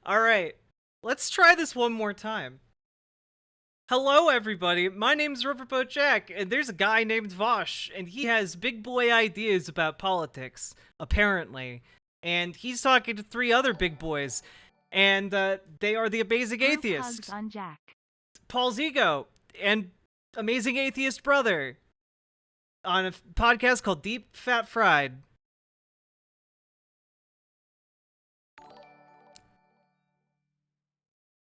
All right, let's try this one more time. Hello, everybody. My name's Riverboat Jack, and there's a guy named Vaush, and he has big boy ideas about politics, apparently. And he's talking to three other big boys, and they are the Amazing Group Atheist, hugs on Jack. Paul's Ego, and Amazing Atheist Brother, on a podcast called Deep Fat Fried.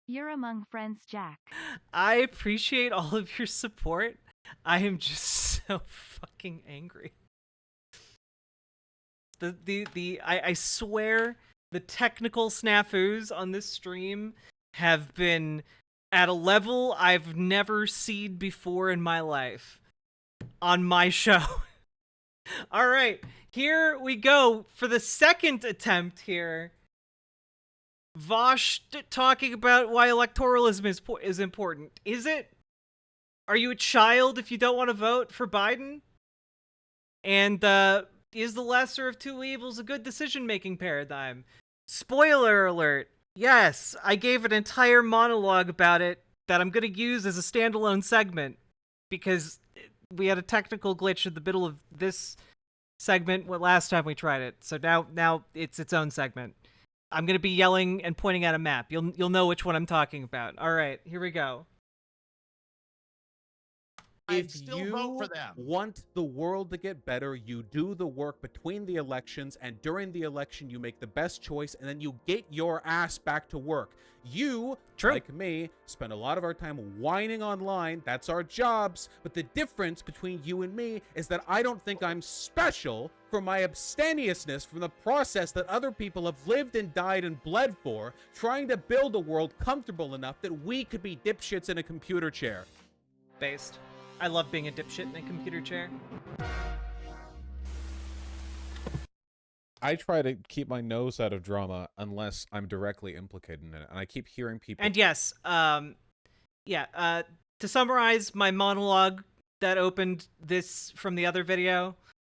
You're among friends, Jack. I appreciate all of your support. I am just so fucking angry. I swear the technical snafus on this stream have been at a level I've never seen before in my life on my show. All right, here we go for the second attempt here. Vaush talking about why electoralism is important. Is it? Are you a child if you don't want to vote for Biden? And is the lesser of two evils a good decision-making paradigm? Spoiler alert. Yes, I gave an entire monologue about it that I'm going to use as a standalone segment because we had a technical glitch in the middle of this segment last time we tried it. So now it's its own segment. I'm going to be yelling and pointing at a map. You'll know which one I'm talking about. All right, here we go. If you want the world to get better, you do the work between the elections, and during the election, you make the best choice, and then you get your ass back to work. You, like me, spend a lot of our time whining online. That's our jobs. But the difference between you and me is that I don't think I'm special for my abstemiousness from the process that other people have lived and died and bled for, trying to build a world comfortable enough that we could be dipshits in a computer chair. Based. I love being a dipshit in a computer chair. I try to keep my nose out of drama unless I'm directly implicated in it, and I keep hearing people... And yes, to summarize my monologue that opened this from the other video,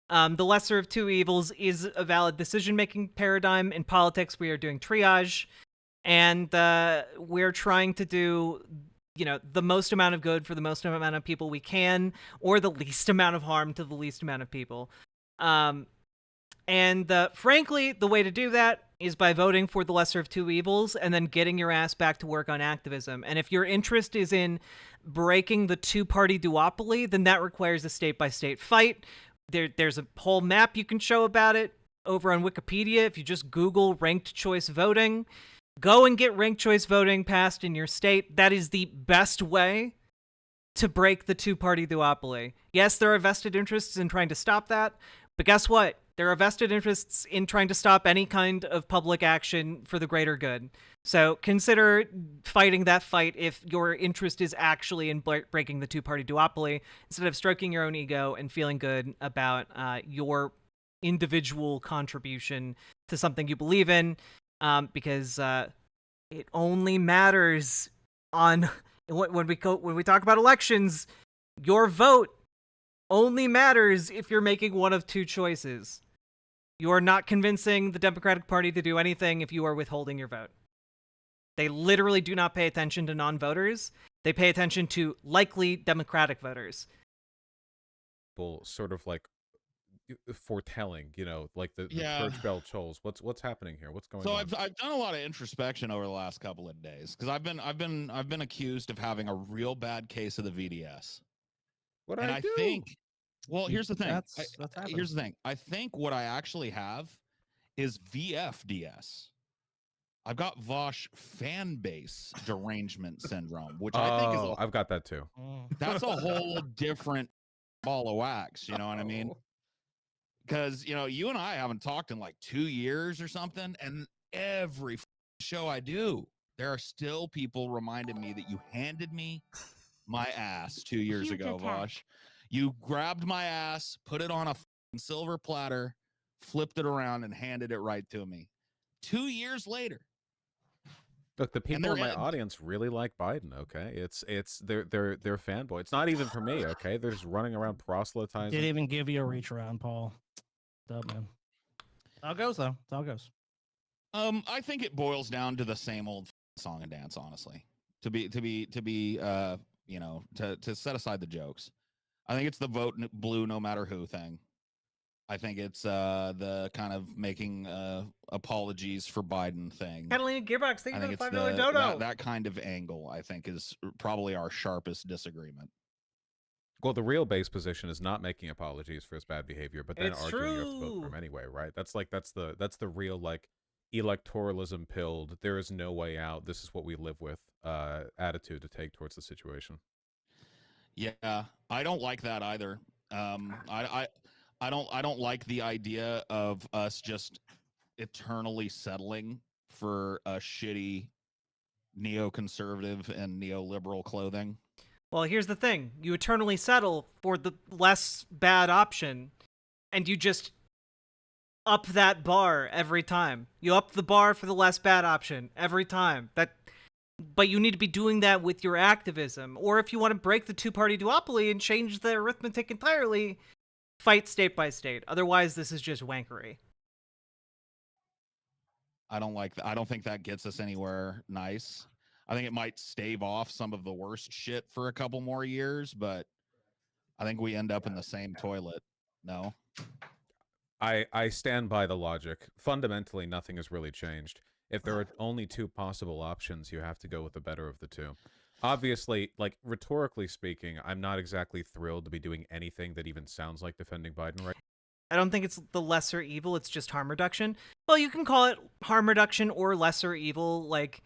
the lesser of two evils is a valid decision-making paradigm. In politics, we are doing triage, and we're trying to do... the most amount of good for the most amount of people we can, or the least amount of harm to the least amount of people. Frankly, the way to do that is by voting for the lesser of two evils and then getting your ass back to work on activism. And if your interest is in breaking the two-party duopoly, then that requires a state-by-state fight. There's a whole map you can show about it over on Wikipedia if you just Google ranked choice voting. Go and get ranked choice voting passed in your state. That is the best way to break the two-party duopoly. Yes, there are vested interests in trying to stop that, but guess what? There are vested interests in trying to stop any kind of public action for the greater good. So consider fighting that fight if your interest is actually in breaking the two-party duopoly, instead of stroking your own ego and feeling good about your individual contribution to something you believe in. Because it only matters on when we talk about elections. Your vote only matters if you're making one of two choices. You are not convincing the Democratic Party to do anything if you are withholding your vote. They literally do not pay attention to non-voters. They pay attention to likely Democratic voters. People sort of like foretelling, like the church bell tolls. What's happening here? What's going on? So I've done a lot of introspection over the last couple of days because I've been accused of having a real bad case of the VDS. I think, well, here's the thing. Here's the thing. I think what I actually have is VFDS. I've got Vaush fan base derangement syndrome, which I think is I've got that too. That's a whole different ball of wax. You know what I mean? Because, you and I haven't talked in like 2 years or something. And every show I do, there are still people reminding me that you handed me my ass 2 years ago, Vaush. You grabbed my ass, put it on a silver platter, flipped it around, and handed it right to me. 2 years later. Look, the people in my audience really like Biden. Okay, they're fanboy. It's not even for me. Okay, they're just running around proselytizing. Didn't even give you a reach around, Paul. Up, man. How it goes though. That's how it goes. I think it boils down to the same old song and dance, honestly. To set aside the jokes. I think it's the vote blue no matter who thing. I think it's the kind of making apologies for Biden thing. Catalina Gearbox, thank I you think for it's the $5 dono. that kind of angle, I think, is probably our sharpest disagreement. Well, the real base position is not making apologies for his bad behavior, but then It's arguing you have to vote for true. him anyway, right? That's the real like electoralism pilled. There is no way out. This is what we live with. Attitude to take towards the situation. Yeah, I don't like that either. I don't like the idea of us just eternally settling for a shitty neoconservative and neoliberal clothing. Well, here's the thing. You eternally settle for the less bad option, and you just up that bar every time. You up the bar for the less bad option every time. But you need to be doing that with your activism. Or if you want to break the two-party duopoly and change the arithmetic entirely, fight state by state. Otherwise, this is just wankery. I don't like that. I don't think that gets us anywhere nice. I think it might stave off some of the worst shit for a couple more years, but I think we end up in the same toilet. No? I stand by the logic. Fundamentally, nothing has really changed. If there are only two possible options, you have to go with the better of the two. Obviously, like, rhetorically speaking, I'm not exactly thrilled to be doing anything that even sounds like defending Biden right I don't think it's the lesser evil, it's just harm reduction. Well, you can call it harm reduction or lesser evil, like,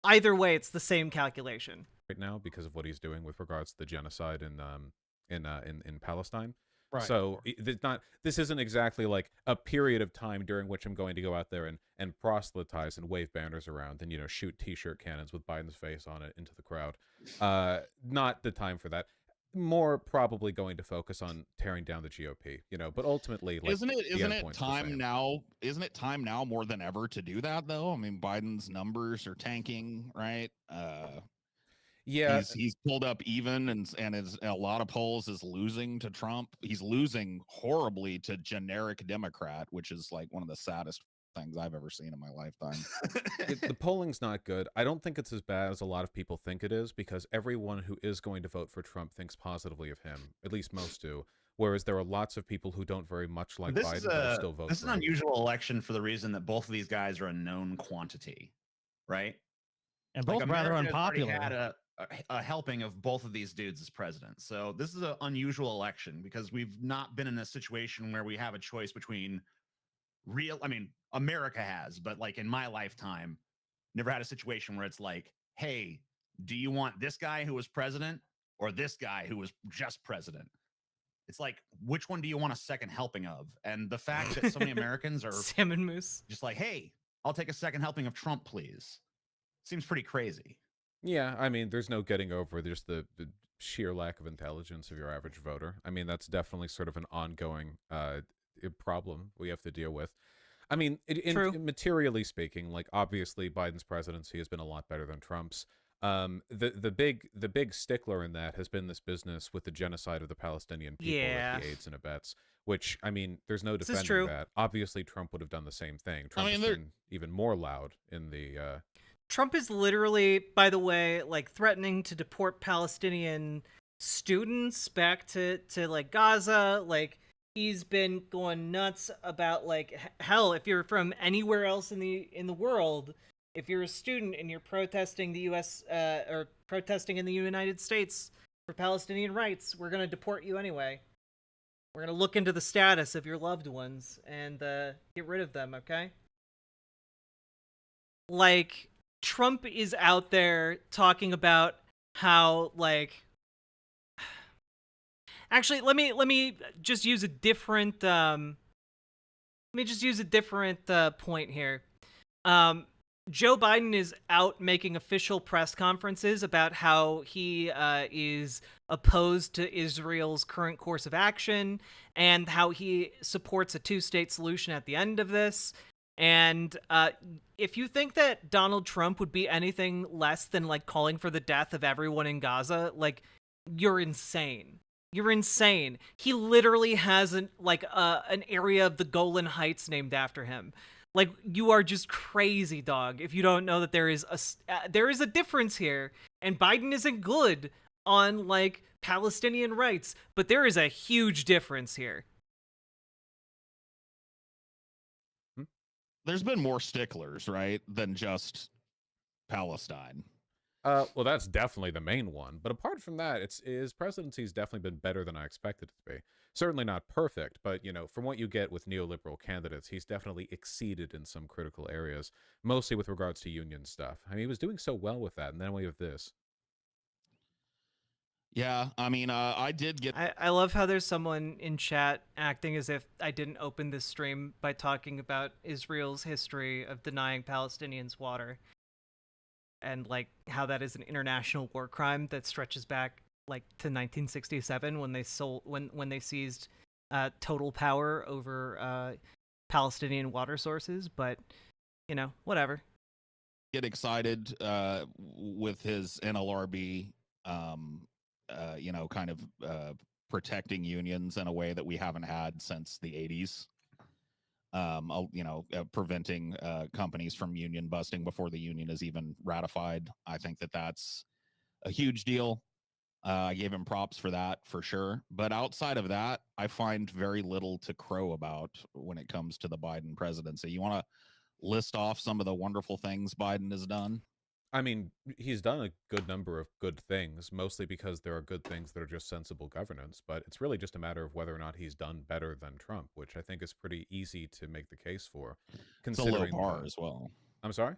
either way, it's the same calculation. now because of what he's doing with regards to the genocide in Palestine. Right. So this isn't exactly like a period of time during which I'm going to go out there and proselytize and wave banners around and, you know, shoot t-shirt cannons with Biden's face on it into the crowd. Not the time for that. More probably going to focus on tearing down the GOP, you know, but ultimately, like, isn't it time now? Isn't it time now more than ever to do that though? I mean, Biden's numbers are tanking, right? Yeah, he's pulled up even and is a lot of polls is losing to Trump. He's losing horribly to generic Democrat, which is like one of the saddest things I've ever seen in my lifetime. the polling's not good. I don't think it's as bad as a lot of people think it is, because everyone who is going to vote for Trump thinks positively of him. At least most do. Whereas there are lots of people who don't very much like Biden who still vote. This is an unusual election for the reason that both of these guys are a known quantity, right? And both rather unpopular. Had a helping of both of these dudes as president. So this is an unusual election because we've not been in a situation where we have a choice between America has, but like in my lifetime, never had a situation where it's like, hey, do you want this guy who was president or this guy who was just president? It's like, which one do you want a second helping of? And the fact that so many Americans are salmon moose, just like, hey, I'll take a second helping of Trump, please. Seems pretty crazy. Yeah, I mean, there's no getting over just the sheer lack of intelligence of your average voter. I mean, that's definitely sort of an ongoing problem we have to deal with. I mean, materially speaking, like, obviously Biden's presidency has been a lot better than Trump's. The big stickler in that has been this business with the genocide of the Palestinian people, like the aids and abets, which, I mean, there's no defending that. Obviously, Trump would have done the same thing. Trump has been even more loud in the... Trump is literally, by the way, like, threatening to deport Palestinian students back to like Gaza. Like, he's been going nuts about, like, hell, if you're from anywhere else in the world, if you're a student and you're protesting the U.S. Or protesting in the United States for Palestinian rights, we're gonna deport you anyway. We're gonna look into the status of your loved ones and get rid of them. Okay? Like, Trump is out there talking about how, like, actually, let me just use a different point here. Joe Biden is out making official press conferences about how he is opposed to Israel's current course of action and how he supports a two-state solution at the end of this. And if you think that Donald Trump would be anything less than, like, calling for the death of everyone in Gaza, like, you're insane. You're insane. He literally has an area of the Golan Heights named after him. Like, you are just crazy, dog, if you don't know that there is a difference here, and Biden isn't good on, like, Palestinian rights, but there is a huge difference here. There's been more sticklers, right, than just Palestine. Well, that's definitely the main one. But apart from that, his presidency's definitely been better than I expected it to be. Certainly not perfect, but, you know, from what you get with neoliberal candidates, he's definitely exceeded in some critical areas, mostly with regards to union stuff. I mean, he was doing so well with that, and then we have this. Yeah, I mean, I did get. I love how there's someone in chat acting as if I didn't open this stream by talking about Israel's history of denying Palestinians water, and like how that is an international war crime that stretches back like to 1967 when they seized total power over Palestinian water sources. But you know, whatever. Get excited with his NLRB, you know, kind of protecting unions in a way that we haven't had since the 80s. You know, preventing companies from union busting before the union is even ratified. I think that that's a huge deal. I gave him props for that for sure. But outside of that, I find very little to crow about when it comes to the Biden presidency. You want to list off some of the wonderful things Biden has done? I mean, he's done a good number of good things, mostly because there are good things that are just sensible governance, but it's really just a matter of whether or not he's done better than Trump, which I think is pretty easy to make the case for. It's a low bar as well. I'm sorry?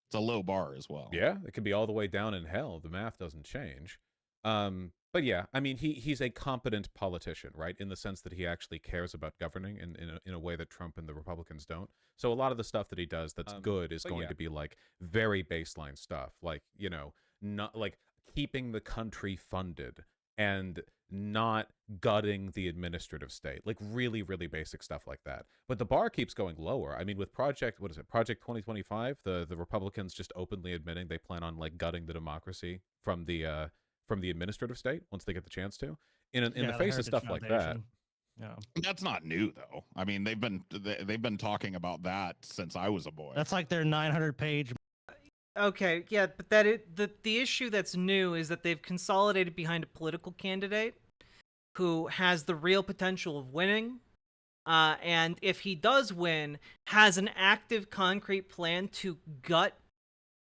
It's a low bar as well. Yeah, it could be all the way down in hell. The math doesn't change. But yeah, I mean, he's a competent politician, right? In the sense that he actually cares about governing in a way that Trump and the Republicans don't. So a lot of the stuff that he does that's good is going to be like very baseline stuff, like, you know, not like keeping the country funded and not gutting the administrative state, like really, really basic stuff like that. But the bar keeps going lower. I mean, with Project 2025, the Republicans just openly admitting they plan on like gutting the democracy from the administrative state once they get the chance to, in the face of stuff like that. Yeah, that's not new though. I mean, they've been talking about that since I was a boy. That's like their 900-page. Okay, yeah, but the issue that's new is that they've consolidated behind a political candidate who has the real potential of winning, and if he does win, has an active, concrete plan to gut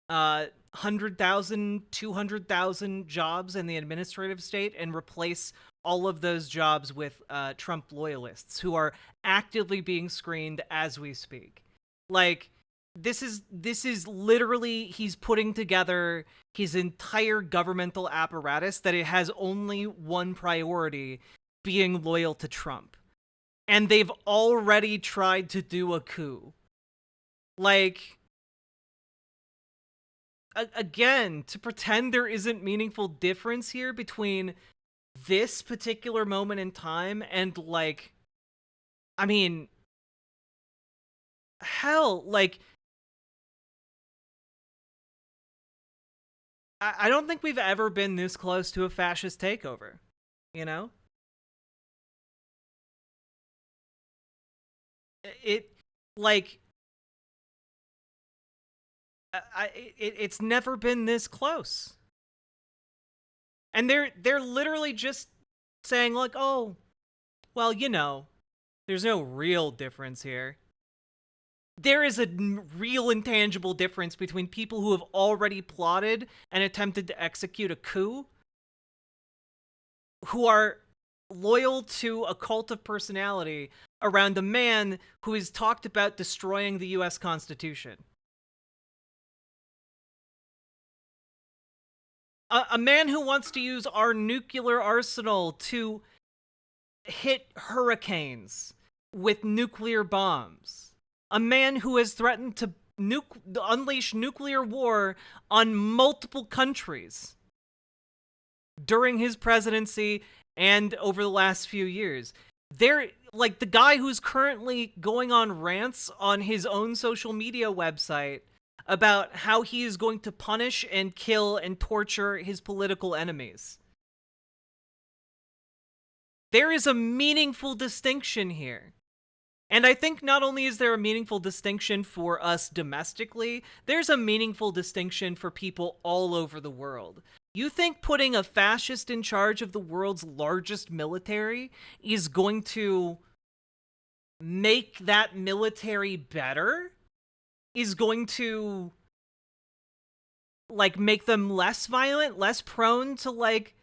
100,000, 200,000 jobs in the administrative state and replace all of those jobs with Trump loyalists who are actively being screened as we speak. Like, this is literally, he's putting together his entire governmental apparatus that it has only one priority: being loyal to Trump. And they've already tried to do a coup. Like, again, to pretend there isn't meaningful difference here between this particular moment in time and, like, I mean, hell, like, I don't think we've ever been this close to a fascist takeover, you know? It's never been this close. And they're literally just saying, like, oh, well, you know, there's no real difference here. There is a real intangible difference between people who have already plotted and attempted to execute a coup, who are loyal to a cult of personality around a man who has talked about destroying the US Constitution. A man who wants to use our nuclear arsenal to hit hurricanes with nuclear bombs. A man who has threatened to unleash nuclear war on multiple countries during his presidency and over the last few years. They're like the guy who's currently going on rants on his own social media website about how he is going to punish and kill and torture his political enemies. There is a meaningful distinction here. And I think not only is there a meaningful distinction for us domestically, there's a meaningful distinction for people all over the world. You think putting a fascist in charge of the world's largest military is going to make that military better? Is going to, like, make them less violent, less prone to, like,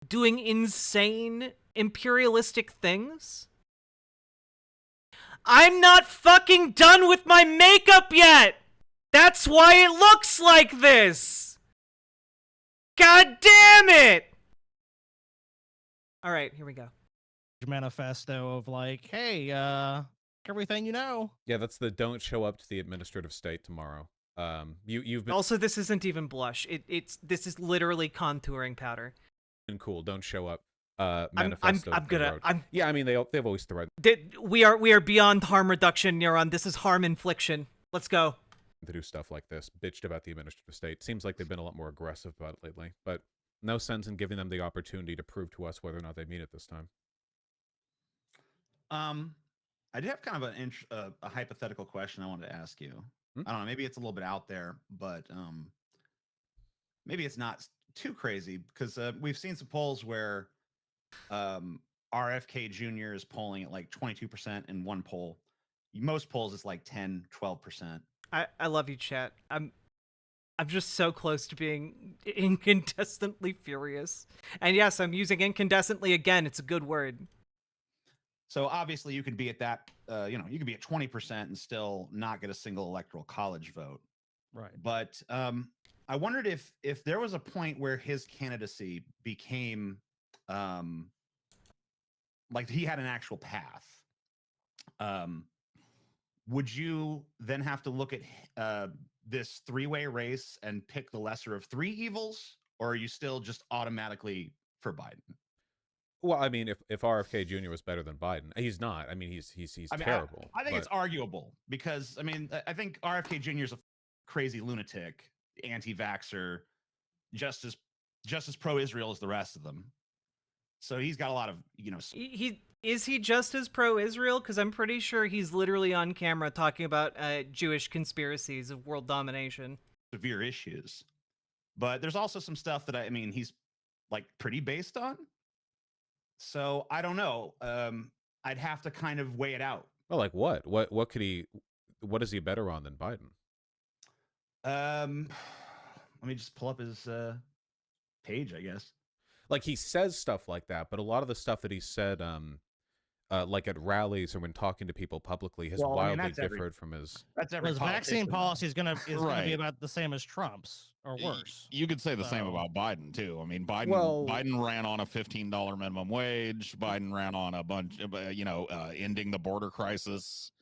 doing insane imperialistic things? I'm not fucking done with my makeup yet! That's why it looks like this! God damn it! Alright, here we go. Manifesto of like, hey, everything you know. Yeah, that's the don't show up to the administrative state tomorrow. You've been Also, this isn't even blush. This is literally contouring powder. cool. Don't show up. I'm Manifesto. gonna. Yeah, I mean they've always threatened We are beyond harm reduction, Neuron. This is harm infliction. Let's go. to do stuff like this. Bitched about the administrative state. Seems like they've been a lot more aggressive about it lately. But no sense in giving them the opportunity to prove to us whether or not they mean it this time. I did have kind of a hypothetical question I wanted to ask you. I don't know, maybe it's a little bit out there, but maybe it's not too crazy because we've seen some polls where RFK Jr. is polling at like 22% in one poll. Most polls it's like 10, 12%. I love you, chat. I'm just so close to being incandescently furious. And yes, I'm using incandescently again. It's a good word. So obviously you could be at that, you could be at 20% and still not get a single electoral college vote. Right. But I wondered if there was a point where his candidacy became like he had an actual path. Would you then have to look at this three-way race and pick the lesser of three evils, or are you still just automatically for Biden? Well, I mean, if RFK Jr. was better than Biden, he's not. I mean, he's terrible. I think it's arguable because I mean, I think RFK Jr. is a crazy lunatic, anti-vaxxer, just as pro-Israel as the rest of them. So he's got a lot of, Is he just as pro-Israel? Because I'm pretty sure he's literally on camera talking about Jewish conspiracies of world domination. Severe issues. But there's also some stuff that he's like pretty based on. So I don't know. I'd have to kind of weigh it out. Well, like what? What is he better on than Biden? Let me just pull up his page, I guess. Like he says stuff like that, but a lot of the stuff that he said, like at rallies or when talking to people publicly, has wildly differed from his. That's every his vaccine policy is gonna be about the same as Trump's or worse. You could say the same about Biden too. I mean, Biden ran on a $15 minimum wage. Biden ran on a bunch of, ending the border crisis.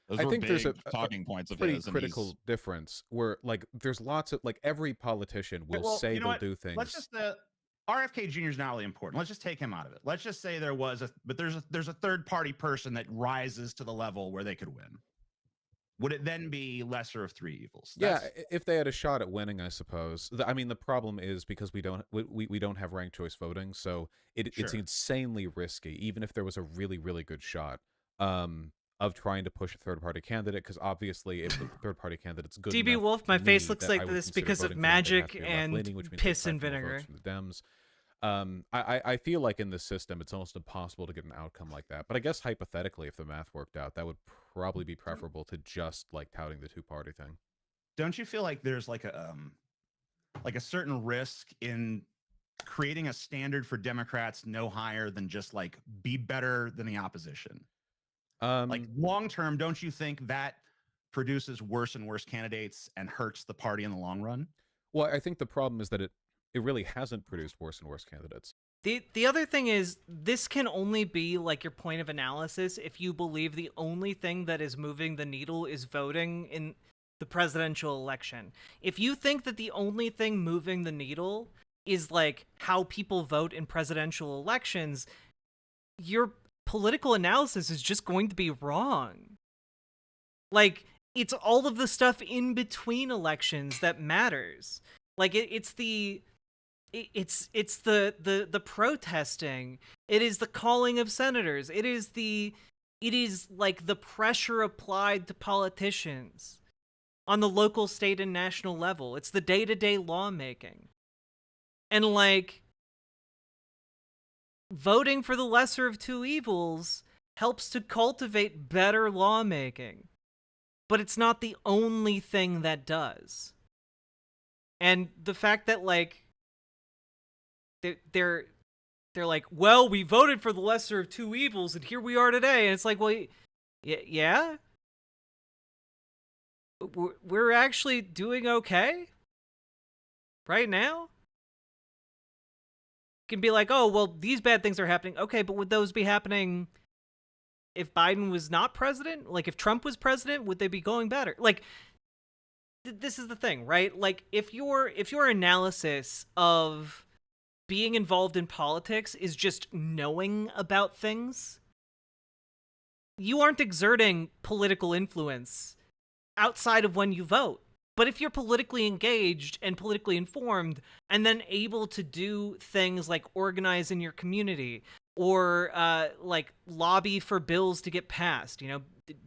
Those were big there's talking points of pretty his. Critical difference where like there's lots of like every politician will say they'll do things. Let's just RFK Jr. is not really important. Let's just take him out of it. Let's just say there's a third party person that rises to the level where they could win. Would it then be lesser of three evils? Yeah, if they had a shot at winning, I suppose. I mean, the problem is because we don't have ranked choice voting, so it's insanely risky, even if there was a really, really good shot of trying to push a third-party candidate, because obviously if the third-party candidate's good DB enough Wolf, my face looks like this because of magic and piss and vinegar. From the Dems. I feel like in this system it's almost impossible to get an outcome like that. But I guess hypothetically, if the math worked out, that would probably be preferable to just like touting the two-party thing. Don't you feel like there's like a certain risk in creating a standard for Democrats no higher than just like be better than the opposition? Like long term, don't you think that produces worse and worse candidates and hurts the party in the long run? Well, I think the problem is that it really hasn't produced worse and worse candidates. The other thing is, this can only be like your point of analysis if you believe the only thing that is moving the needle is voting in the presidential election. If you think that the only thing moving the needle is like how people vote in presidential elections, your political analysis is just going to be wrong. Like, it's all of the stuff in between elections that matters. Like it's the protesting. It is the calling of senators. It is the It is like the pressure applied to politicians on the local, state, and national level. It's the day-to-day lawmaking. And like, voting for the lesser of two evils helps to cultivate better lawmaking. But it's not the only thing that does. And the fact that like they're like, well, we voted for the lesser of two evils and here we are today. And it's like, well, yeah? We're actually doing okay right now? Can be like, oh, well, these bad things are happening. Okay, but would those be happening if Biden was not president? Like, if Trump was president, would they be going better? Like, this is the thing, right? Like, if your analysis of being involved in politics is just knowing about things, you aren't exerting political influence outside of when you vote. But if you're politically engaged and politically informed, and then able to do things like organize in your community, or like lobby for bills to get passed, you know,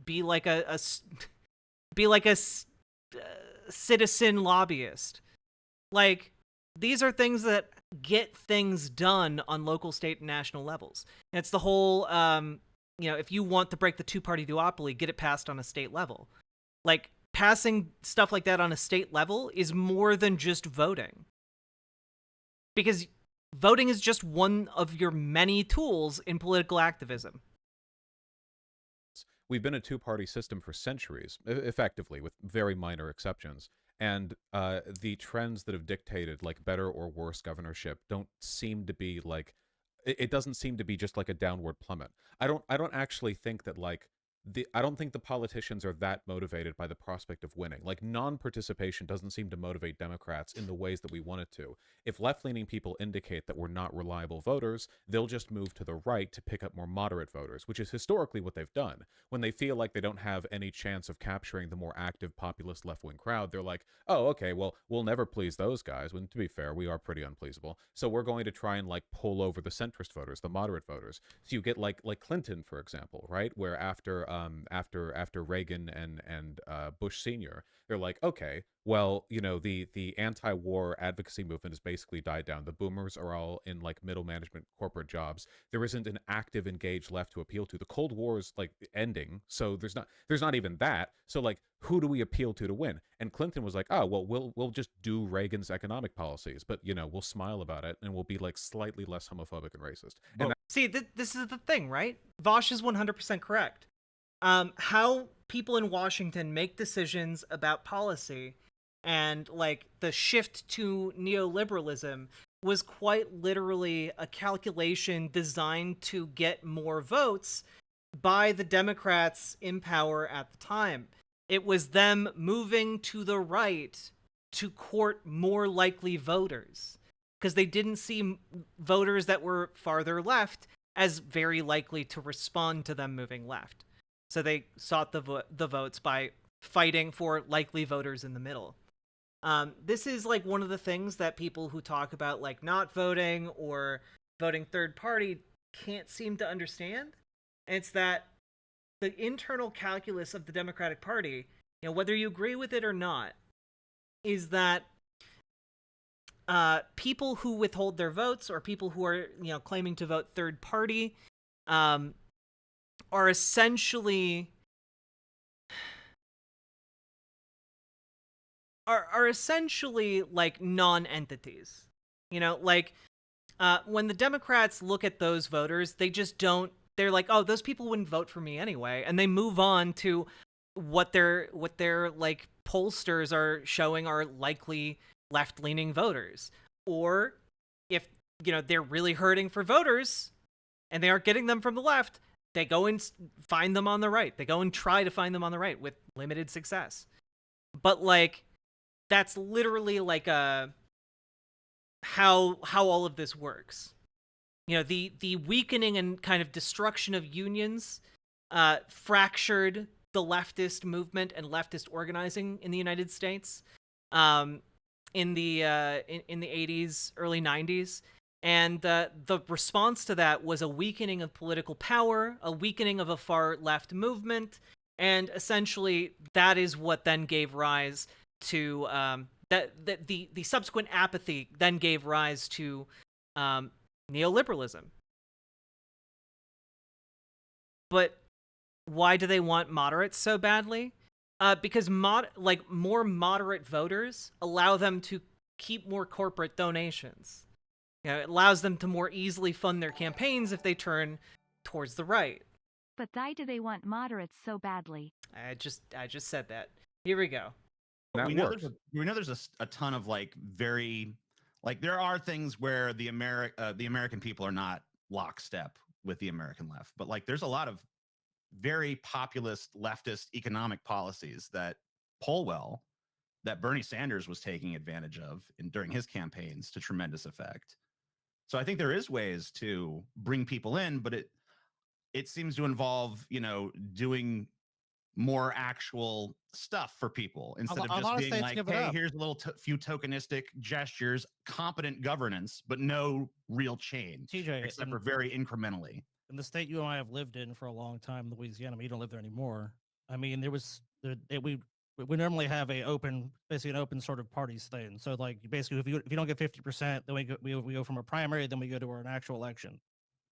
be like a citizen lobbyist, like, these are things that get things done on local, state, and national levels. And it's the whole, you know, if you want to break the two-party duopoly, get it passed on a state level. Like, passing stuff like that on a state level is more than just voting. Because voting is just one of your many tools in political activism. We've been a two-party system for centuries, effectively, with very minor exceptions. And the trends that have dictated like better or worse governorship don't seem to be like, it doesn't seem to be just like a downward plummet. I don't actually think that like I don't think the politicians are that motivated by the prospect of winning. Like, non-participation doesn't seem to motivate Democrats in the ways that we want it to. If left-leaning people indicate that we're not reliable voters, they'll just move to the right to pick up more moderate voters, which is historically what they've done. When they feel like they don't have any chance of capturing the more active populist left-wing crowd, they're like, oh, okay, well, we'll never please those guys. When, to be fair, we are pretty unpleasable. So we're going to try and like pull over the centrist voters, the moderate voters. So you get like Clinton, for example, right? Where after Reagan and Bush Sr., they're like, okay, well, you know, the anti-war advocacy movement has basically died down. The boomers are all in like middle management corporate jobs. There isn't an active, engaged left to appeal to. The Cold War is like ending, so there's not even that. So like, who do we appeal to win? And Clinton was like, oh, well, we'll just do Reagan's economic policies, but you know, we'll smile about it and we'll be like slightly less homophobic and racist. And see, this is the thing, right? Vaush is 100% correct. How people in Washington make decisions about policy and like the shift to neoliberalism was quite literally a calculation designed to get more votes by the Democrats in power at the time. It was them moving to the right to court more likely voters, because they didn't see voters that were farther left as very likely to respond to them moving left. So they sought the votes by fighting for likely voters in the middle. This is like one of the things that people who talk about like not voting or voting third party can't seem to understand. And it's that the internal calculus of the Democratic Party, you know, whether you agree with it or not, is that people who withhold their votes or people who are, you know, claiming to vote third party are essentially like non-entities. You know, like when the Democrats look at those voters, they just don't, they're like, oh, those people wouldn't vote for me anyway, and they move on to what their like pollsters are showing are likely left-leaning voters. Or if, you know, they're really hurting for voters and they aren't getting them from the left, they go and find them on the right. They go and try to find them on the right with limited success. But like, that's literally like how all of this works. You know, the weakening and kind of destruction of unions fractured the leftist movement and leftist organizing in the United States in the 80s, early 90s. And the response to that was a weakening of political power, a weakening of a far left movement, and essentially that is what then gave rise to the subsequent apathy then gave rise to neoliberalism. But why do they want moderates so badly? Because more moderate voters allow them to keep more corporate donations. You know, it allows them to more easily fund their campaigns if they turn towards the right. But why do they want moderates so badly? I just said that. Here we go. We know there's a ton of like very like there are things where the American people are not lockstep with the American left, but like there's a lot of very populist leftist economic policies that poll well that Bernie Sanders was taking advantage of during his campaigns to tremendous effect. So I think there is ways to bring people in, but it seems to involve, you know, doing more actual stuff for people instead of just being like, hey, here's a little few tokenistic gestures, competent governance, but no real change, TJ, except for very incrementally. In the state you and I have lived in for a long time, Louisiana, but you don't live there anymore. I mean, we normally have basically an open sort of parties thing. So like basically, if you don't get 50%, then we go from a primary, then we go to an actual election.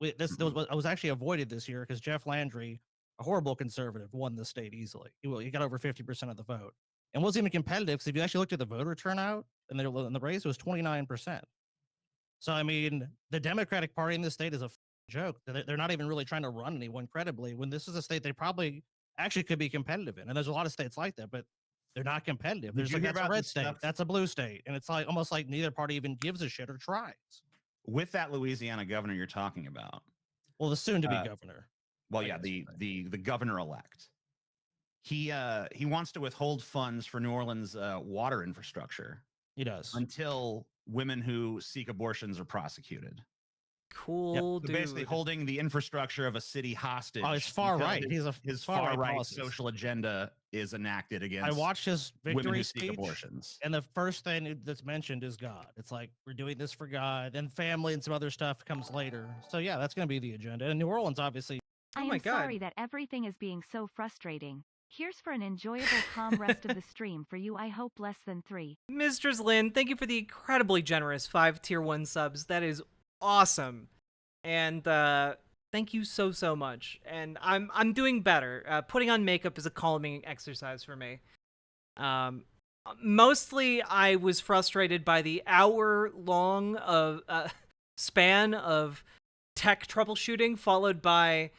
I was actually avoided this year because Jeff Landry, a horrible conservative, won the state easily. He got over 50% of the vote, and wasn't even competitive. Because if you actually looked at the voter turnout in the race, it was 29%. So I mean, the Democratic Party in this state is a joke. They're not even really trying to run anyone credibly. When this is a state they probably actually could be competitive in, and there's a lot of states like that, but they're not competitive. There's like that's a red state, that's a blue state, and it's like almost like neither party even gives a shit or tries. With that Louisiana governor you're talking about, well, the soon-to-be governor. Well, yeah, the governor-elect. He wants to withhold funds for New Orleans water infrastructure. He does until women who seek abortions are prosecuted. Cool, so basically holding the infrastructure of a city hostage. Oh, it's far right. His far right social agenda is enacted against. I watched his victory speech, abortions, and the first thing that's mentioned is God. It's like we're doing this for God, and family and some other stuff comes later. So yeah, that's going to be the agenda. And New Orleans, obviously. I am sorry that everything is being so frustrating. Here's for an enjoyable, calm rest of the stream for you. I hope less than 3. Mistress Lynn, thank you for the incredibly generous 5 tier 1 subs. That is awesome. And thank you so much. And I'm doing better. Putting on makeup is a calming exercise for me. Mostly I was frustrated by the hour-long span of tech troubleshooting followed by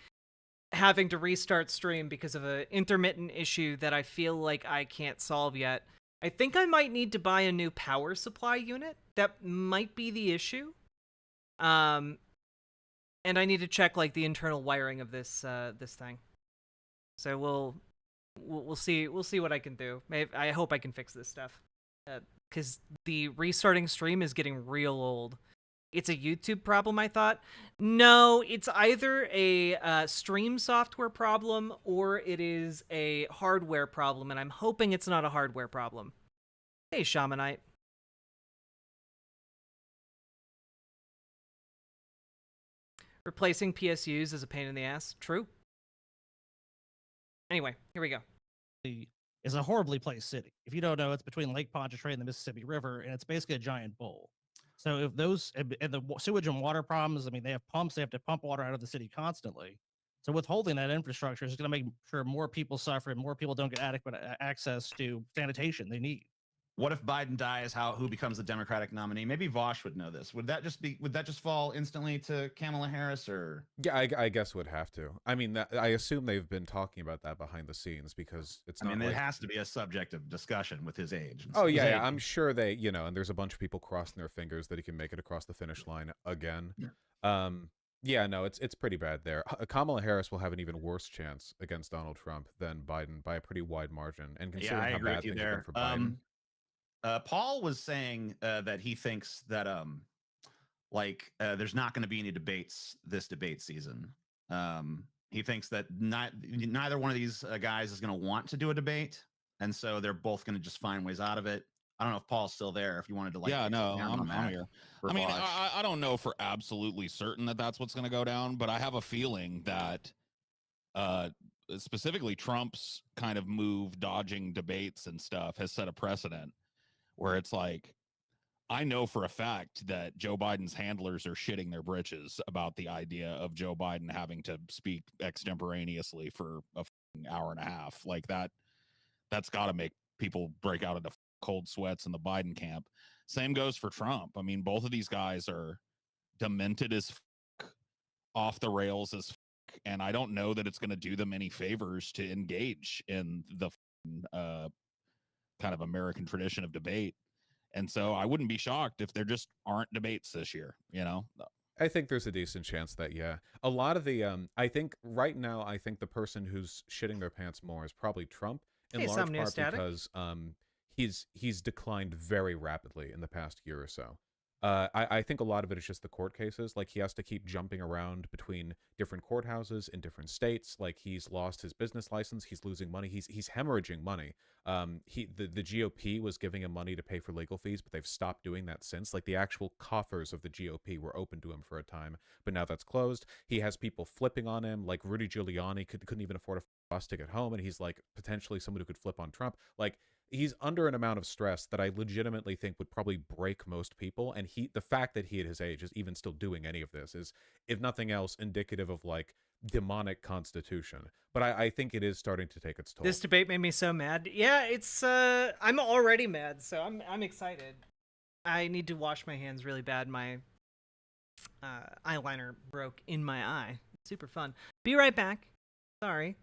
having to restart stream because of an intermittent issue that I feel like I can't solve yet. I think I might need to buy a new power supply unit. That might be the issue. And I need to check like the internal wiring of this thing. So we'll see what I can do. I hope I can fix this stuff. Cuz the restarting stream is getting real old. It's a YouTube problem, I thought. No, it's either a stream software problem or it is a hardware problem, and I'm hoping it's not a hardware problem. Hey, Shamanite. Replacing PSUs is a pain in the ass. True. Anyway, here we go. Is a horribly placed city. If you don't know, it's between Lake Pontchartrain and the Mississippi River, and it's basically a giant bowl. So if those and the sewage and water problems, I mean, they have pumps, they have to pump water out of the city constantly. So withholding that infrastructure is going to make sure more people suffer and more people don't get adequate access to sanitation they need. What if Biden dies? Who becomes the Democratic nominee? Maybe Vaush would know this. Would that just fall instantly to Kamala Harris, or? Yeah, I guess would have to. I mean, I assume they've been talking about that behind the scenes because it's. I mean, it has to be a subject of discussion with his age. Oh yeah, I'm sure they, and there's a bunch of people crossing their fingers that he can make it across the finish line again. Yeah. Yeah, no, it's pretty bad there. Kamala Harris will have an even worse chance against Donald Trump than Biden by a pretty wide margin. And considering how bad things have been for Biden. Paul was saying that he thinks that there's not going to be any debates this debate season. He thinks that neither one of these guys is going to want to do a debate, and so they're both going to just find ways out of it. I don't know if Paul's still there. If you wanted to like, yeah, no, expand on I'm that here. for I mean, Vaush. I don't know for absolutely certain that that's what's going to go down, but I have a feeling that specifically Trump's kind of move, dodging debates and stuff, has set a precedent where it's like, I know for a fact that Joe Biden's handlers are shitting their britches about the idea of Joe Biden having to speak extemporaneously for a hour and a half. Like that's got to make people break out into cold sweats in the Biden camp. Same goes for Trump. I mean, both of these guys are demented as off the rails as and I don't know that it's going to do them any favors to engage in the kind of American tradition of debate. And so I wouldn't be shocked if there just aren't debates this year, you know? I think there's a decent chance that, yeah. A lot of the, I think right now, I think the person who's shitting their pants more is probably Trump, in Hey, large part Somniostatic. because he's declined very rapidly in the past year or so. I think a lot of it is just the court cases. Like, he has to keep jumping around between different courthouses in different states. Like, he's lost his business license. He's losing money. He's hemorrhaging money. The GOP was giving him money to pay for legal fees, but they've stopped doing that since. Like, the actual coffers of the GOP were open to him for a time, but now that's closed. He has people flipping on him. Like, Rudy Giuliani couldn't even afford a bus ticket home, and he's like potentially someone who could flip on Trump. Like, he's under an amount of stress that I legitimately think would probably break most people. And the fact that he at his age is even still doing any of this is, if nothing else, indicative of like demonic constitution. But I think it is starting to take its toll. This debate made me so mad. Yeah, it's I'm already mad, so I'm excited. I need to wash my hands really bad. My eyeliner broke in my eye. Super fun. Be right back. Sorry.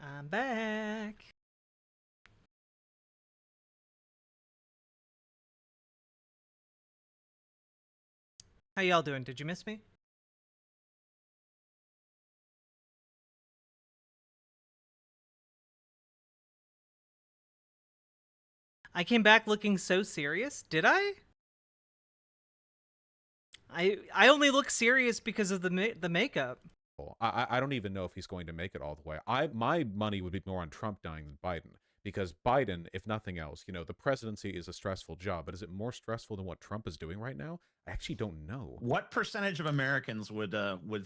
I'm back. How y'all doing? Did you miss me? I came back looking so serious. Did I? I only look serious because of the makeup. I don't even know if he's going to make it all the way. My money would be more on Trump dying than Biden, because Biden, if nothing else, the presidency is a stressful job, but is it more stressful than what Trump is doing right now? I actually don't know. What percentage of Americans would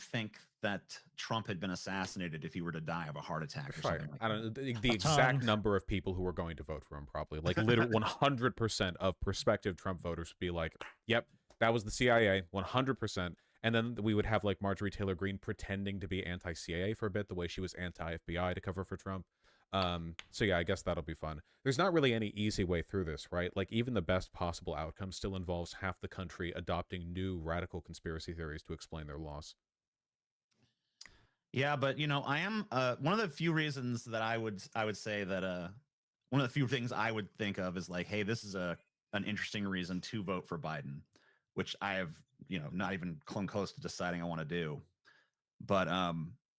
think that Trump had been assassinated if he were to die of a heart attack or something like that? I don't know the exact number of people who are going to vote for him. Probably like literally 100% of prospective Trump voters would be like, "Yep, that was the CIA, 100%." And then we would have like Marjorie Taylor Greene pretending to be anti-CIA for a bit, the way she was anti-FBI to cover for Trump. So yeah, I guess that'll be fun. There's not really any easy way through this, right? Like even the best possible outcome still involves half the country adopting new radical conspiracy theories to explain their loss. Yeah, but I am one of the few reasons that I would say that one of the few things I would think of is like, hey, this is an interesting reason to vote for Biden, which I have not even come close to deciding I want to do. But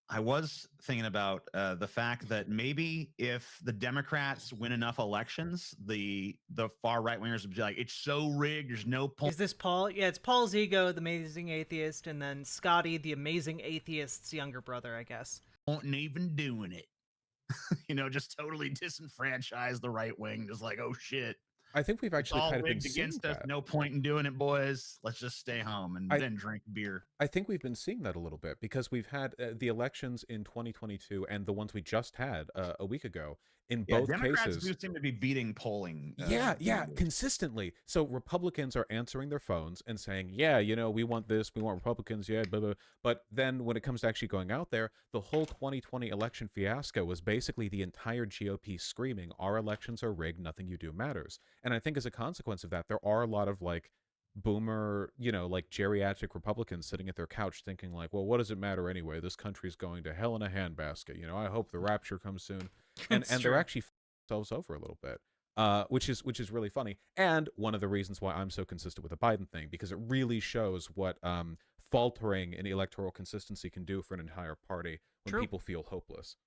I was thinking about the fact that maybe if the Democrats win enough elections, the far right wingers would be like, it's so rigged, there's no point. Is this Paul? Yeah, it's Paul Zigo, the amazing atheist, and then Scotty, the amazing atheist's younger brother, I guess. Won't even doing it. Just totally disenfranchise the right wing. Just like, oh shit. I think we've actually kind of been seeing against us. that. No point in doing it, boys. Let's just stay home and then drink beer. I think we've been seeing that a little bit because we've had the elections in 2022 and the ones we just had a week ago. In both Democrats cases, do seem to be beating polling. Consistently. So Republicans are answering their phones and saying, yeah, we want this, we want Republicans, yeah, blah, blah. But then when it comes to actually going out there, the whole 2020 election fiasco was basically the entire GOP screaming, our elections are rigged, nothing you do matters. And I think as a consequence of that, there are a lot of like boomer, like geriatric Republicans sitting at their couch thinking like, well, what does it matter anyway? This country's going to hell in a handbasket. I hope the rapture comes soon. And they're actually themselves over a little bit, which is really funny. And one of the reasons why I'm so consistent with the Biden thing, because it really shows what faltering in electoral consistency can do for an entire party when people feel hopeless.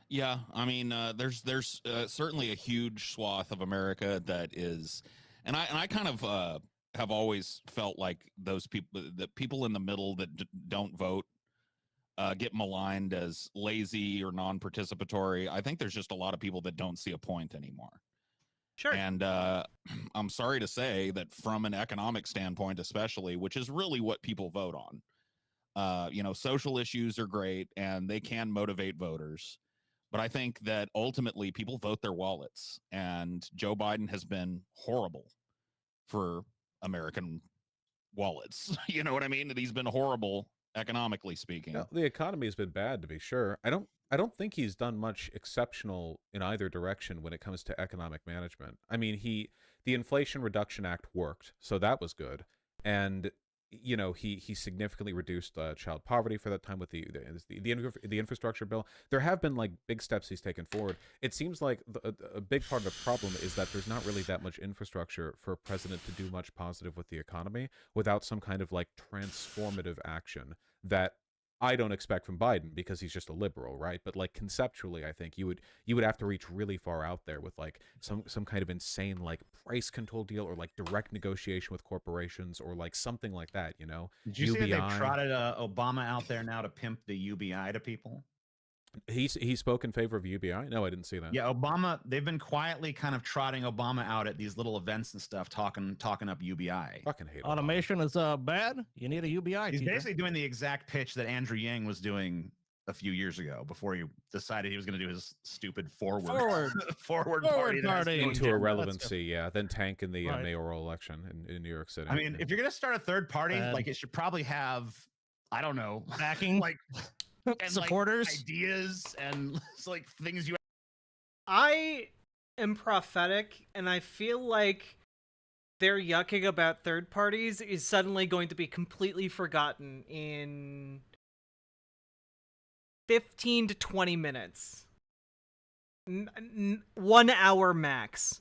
Yeah, I mean, there's certainly a huge swath of America that is, and I kind of have always felt like those people, the people in the middle that don't vote, get maligned as lazy or non-participatory. I think there's just a lot of people that don't see a point anymore. Sure. And I'm sorry to say that from an economic standpoint, especially, which is really what people vote on, social issues are great and they can motivate voters. But I think that ultimately people vote their wallets, and Joe Biden has been horrible for American wallets. You know what I mean? He's been horrible economically speaking. No, the economy has been bad, to be sure. I don't think he's done much exceptional in either direction when it comes to economic management. I mean, the Inflation Reduction Act worked, so that was good. And he significantly reduced child poverty for that time with the infrastructure bill. There have been like big steps he's taken forward. It seems like a big part of the problem is that there's not really that much infrastructure for a president to do much positive with the economy without some kind of like transformative action that I don't expect from Biden because he's just a liberal, right? But like conceptually, I think you would have to reach really far out there with like some kind of insane like price control deal or like direct negotiation with corporations or like something like that. Did you see that they trotted Obama out there now to pimp the UBI to people? He spoke in favor of UBI? No, I didn't see that. Yeah, Obama, they've been quietly kind of trotting Obama out at these little events and stuff, talking up UBI. Fucking hate automation is bad. You need a UBI. He's basically doing the exact pitch that Andrew Yang was doing a few years ago before he decided he was going to do his stupid forward party into irrelevancy. Yeah, then tank in the mayoral election in New York City. I mean, if you're going to start a third party, like it should probably have, I don't know, backing, like and supporters, like, ideas, and like things you. I am prophetic, and I feel like their yucking about third parties is suddenly going to be completely forgotten in 15 to 20 minutes. 1 hour max.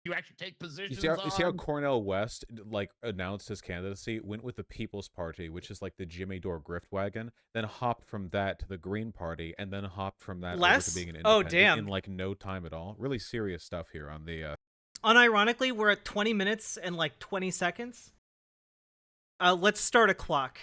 You actually take positions. You see how Cornel West like announced his candidacy, went with the People's Party, which is like the Jimmy Dore grift wagon, then hopped from that to the Green Party, and then hopped from that over to being an independent in like no time at all. Really serious stuff here on the. Unironically, we're at 20 minutes and like 20 seconds. Let's start a clock.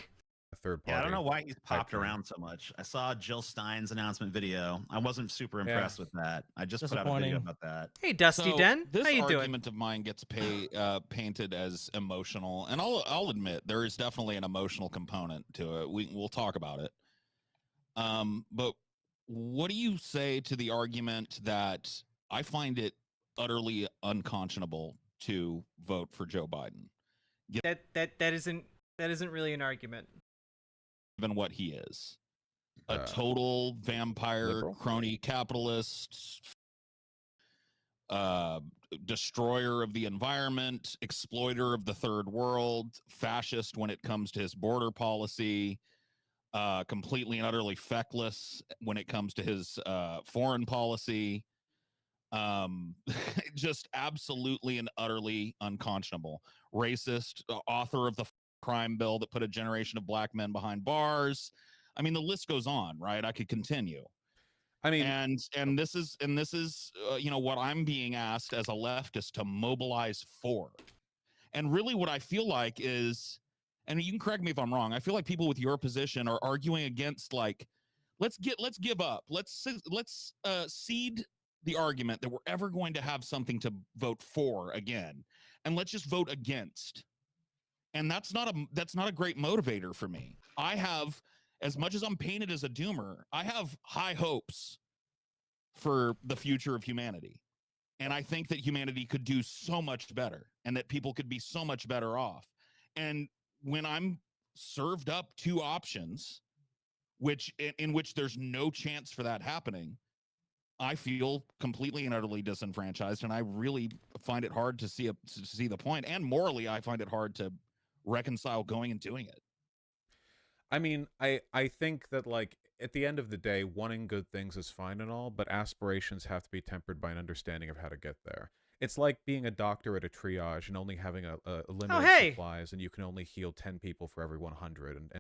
a third party. Yeah, I don't know why he's popped thing. around so much. I saw Jill Stein's announcement video. I wasn't super impressed with that. I just put out a video about that. Hey, Dusty So Den, this how you doing? argument of mine gets painted as emotional, and I'll admit there is definitely an emotional component to it. We'll talk about it. But what do you say to the argument that I find it utterly unconscionable to vote for Joe Biden, That isn't really an argument. given what he is? A total vampire, liberal? crony capitalist, destroyer of the environment, exploiter of the third world, fascist when it comes to his border policy, completely and utterly feckless when it comes to his foreign policy. Just absolutely and utterly unconscionable. Racist, author of the crime bill that put a generation of black men behind bars. I mean, the list goes on, right? I could continue. I mean, and this is you know, what I'm being asked as a leftist to mobilize for. And really what I feel like is, and you can correct me if I'm wrong, I feel like people with your position are arguing against, like, let's give up. Let's cede the argument that we're ever going to have something to vote for again, and let's just vote against. And that's not a great motivator for me. I have, as much as I'm painted as a doomer, I have high hopes for the future of humanity. And I think that humanity could do so much better, and that people could be so much better off. And when I'm served up two options, in which there's no chance for that happening, I feel completely and utterly disenfranchised, and I really find it hard to see the point. And morally, I find it hard to reconcile going and doing it. I mean, I think that, like, at the end of the day, wanting good things is fine and all, but aspirations have to be tempered by an understanding of how to get there. It's like being a doctor at a triage and only having a limited supplies, and you can only heal 10 people for every 100. And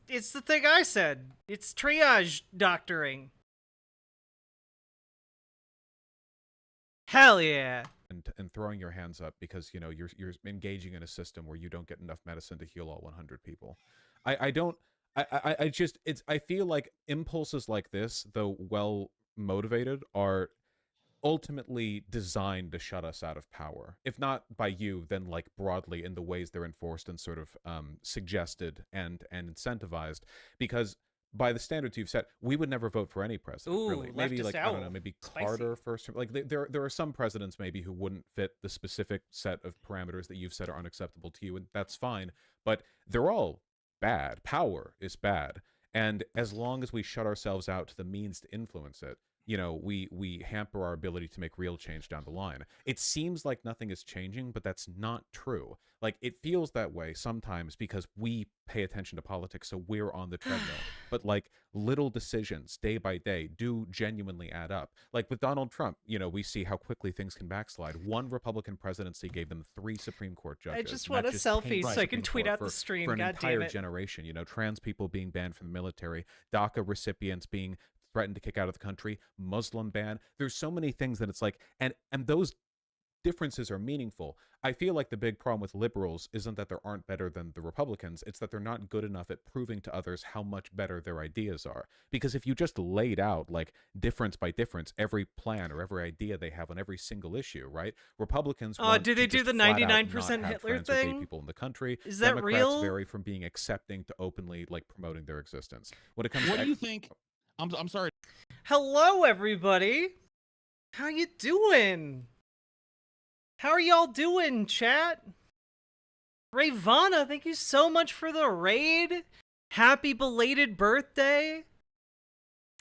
It's the thing I said. It's triage doctoring. Hell yeah. And throwing your hands up because, you know, you're engaging in a system where you don't get enough medicine to heal all 100 people. I feel like impulses like this, though well motivated, are ultimately designed to shut us out of power. If not by you, then, like, broadly in the ways they're enforced and sort of suggested and incentivized. Because by the standards you've set, we would never vote for any president. Ooh, really, maybe, like, I don't know, maybe Spicy. Carter first. Like, there are some presidents maybe who wouldn't fit the specific set of parameters that you've said are unacceptable to you, and that's fine. But they're all bad. Power is bad, and as long as we shut ourselves out to the means to influence it, you know, we hamper our ability to make real change down the line. It seems like nothing is changing, but that's not true. Like, it feels that way sometimes because we pay attention to politics, so we're on the treadmill. But, like, little decisions day by day do genuinely add up. Like with Donald Trump, you know, we see how quickly things can backslide. One Republican presidency gave them 3 Supreme Court judges. I just want a selfie so I can tweet out the stream. For an God entire damn it. generation, you know, trans people being banned from the military, DACA recipients being threatened to kick out of the country, Muslim ban. There's so many things that it's like, and those differences are meaningful. I feel like the big problem with liberals isn't that they aren't better than the Republicans, it's that they're not good enough at proving to others how much better their ideas are. Because if you just laid out, like, difference by difference, every plan or every idea they have on every single issue, right? Republicans want do they to do just the flat out 99% not have Hitler trans or gay thing? people in the country. Is that Democrats real? vary from being accepting to openly, like, promoting their existence. When it comes What to do you think? I'm sorry. Hello, everybody. How you doing? How are y'all doing, chat? Ravana, thank you so much for the raid. Happy belated birthday.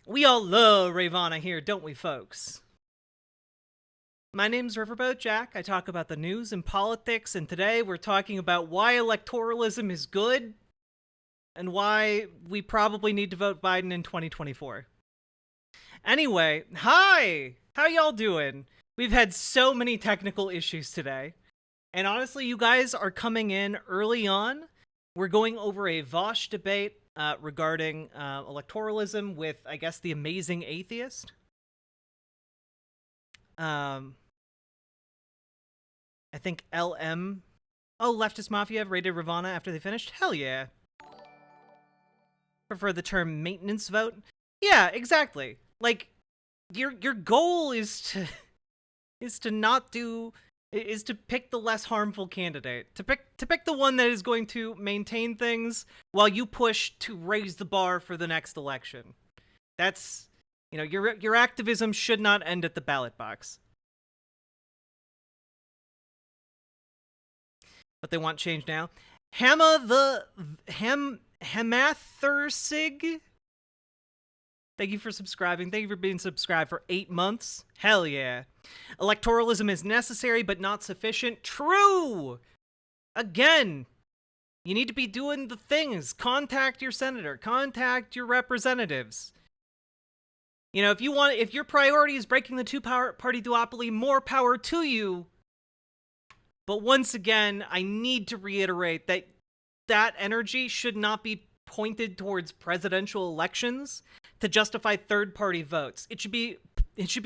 We all love Ravana here, don't we, folks? My name's Riverboat Jack. I talk about the news and politics, and today we're talking about why electoralism is good and why we probably need to vote Biden in 2024. Anyway, hi! How y'all doing? We've had so many technical issues today. And honestly, you guys are coming in early on. We're going over a Vaush debate regarding electoralism with, I guess, the amazing Atheist. I think LM Oh, Leftist Mafia raided Ravana after they finished? Hell yeah. Prefer the term maintenance vote? Yeah, exactly. Like, your goal is to pick the less harmful candidate. To pick the one that is going to maintain things while you push to raise the bar for the next election. That's, your activism should not end at the ballot box. But they want change now. Hamathersig? Thank you for subscribing. Thank you for being subscribed for 8 months. Hell yeah. Electoralism is necessary but not sufficient. True! Again, you need to be doing the things. Contact your senator. Contact your representatives. If your priority is breaking the two-party duopoly, more power to you. But once again, I need to reiterate that energy should not be pointed towards presidential elections to justify third-party votes. It should be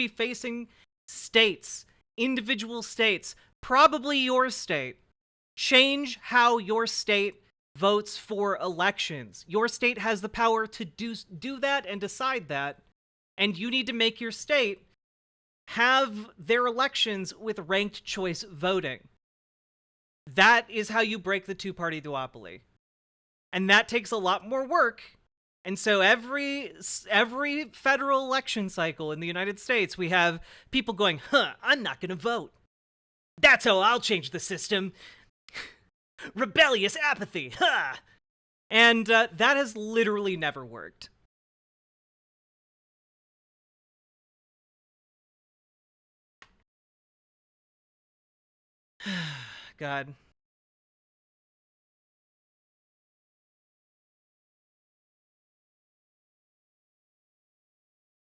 facing states, individual states, probably your state. Change how your state votes for elections. Your state has the power to do that and decide that, and you need to make your state have their elections with ranked choice voting. That is how you break the two-party duopoly. And that takes a lot more work. And so every federal election cycle in the United States, we have people going, I'm not going to vote. That's how I'll change the system. Rebellious apathy, And that has literally never worked. God.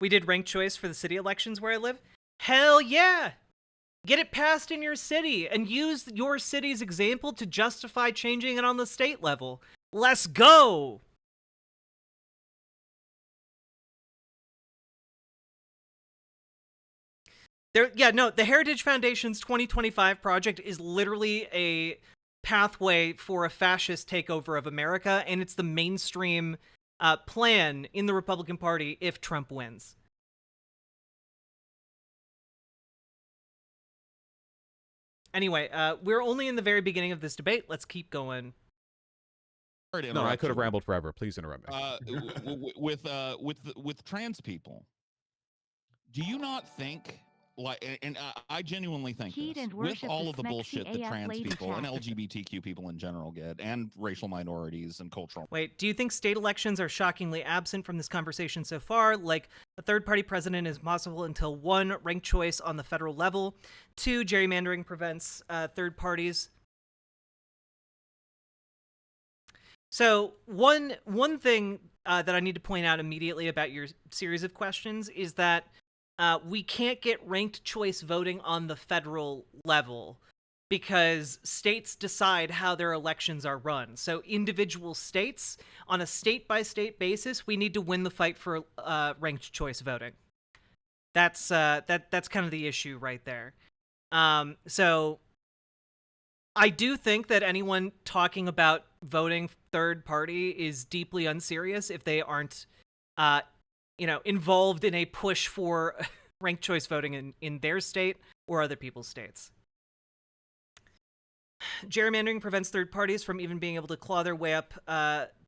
We did ranked choice for the city elections where I live? Hell yeah! Get it passed in your city and use your city's example to justify changing it on the state level. Let's go! The Heritage Foundation's 2025 project is literally a pathway for a fascist takeover of America, and it's the mainstream plan in the Republican Party if Trump wins. Anyway, we're only in the very beginning of this debate. Let's keep going. No, I could have rambled forever. Please interrupt me. With trans people, do you not think, and I genuinely think this, with all of the bullshit that trans people and LGBTQ people in general get, and racial minorities and cultural... Wait, do you think state elections are shockingly absent from this conversation so far? Like, a third-party president is possible until 1, ranked choice on the federal level, 2, gerrymandering prevents third parties. So, one thing that I need to point out immediately about your series of questions is that we can't get ranked choice voting on the federal level because states decide how their elections are run. So individual states, on a state-by-state basis, we need to win the fight for ranked choice voting. That's kind of the issue right there. So I do think that anyone talking about voting third party is deeply unserious if they aren't involved in a push for ranked choice voting in their state or other people's states. Gerrymandering prevents third parties from even being able to claw their way up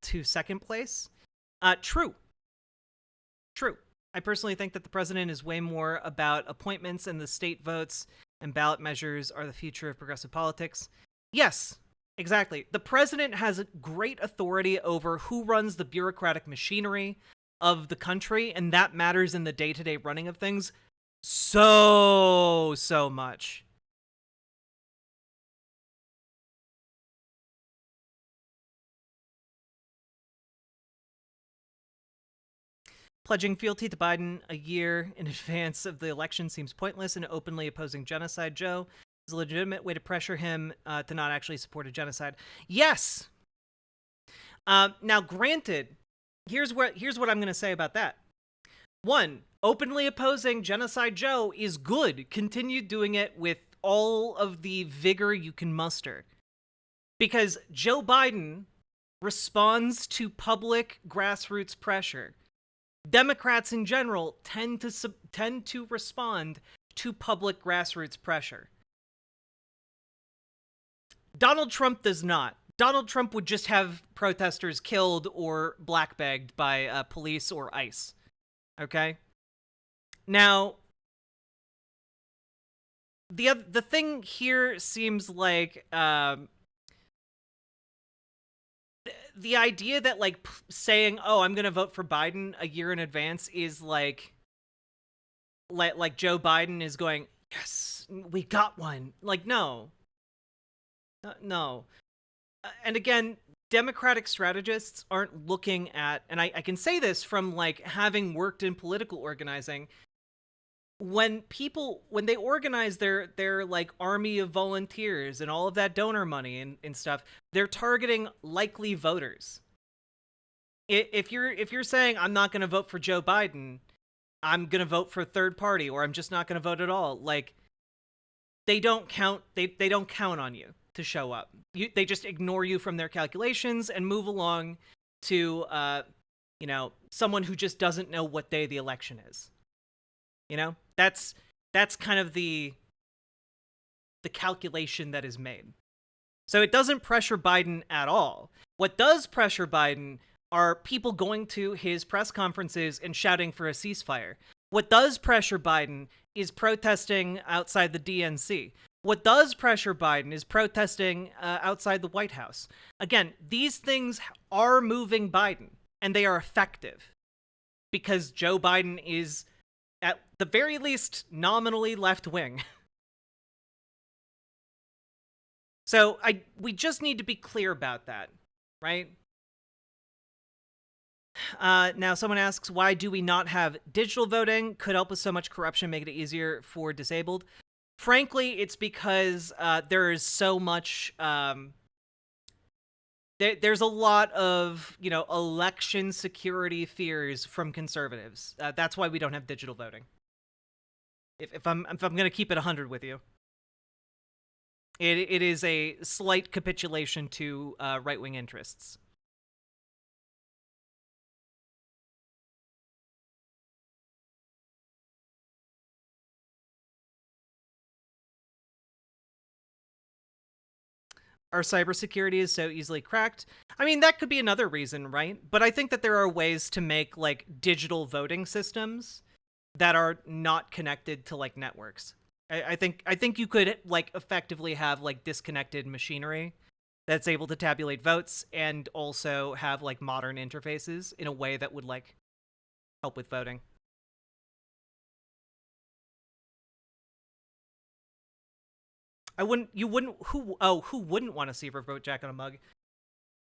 to second place. True. I personally think that the president is way more about appointments, and the state votes and ballot measures are the future of progressive politics. Yes, exactly. The president has great authority over who runs the bureaucratic machinery of the country, and that matters in the day-to-day running of things so much. Pledging fealty to Biden a year in advance of the election seems pointless, and openly opposing genocide, Joe, is a legitimate way to pressure him to not actually support a genocide. Yes! Now, granted, here's what I'm going to say about that. 1, openly opposing Genocide Joe is good. Continue doing it with all of the vigor you can muster. because Joe Biden responds to public grassroots pressure. Democrats in general tend to respond to public grassroots pressure. Donald Trump does not. Donald Trump would just have protesters killed or blackbagged by police or ICE. Okay? Now, the thing here seems like the idea that like saying, "Oh, I'm going to vote for Biden a year in advance" is like Joe Biden is going, "Yes, we got one." Like, no. No. And again, Democratic strategists aren't looking at, and I can say this from like having worked in political organizing, when they organize their like army of volunteers and all of that donor money and stuff, they're targeting likely voters. If you're saying, I'm not going to vote for Joe Biden, I'm going to vote for a third party, or I'm just not going to vote at all, like, they don't count on you to show up. They just ignore you from their calculations and move along to someone who just doesn't know what day the election is. That's kind of the calculation that is made. So it doesn't pressure Biden at all. What does pressure Biden are people going to his press conferences and shouting for a ceasefire. What does pressure Biden is protesting outside the DNC. What does pressure Biden is protesting outside the White House. Again, these things are moving Biden, and they are effective because Joe Biden is, at the very least, nominally left-wing. So we just need to be clear about that, right? Now, someone asks, why do we not have digital voting? Could help with so much corruption, make it easier for disabled. Frankly, it's because there is so much... there's a lot of, election security fears from conservatives. That's why we don't have digital voting. If I'm going to keep it 100 with you. It is a slight capitulation to right-wing interests. Our cybersecurity is so easily cracked. I mean, that could be another reason, right? But I think that there are ways to make, like, digital voting systems that are not connected to, like, networks. I think you could, like, effectively have, like, disconnected machinery that's able to tabulate votes and also have, like, modern interfaces in a way that would, like, help with voting. Who wouldn't want to see Revote Jack on a mug?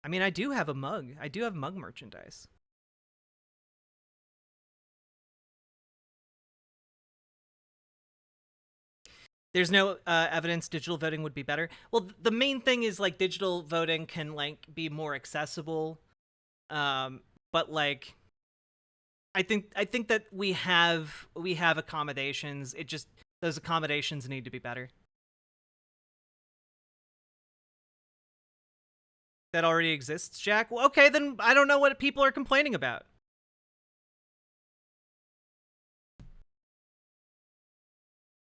I mean, I do have a mug. I do have mug merchandise. There's no evidence digital voting would be better. Well, the main thing is, like, digital voting can, like, be more accessible. But, like, I think that we have accommodations. It just, those accommodations need to be better. That already exists, Jack? Well, okay, then I don't know what people are complaining about.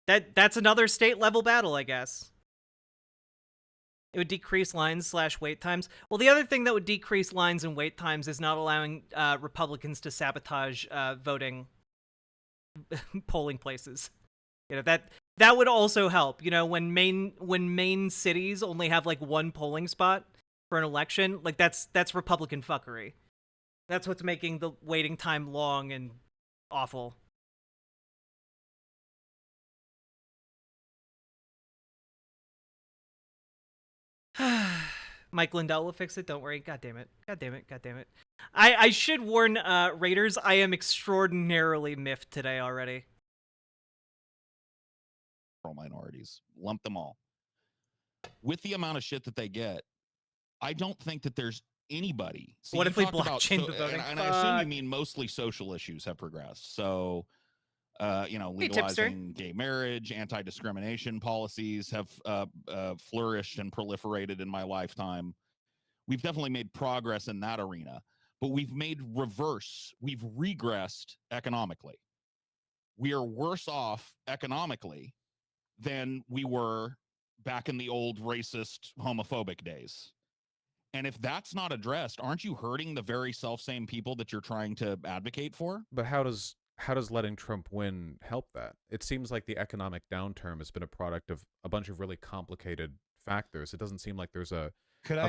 That's another state-level battle, I guess. It would decrease lines / wait times. Well, the other thing that would decrease lines and wait times is not allowing Republicans to sabotage voting polling places. That would also help. When main cities only have, like, one polling spot for an election, like, that's Republican fuckery. That's what's making the waiting time long and awful. Mike Lindell will fix it, don't worry. God damn it. I should warn Raiders, I am extraordinarily miffed today already. Minorities, lump them all. With the amount of shit that they get, I don't think that there's anybody. See, what if we blockchain the voting? And I assume you mean mostly social issues have progressed. So legalizing gay marriage, anti-discrimination policies have flourished and proliferated in my lifetime. We've definitely made progress in that arena, but we've regressed economically. We are worse off economically than we were back in the old racist, homophobic days. And if that's not addressed, aren't you hurting the very self-same people that you're trying to advocate for? But how does letting Trump win help that? It seems like the economic downturn has been a product of a bunch of really complicated factors. It doesn't seem like there's a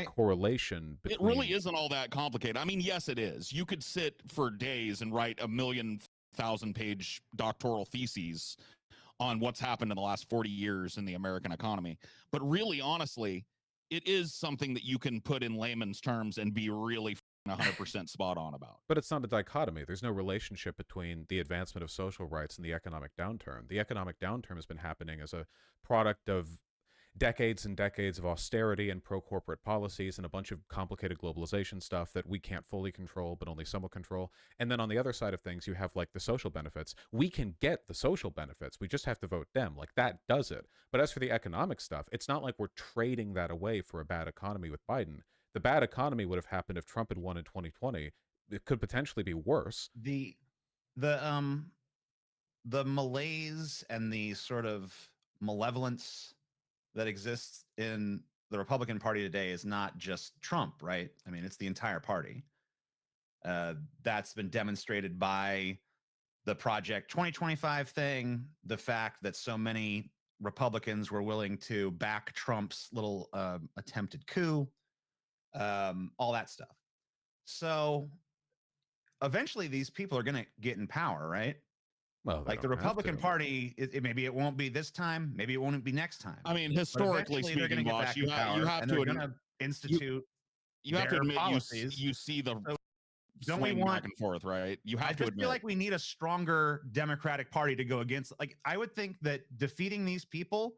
correlation between... It really isn't all that complicated. I mean, yes, it is. You could sit for days and write 1,000,000-page doctoral theses on what's happened in the last 40 years in the American economy. But really, honestly, it is something that you can put in layman's terms and be really 100% spot on about. But it's not a dichotomy. There's no relationship between the advancement of social rights and the economic downturn. The economic downturn has been happening as a product of decades and decades of austerity and pro-corporate policies and a bunch of complicated globalization stuff that we can't fully control, but only somewhat control. And then on the other side of things, you have like the social benefits. We can get the social benefits. We just have to vote Dem. Like that does it. But as for the economic stuff, it's not like we're trading that away for a bad economy with Biden. The bad economy would have happened if Trump had won in 2020. It could potentially be worse. The malaise and the sort of malevolence that exists in the Republican Party today is not just Trump, right? I mean, it's the entire party. That's been demonstrated by the Project 2025 thing, the fact that so many Republicans were willing to back Trump's little attempted coup, all that stuff. So eventually these people are going to get in power, right? Well, like the Republican Party, maybe it won't be this time, maybe it won't be next time. I mean, historically speaking, Vaush, you have to institute. You have to admit policies. You see the don't we want back and forth, right? You have to admit. I feel like we need a stronger Democratic Party to go against. Like, I would think that defeating these people,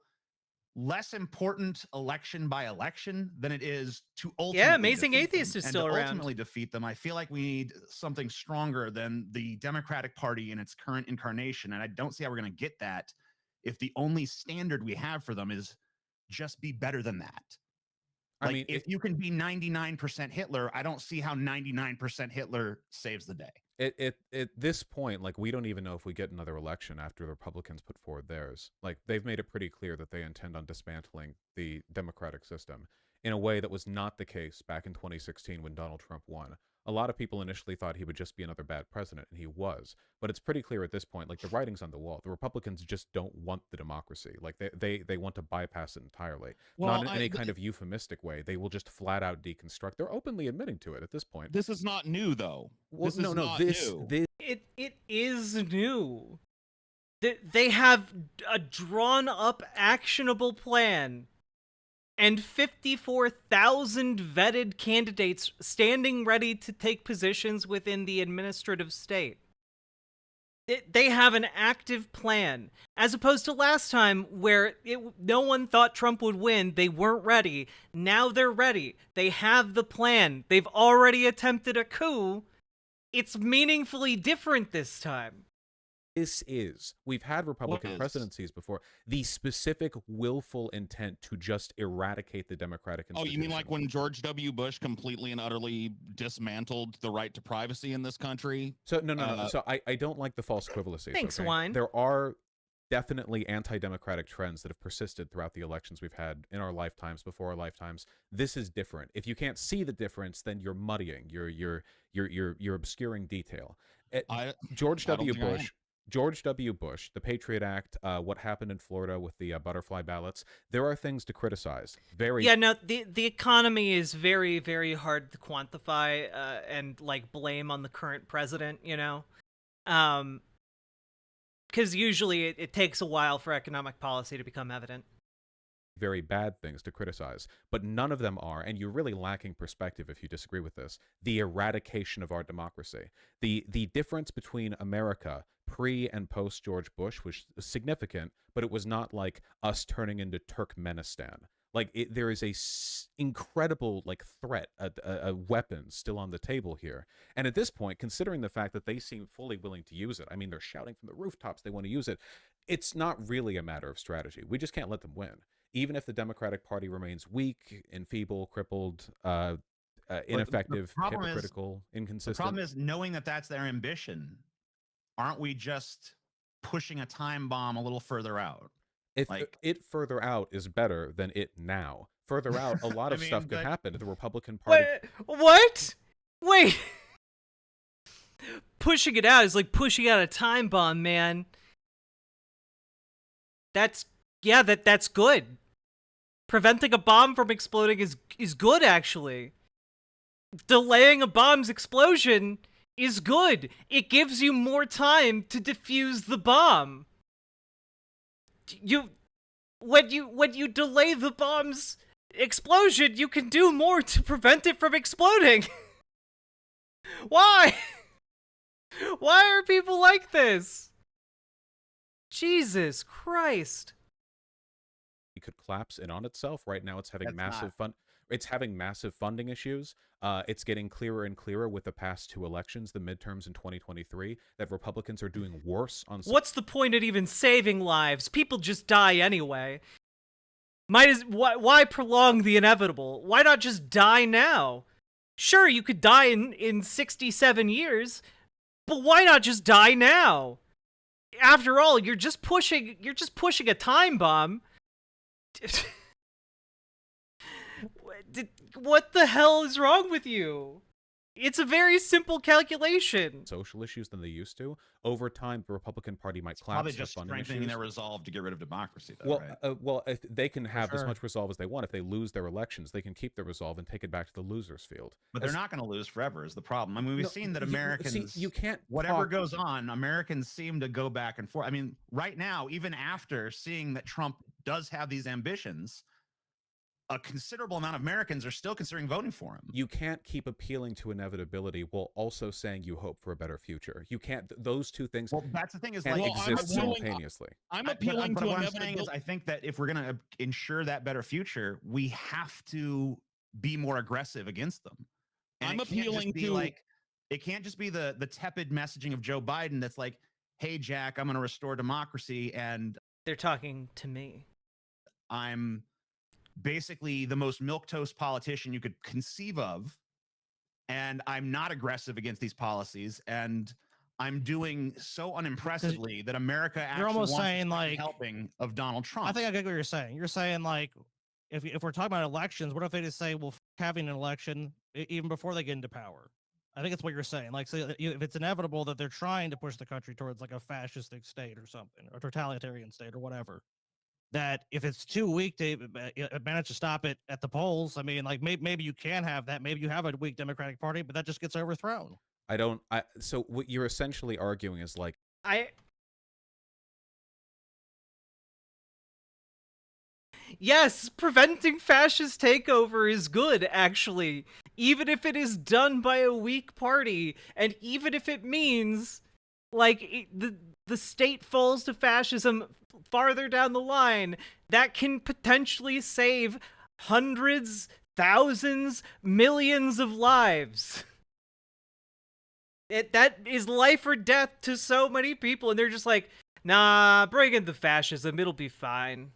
less important election by election than it is to ultimately Amazing Atheist is still around. Ultimately defeat them. I feel like we need something stronger than the Democratic Party in its current incarnation, and I don't see how we're going to get that if the only standard we have for them is just be better than that. Like, I mean, if you can be 99% Hitler, I don't see how 99% Hitler saves the day. At this point, like, we don't even know if we get another election after the Republicans put forward theirs. Like, they've made it pretty clear that they intend on dismantling the democratic system in a way that was not the case back in 2016 when Donald Trump won. A lot of people initially thought he would just be another bad president, and he was. But it's pretty clear at this point, like, the writing's on the wall. The Republicans just don't want the democracy. Like, they want to bypass it entirely. Well, not in any kind of euphemistic way. They will just flat out deconstruct. They're openly admitting to it at this point. This is not new, though. Well, It is new. They have a drawn-up, actionable plan and 54,000 vetted candidates standing ready to take positions within the administrative state. They have an active plan, as opposed to last time where no one thought Trump would win. They weren't ready. Now they're ready. They have the plan. They've already attempted a coup. It's meaningfully different this time. We've had Republican presidencies before. The specific willful intent to just eradicate the democratic institution. Oh, you mean like when George W. Bush completely and utterly dismantled the right to privacy in this country? So no. So I don't like the false equivalency. Thanks, Wine. There are definitely anti-democratic trends that have persisted throughout the elections we've had in our lifetimes, before our lifetimes. This is different. If you can't see the difference, then you're muddying. You're obscuring detail. George W. Bush, the Patriot Act, what happened in Florida with the butterfly ballots, there are things to criticize. The economy is very, very hard to quantify and like blame on the current president, you know? Because usually it takes a while for economic policy to become evident. Very bad things to criticize, but none of them are, and you're really lacking perspective if you disagree with this, the eradication of our democracy. The difference between America pre and post George Bush was significant, but it was not like us turning into Turkmenistan. Like there is a incredible like threat, a weapon still on the table here. And at this point, considering the fact that they seem fully willing to use it, I mean, they're shouting from the rooftops they want to use it. It's not really a matter of strategy. We just can't let them win. Even if the Democratic Party remains weak, enfeebled, crippled, ineffective, hypocritical, inconsistent. The problem is knowing that that's their ambition. Aren't we just pushing a time bomb a little further out? If it further out is better than it now. Further out, a lot of stuff could happen. The Republican Party. What? Wait. Pushing it out is like pushing out a time bomb, man. That's good. Preventing a bomb from exploding is good, actually. Delaying a bomb's explosion is good. It gives you more time to defuse the bomb. When you delay the bomb's explosion, you can do more to prevent it from exploding. Why? Why are people like this? Jesus Christ. It could collapse in on itself. Right now it's having massive funding issues. It's getting clearer and clearer with the past two elections, the midterms in 2023, that Republicans are doing worse on. What's the point of even saving lives? People just die anyway. Why prolong the inevitable? Why not just die now? Sure, you could die in 67 years, but why not just die now? After all, you're just pushing a time bomb. What the hell is wrong with you? It's a very simple calculation. Social issues than they used to. Over time, the Republican Party might collapse. Probably just strengthening their resolve to get rid of democracy, though, well, right? Well, if they can have as much resolve as they want. If they lose their elections, they can keep their resolve and take it back to the losers' field. But they're not going to lose forever is the problem. I mean, we've seen that Americans... you can't... Whatever goes on, Americans seem to go back and forth. I mean, right now, even after seeing that Trump does have these ambitions, a considerable amount of Americans are still considering voting for him. You can't keep appealing to inevitability while also saying you hope for a better future. You can't. Those two things. Well, that's the thing is can't exist simultaneously. I'm appealing to what I'm saying is, I think that if we're going to ensure that better future, we have to be more aggressive against them. And I'm appealing to like, it can't just be the tepid messaging of Joe Biden that's like, "Hey, Jack, I'm going to restore democracy," and they're talking to me. I'm basically the most milquetoast politician you could conceive of, and I'm not aggressive against these policies, and I'm doing so unimpressively that America actually almost wants saying, like, helping of Donald Trump. I think I get what you're saying. You're saying, like, if we're talking about elections, what if they just say, well, having an election even before they get into power? I think that's what you're saying. Like, so if it's inevitable that they're trying to push the country towards like a fascistic state or something, or totalitarian state or whatever, that if it's too weak to manage to stop it at the polls, I mean, like maybe you can have that. Maybe you have a weak Democratic Party, but that just gets overthrown. So what you're essentially arguing is like, yes, preventing fascist takeover is good, actually, even if it is done by a weak party, and even if it means like the state falls to fascism farther down the line, that can potentially save hundreds, thousands, millions of lives. That is life or death to so many people, and they're just like, nah, bring in the fascism, it'll be fine.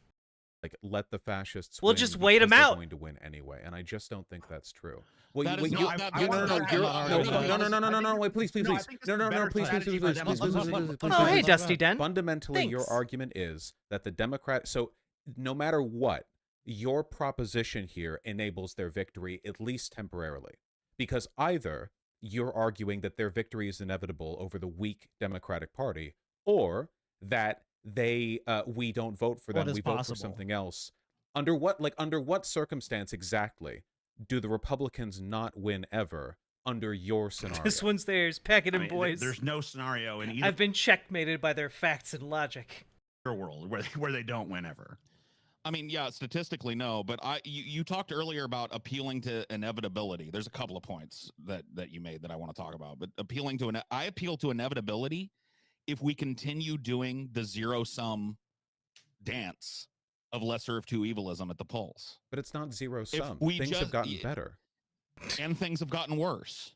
Like, let the fascists we'll win just wait them they're out. going to win anyway, and I just don't think that's true. No, please. Oh, hey, Dusty Den. Fundamentally, Thanks. your argument is that the Democrat. So, no matter what, your proposition here enables their victory, at least temporarily, because either you're arguing that their victory is inevitable over the weak Democratic Party, or that we don't vote for them, we vote for something else. Under what circumstance exactly do the Republicans not win ever under your scenario? This one's theirs. Pack it in, boys. There's no scenario in either. I've been checkmated by their facts and logic. World where they don't win ever. I mean, yeah, statistically, no, but you talked earlier about appealing to inevitability. There's a couple of points that you made that I want to talk about, but I appeal to inevitability if we continue doing the zero-sum dance of lesser of two evilism at the polls. But it's not zero sum. we Things have just- gotten better. And things have gotten worse.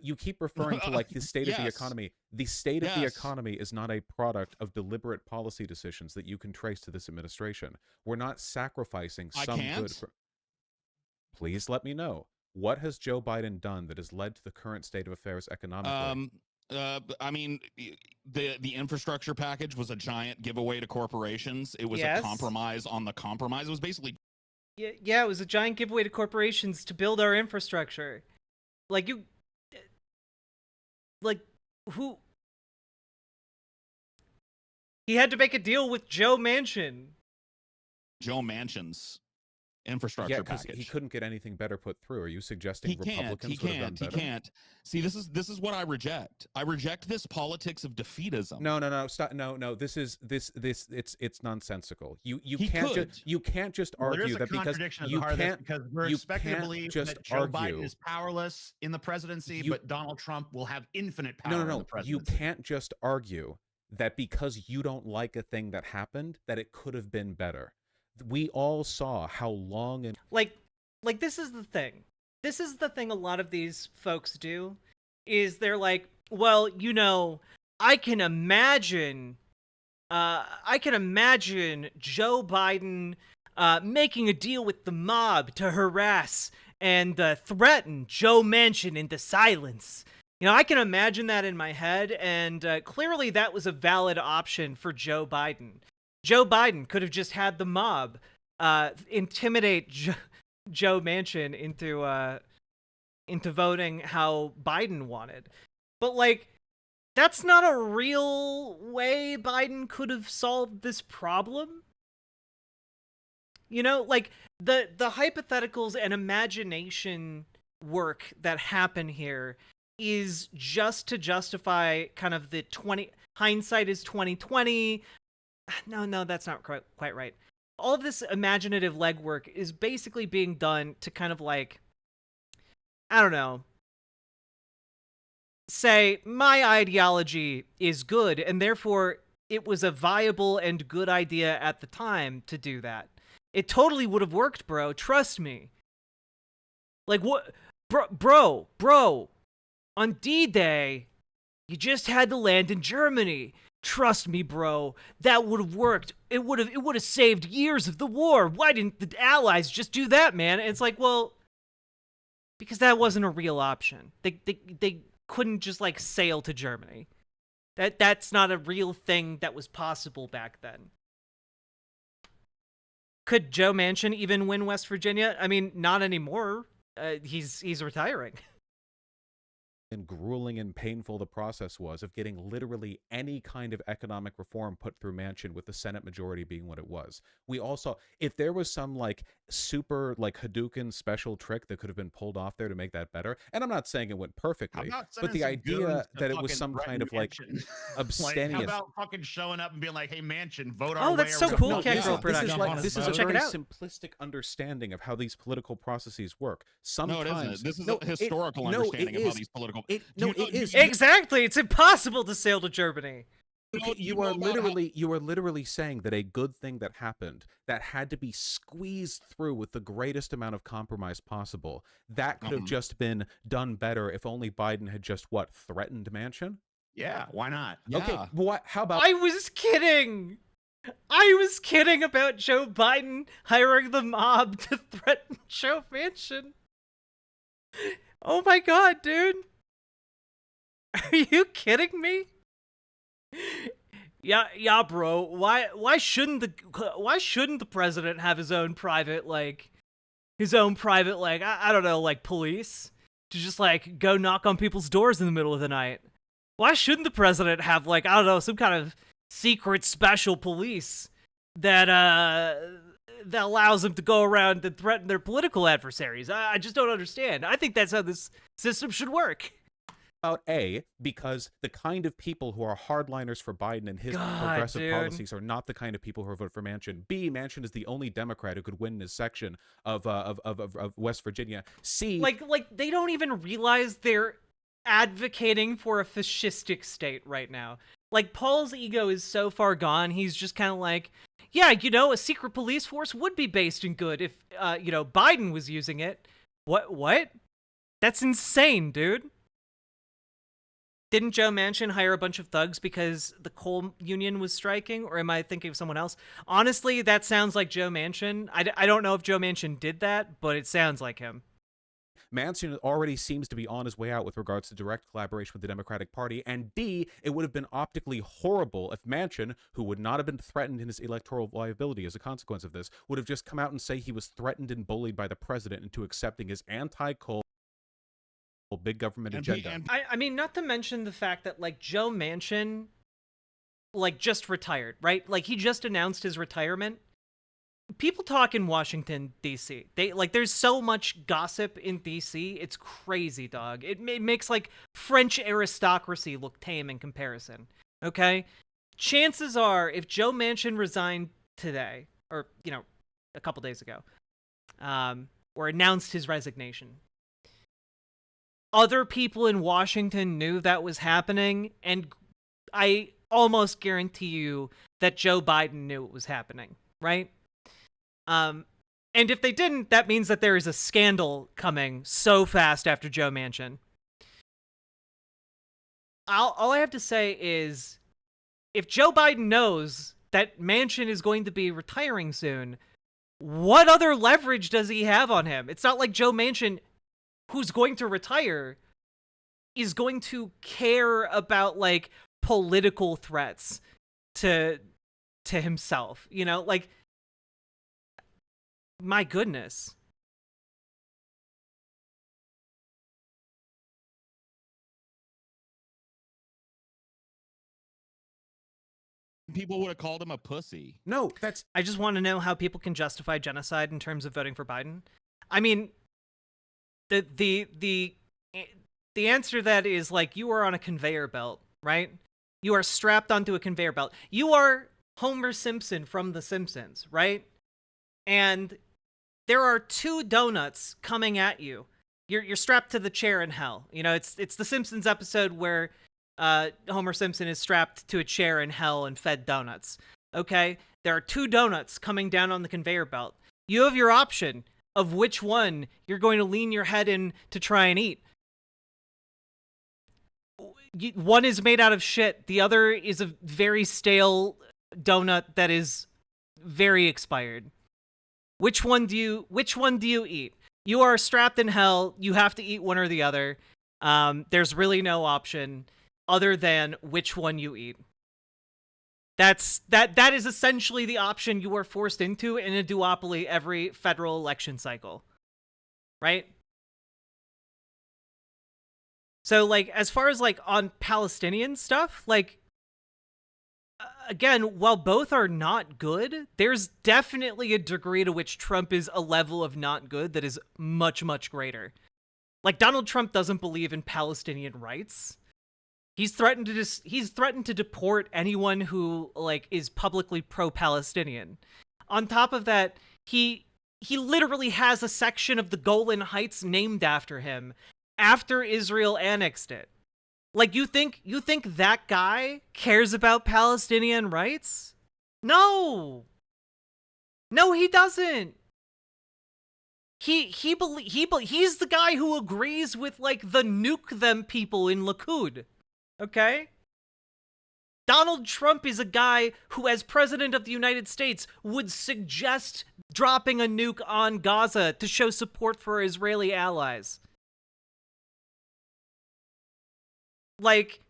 You keep referring to like the state of the Yes. economy. The state of the Yes. economy is not a product of deliberate policy decisions that you can trace to this administration. We're not sacrificing I some can't? good. Please let me know. What has Joe Biden done that has led to the current state of affairs economically? I mean, the infrastructure package was a giant giveaway to corporations. It was Yes. a compromise on the compromise. It was basically Yeah, it was a giant giveaway to corporations to build our infrastructure. Like who? He had to make a deal with Joe Manchin. Joe Manchin's infrastructure Yeah, because package. he couldn't get anything better put through. Are you suggesting He can't. Republicans He would have done can't. He better? can't. See, this is what I reject. I reject this politics of defeatism. No, stop. No. This it's nonsensical. You He can't could. just you can't just Well, argue there's a that because contradiction at the you heart of this can't because we're you expected to can't believe just that Joe Biden argue. is powerless in the presidency, You- but Donald Trump will have infinite power in the You presidency. can't just argue that because you don't like a thing that happened that it could have been better. We all saw how long and Like this is the thing. This is the thing a lot of these folks do is they're like, well, you know, I can imagine Joe Biden making a deal with the mob to harass and threaten Joe Manchin into silence. You know, I can imagine that in my head, and clearly that was a valid option for Joe Biden. Joe Biden could have just had the mob intimidate Joe Manchin into voting how Biden wanted. But like, that's not a real way Biden could have solved this problem. You know, like the hypotheticals and imagination work that happen here is just to justify kind of the hindsight is 2020. No, that's not quite right. All of this imaginative legwork is basically being done to kind of like, I don't know, say my ideology is good and therefore it was a viable and good idea at the time to do that. It totally would have worked, bro. Trust me. Like what? Bro, on D-Day, you just had to land in Germany. Trust me, bro. That would have worked. It would have saved years of the war. Why didn't the Allies just do that, man? And it's like, well, because that wasn't a real option. They couldn't just like sail to Germany. That's not a real thing that was possible back then. Could Joe Manchin even win West Virginia? I mean, not anymore. He's retiring. And grueling and painful the process was of getting literally any kind of economic reform put through Manchin, with the Senate majority being what it was. We all saw, if there was some like super like Hadouken special trick that could have been pulled off there to make that better, and I'm not saying it went perfectly, but the idea that it was some kind of like abstemious. How about fucking showing up and being like, "Hey, Manchin, vote our way." Oh, that's so or cool, no, Cat yeah. Girl This production. is like this is a Check very it out. simplistic understanding of how these political processes work. No, it Sometimes isn't. This is No, a historical understanding of how these political. It Do you know- is. Exactly. It's impossible to sail to Germany. You are literally saying that a good thing that happened that had to be squeezed through with the greatest amount of compromise possible, that could have just been done better if only Biden had just threatened Manchin. Yeah, why not? Okay, Yeah. well, how about I was kidding. I was kidding about Joe Biden hiring the mob to threaten Joe Manchin. Oh my god, dude. Are you kidding me? Yeah, bro. Why shouldn't the president have his own private I don't know, like police to just like go knock on people's doors in the middle of the night? Why shouldn't the president have like, I don't know, some kind of secret special police that allows them to go around and threaten their political adversaries? I just don't understand. I think that's how this system should work. about A, because the kind of people who are hardliners for Biden and his progressive dude. policies are not the kind of people who vote for Manchin. B, Manchin is the only Democrat who could win this section of West Virginia. C, Like they don't even realize they're advocating for a fascistic state right now. Like, Paul's ego is so far gone, he's just kind of like, yeah, you know, a secret police force would be based in good if, you know, Biden was using it. What? That's insane, dude. Didn't Joe Manchin hire a bunch of thugs because the coal union was striking? Or am I thinking of someone else? Honestly, that sounds like Joe Manchin. I don't know if Joe Manchin did that, but it sounds like him. Manchin already seems to be on his way out with regards to direct collaboration with the Democratic Party, and B, it would have been optically horrible if Manchin, who would not have been threatened in his electoral viability as a consequence of this, would have just come out and say he was threatened and bullied by the president into accepting his anti-coal big government agenda. I mean, not to mention the fact that, like, Joe Manchin, like, just retired, right? Like, he just announced his retirement. People talk in Washington, D.C. There's so much gossip in D.C. It's crazy, dog. It makes, like, French aristocracy look tame in comparison, okay? Chances are, if Joe Manchin resigned today, or, you know, a couple days ago, or announced his resignation, other people in Washington knew that was happening, and I almost guarantee you that Joe Biden knew it was happening, right? And if they didn't, that means that there is a scandal coming so fast after Joe Manchin. All I have to say is, if Joe Biden knows that Manchin is going to be retiring soon, what other leverage does he have on him? It's not like Joe Manchin, who's going to retire, is going to care about, like, political threats to himself, you know? Like, my goodness. People would have called him a pussy. No, I just want to know how people can justify genocide in terms of voting for Biden. I mean, the answer to that is, like, you are on a conveyor belt, right? You are strapped onto a conveyor belt. You are Homer Simpson from The Simpsons, right? And there are 2 donuts coming at you. You're strapped to the chair in hell. You know, it's the Simpsons episode where Homer Simpson is strapped to a chair in hell and fed donuts. Okay? There are 2 donuts coming down on the conveyor belt. You have your option of which one you're going to lean your head in to try and eat. One is made out of shit. The other is a very stale donut that is very expired. Which one do you eat? You are strapped in hell. You have to eat one or the other. There's really no option other than which one you eat. That is essentially the option you are forced into in a duopoly every federal election cycle. Right? So, like, as far as, like, on Palestinian stuff, like, again, while both are not good, there's definitely a degree to which Trump is a level of not good that is much, much greater. Like, Donald Trump doesn't believe in Palestinian rights. He's threatened to deport anyone who, like, is publicly pro-Palestinian. On top of that, he literally has a section of the Golan Heights named after him after Israel annexed it. Like, you think that guy cares about Palestinian rights? No, he doesn't. He's the guy who agrees with, like, the nuke them people in Likud. Okay? Donald Trump is a guy who, as president of the United States, would suggest dropping a nuke on Gaza to show support for Israeli allies. Like,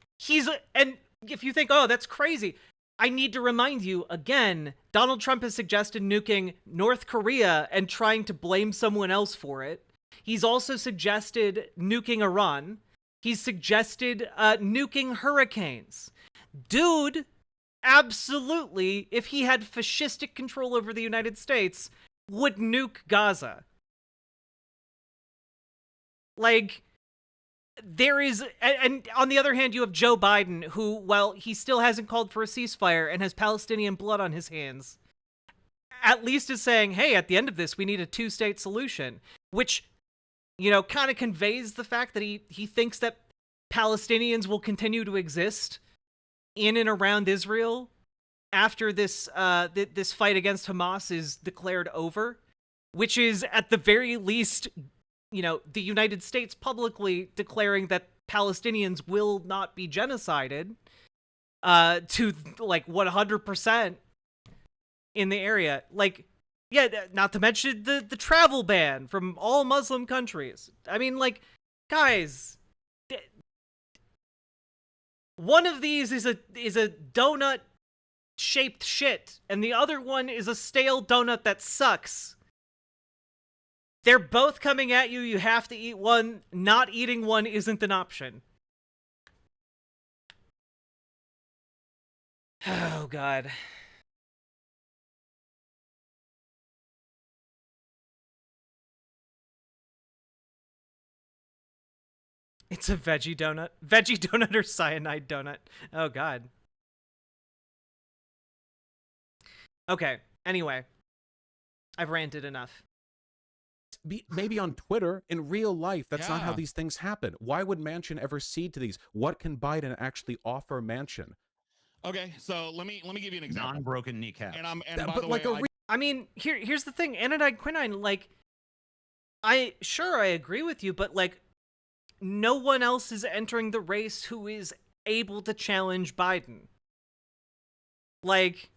and if you think, oh, that's crazy, I need to remind you again, Donald Trump has suggested nuking North Korea and trying to blame someone else for it. He's also suggested nuking Iran. He's suggested nuking hurricanes. Dude, absolutely, if he had fascistic control over the United States, would nuke Gaza. Like, there is, and on the other hand, you have Joe Biden, who, while he still hasn't called for a ceasefire and has Palestinian blood on his hands, at least is saying, hey, at the end of this, we need a 2-state solution, which, you know, kind of conveys the fact that he thinks that Palestinians will continue to exist in and around Israel after this this fight against Hamas is declared over, which is at the very least, you know, the United States publicly declaring that Palestinians will not be genocided to like 100% in the area. Like, yeah, not to mention the travel ban from all Muslim countries. I mean, like, guys, one of these is a donut shaped shit, and the other one is a stale donut that sucks. They're both coming at you. You have to eat one. Not eating one isn't an option. Oh, God. It's a veggie donut. Veggie donut or cyanide donut. Oh, God. Okay, anyway. I've ranted enough. Maybe on Twitter, in real life, that's not how Yeah. these things happen. Why would Manchin ever cede to these? What can Biden actually offer Manchin? Okay, so let me give you an example. Non-broken kneecap. And by But the like way, I mean, here's the thing. Anodyne quinine, like, I agree with you, but like, no one else is entering the race who is able to challenge Biden. Like,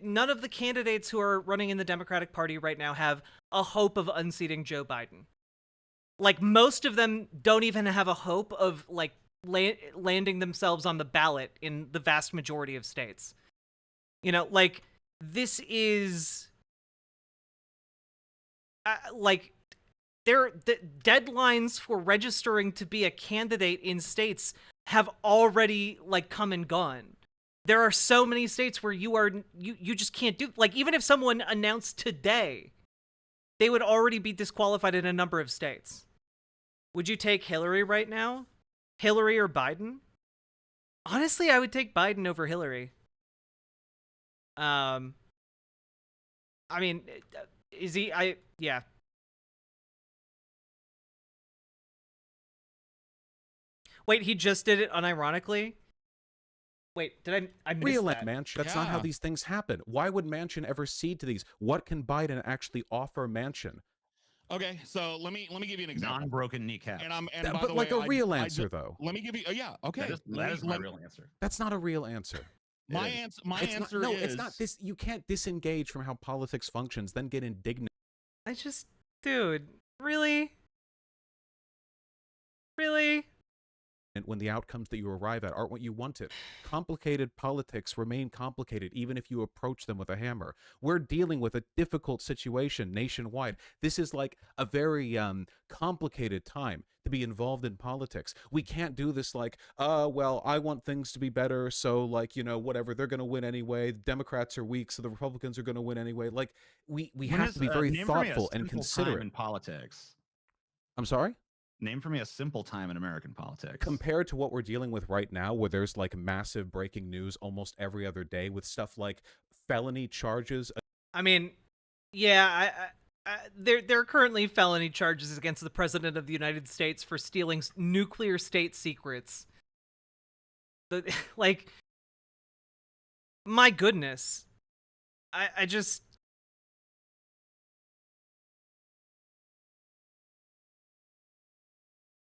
none of the candidates who are running in the Democratic Party right now have a hope of unseating Joe Biden. Like, most of them don't even have a hope of, like, landing themselves on the ballot in the vast majority of states. You know, like, this is... like, the deadlines for registering to be a candidate in states have already, like, come and gone. There are so many states where you just can't do, like, even if someone announced today, they would already be disqualified in a number of states. Would you take Hillary right now? Hillary or Biden? Honestly, I would take Biden over Hillary. I mean, is he, yeah. Wait, he just did it unironically? Wait, did I miss Real that? Manchin. That's not how these things happen. Why would Manchin ever cede to these? What can Biden actually offer Manchin? okay, so let me give you an example. Non-broken kneecap. And by But the like way, a real answer, though. Let me give you yeah, okay. That is my real answer. That's not a real answer. My answer no, is it's not this. You can't disengage from how politics functions, then get indignant. I just, dude, really? Really? When the outcomes that you arrive at aren't what you wanted. Complicated politics remain complicated even if you approach them with a hammer. We're dealing with a difficult situation nationwide. This is like a very complicated time to be involved in politics. We can't do this like, well, I want things to be better, so like, you know, whatever, they're going to win anyway. The Democrats are weak, so the Republicans are going to win anyway. Like, we have to be very thoughtful and considerate. In politics. I'm sorry? Name for me a simple time in American politics. Compared to what we're dealing with right now, where there's like massive breaking news almost every other day with stuff like felony charges. I mean, yeah, there are currently felony charges against the President of the United States for stealing nuclear state secrets. Like, my goodness. I just...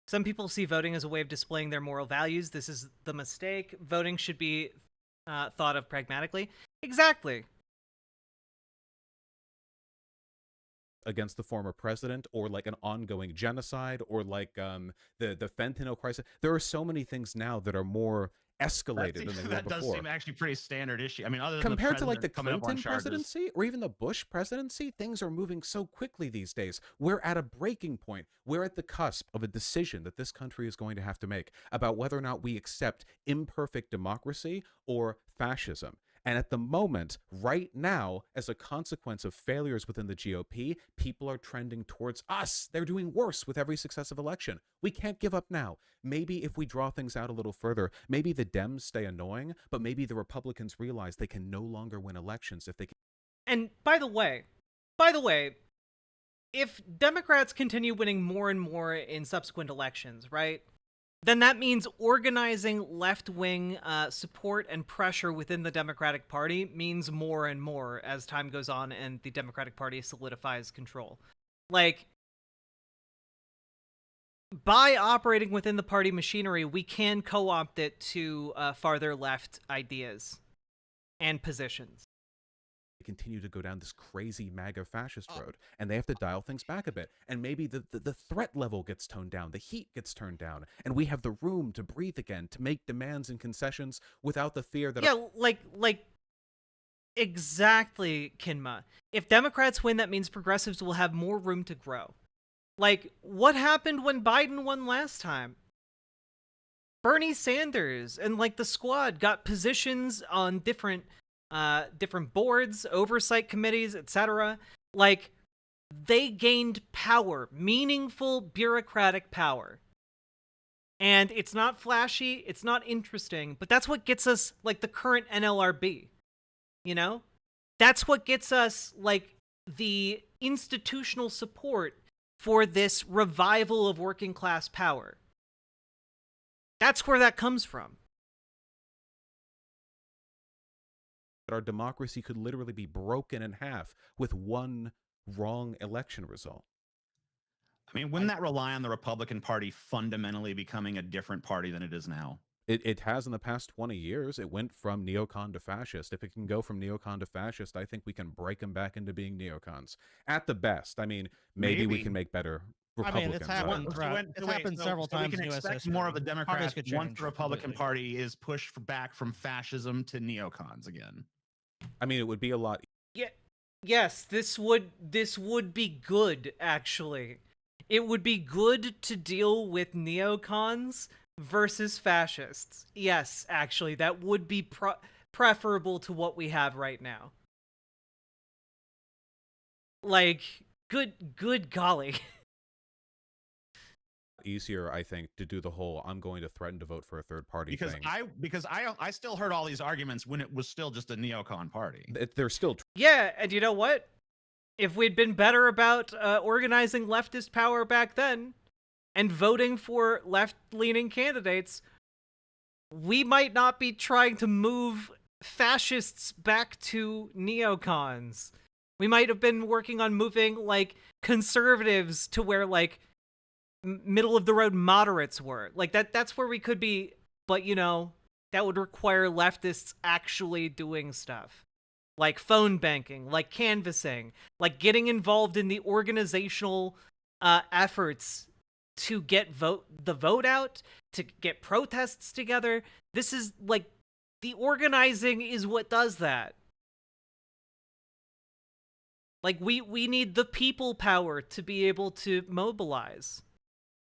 Some people see voting as a way of displaying their moral values. This is the mistake. Voting should be thought of pragmatically. Exactly. Against the former president, or like an ongoing genocide, or like the fentanyl crisis. There are so many things now that are more escalated than they were that before. does seem actually pretty standard issue. I mean, other than Compared to like the coming up on Clinton charges. presidency or even the Bush presidency, things are moving so quickly these days. We're at a breaking point. We're at the cusp of a decision that this country is going to have to make about whether or not we accept imperfect democracy or fascism. And at the moment, right now, as a consequence of failures within the GOP, people are trending towards us. They're doing worse with every successive election. We can't give up now. Maybe if we draw things out a little further, maybe the Dems stay annoying, but maybe the Republicans realize they can no longer win elections if they can. And by the way, if Democrats continue winning more and more in subsequent elections, right? then that means organizing left-wing support and pressure within the Democratic Party means more and more as time goes on and the Democratic Party solidifies control. Like, by operating within the party machinery, we can co-opt it to farther left ideas and positions. They continue to go down this crazy MAGA fascist road, and they have to dial things back a bit. And maybe the threat level gets toned down, the heat gets turned down, and we have the room to breathe again, to make demands and concessions without the fear that... Yeah, like exactly, Kinma. If Democrats win, that means progressives will have more room to grow. Like, what happened when Biden won last time? Bernie Sanders and, like, the squad got positions on different boards, oversight committees, etc. Like, they gained power, meaningful bureaucratic power. And it's not flashy, it's not interesting, but that's what gets us, like, the current NLRB. You know? That's what gets us, like, the institutional support for this revival of working class power. That's where that comes from. Our democracy could literally be broken in half with one wrong election result. I mean, wouldn't that rely on the Republican Party fundamentally becoming a different party than it is now? It has in the past 20 years. It went from neocon to fascist. If it can go from neocon to fascist, I think we can break them back into being neocons. At the best. I mean, maybe. We can make better Republicans. It's happened, it's happened several times. We can in US expect history. more of the Democrats could once change the Republican completely. Party is pushed back from fascism to neocons again. I mean, it would be a lot. Yeah, yes, this would be good, actually. It would be good to deal with neocons versus fascists. Yes, actually, that would be preferable to what we have right now. Like, good golly. Easier, I think, to do the whole I'm going to threaten to vote for a third party thing. Because I still heard all these arguments when it was still just a neocon party. They're still Yeah, and you know what? If we'd been better about organizing leftist power back then and voting for left-leaning candidates, we might not be trying to move fascists back to neocons. We might have been working on moving, like, conservatives to where, like, middle-of-the-road moderates were. Like, that's where we could be, but, you know, that would require leftists actually doing stuff. Like phone banking, like canvassing, like getting involved in the organizational efforts to get the vote out, to get protests together. This is, like, the organizing is what does that. Like, we need the people power to be able to mobilize.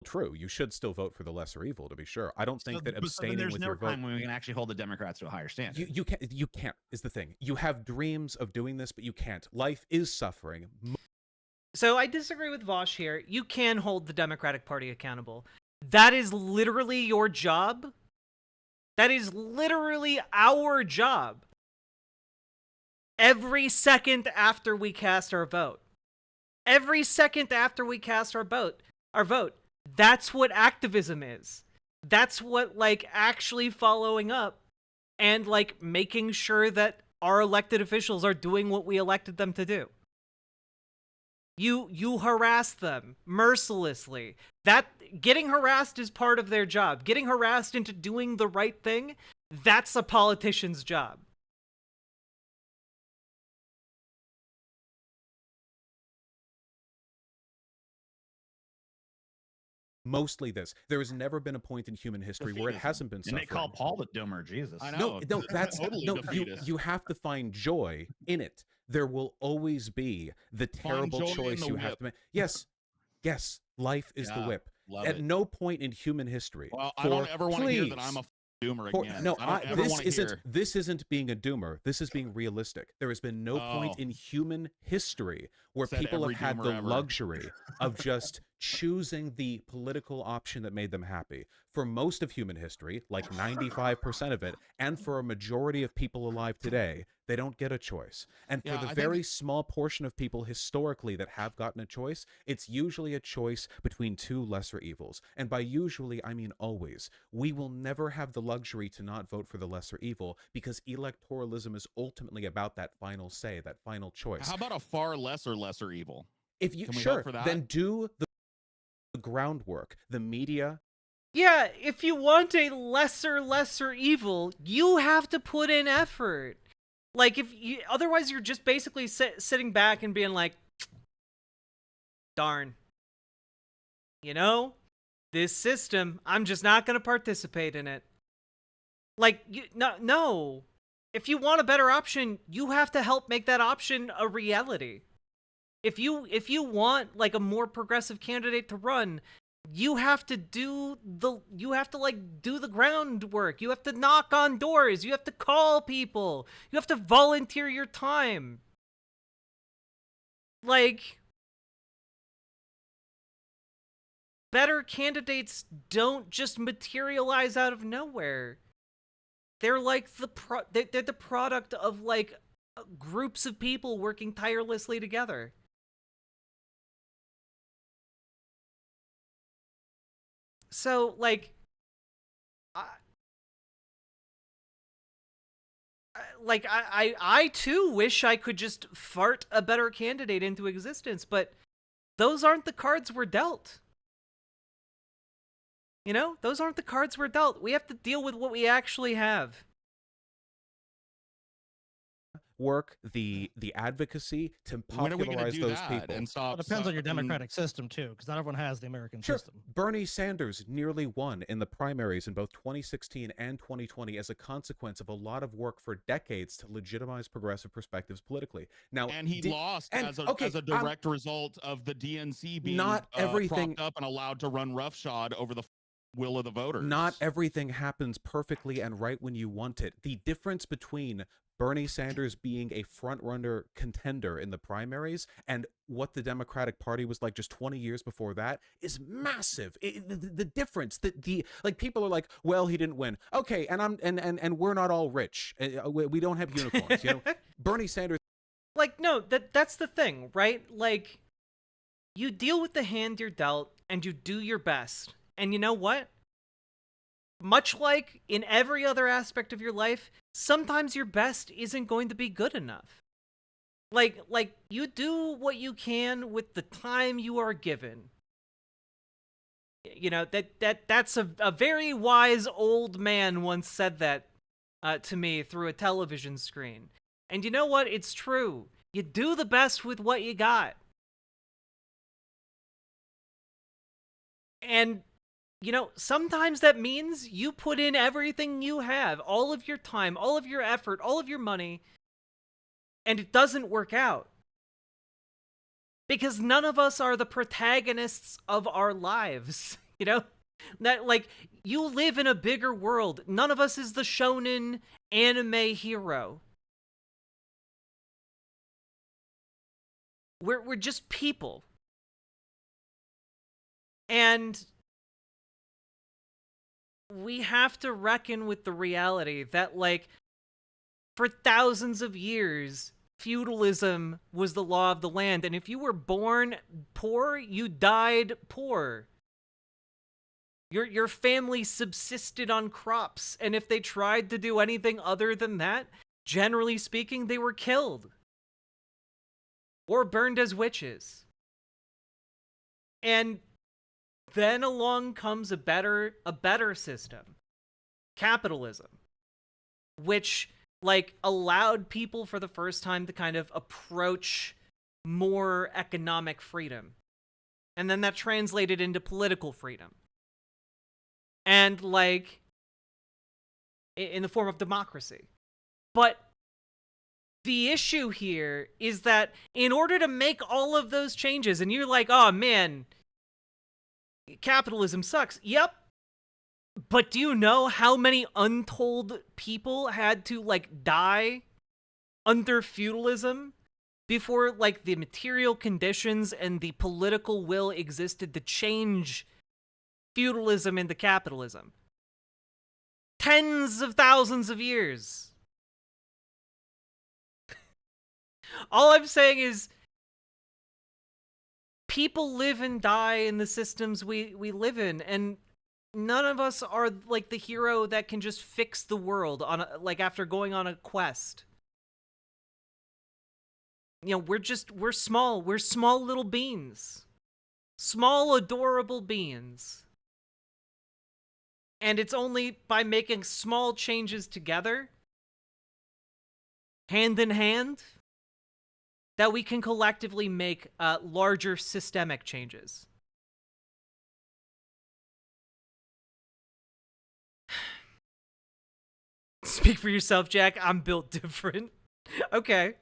True. You should still vote for the lesser evil, to be sure. I don't think that abstaining there's with no your vote... time when we can actually hold the Democrats to a higher standard. You can't, is the thing. You have dreams of doing this, but you can't. Life is suffering. So I disagree with Vaush here. You can hold the Democratic Party accountable. That is literally your job. That is literally our job. Every second after we cast our vote. Every second after we cast our vote. That's what activism is. That's what, like, actually following up and, like, making sure that our elected officials are doing what we elected them to do. You harass them mercilessly. That getting harassed is part of their job. Getting harassed into doing the right thing, that's a politician's job. Mostly this. There has never been a point in human history where it hasn't been suffering. And they call Paul the doomer, Jesus. I know. No, that's Totally no. defeatist. You have to find joy in it. There will always be the terrible joy in choice the you have whip. to make. Yes, life is the Yeah, whip. love At it. no point in human history. Well, I don't ever want to hear that I'm a doomer For- again. no, I don't ever want to hear. this isn't being a doomer. This is being realistic. There has been no point Oh. in human history where Said people have every had doomer the ever. luxury of just choosing the political option that made them happy. For most of human history, like 95% of it, and for a majority of people alive today, they don't get a choice. And for Yeah, the I very think small portion of people historically that have gotten a choice, it's usually a choice between two lesser evils. And by usually, I mean always. We will never have the luxury to not vote for the lesser evil, because electoralism is ultimately about that final say, that final choice. how about a far lesser evil? If you Can we vote sure, for that? then do the groundwork, the media. Yeah, if you want a lesser evil, you have to put in effort. Like, if you, otherwise you're just basically sitting back and being like, darn. You know, this system, I'm just not going to participate in it. Like, no. If you want a better option, you have to help make that option a reality. If you want like a more progressive candidate to run, you have to do the groundwork. You have to knock on doors. You have to call people. You have to volunteer your time. Like, better candidates don't just materialize out of nowhere. They're like they're the product of like groups of people working tirelessly together. So, like, I too wish I could just fart a better candidate into existence, but those aren't the cards we're dealt. You know, those aren't the cards we're dealt. We have to deal with what we actually have. Work, the advocacy to When are we going to popularize do those that people. and stop? Well, it depends on your I mean, democratic system too, because not everyone has the American Sure, system. Bernie Sanders nearly won in the primaries in both 2016 and 2020 as a consequence of a lot of work for decades to legitimize progressive perspectives politically. Now, and he lost as a direct result of the DNC being not everything propped up and allowed to run roughshod over the will of the voters. Not everything happens perfectly and right when you want it. The difference between Bernie Sanders being a front-runner contender in the primaries and what the Democratic Party was like just 20 years before that is massive. The difference, like, people are like, well, he didn't win. Okay, and we're not all rich. We don't have unicorns. You know, Bernie Sanders. Like, no, that's the thing, right? Like, you deal with the hand you're dealt and you do your best. And you know what? Much like in every other aspect of your life, sometimes your best isn't going to be good enough. Like you do what you can with the time you are given. You know, that's a very wise old man once said that to me through a television screen. And you know what? It's true. You do the best with what you got. And you know, sometimes that means you put in everything you have, all of your time, all of your effort, all of your money, and it doesn't work out. Because none of us are the protagonists of our lives, you know? That, like, you live in a bigger world. None of us is the shonen anime hero. We're just people. And we have to reckon with the reality that, like, for thousands of years, feudalism was the law of the land. And if you were born poor, you died poor. Your family subsisted on crops. And if they tried to do anything other than that, generally speaking, they were killed. Or burned as witches. And then along comes a better system, capitalism, which, like, allowed people for the first time to kind of approach more economic freedom. And then that translated into political freedom. And, like, in the form of democracy. But the issue here is that in order to make all of those changes, and you're like, oh man, capitalism sucks. Yep. But do you know how many untold people had to, like, die under feudalism before like the material conditions and the political will existed to change feudalism into capitalism. Tens of thousands of years. All I'm saying is people live and die in the systems we live in, and none of us are like the hero that can just fix the world on like after going on a quest. You know, we're small little beings. Small, adorable beings. And it's only by making small changes together, hand in hand, that we can collectively make larger systemic changes. Speak for yourself, Jack. I'm built different. Okay.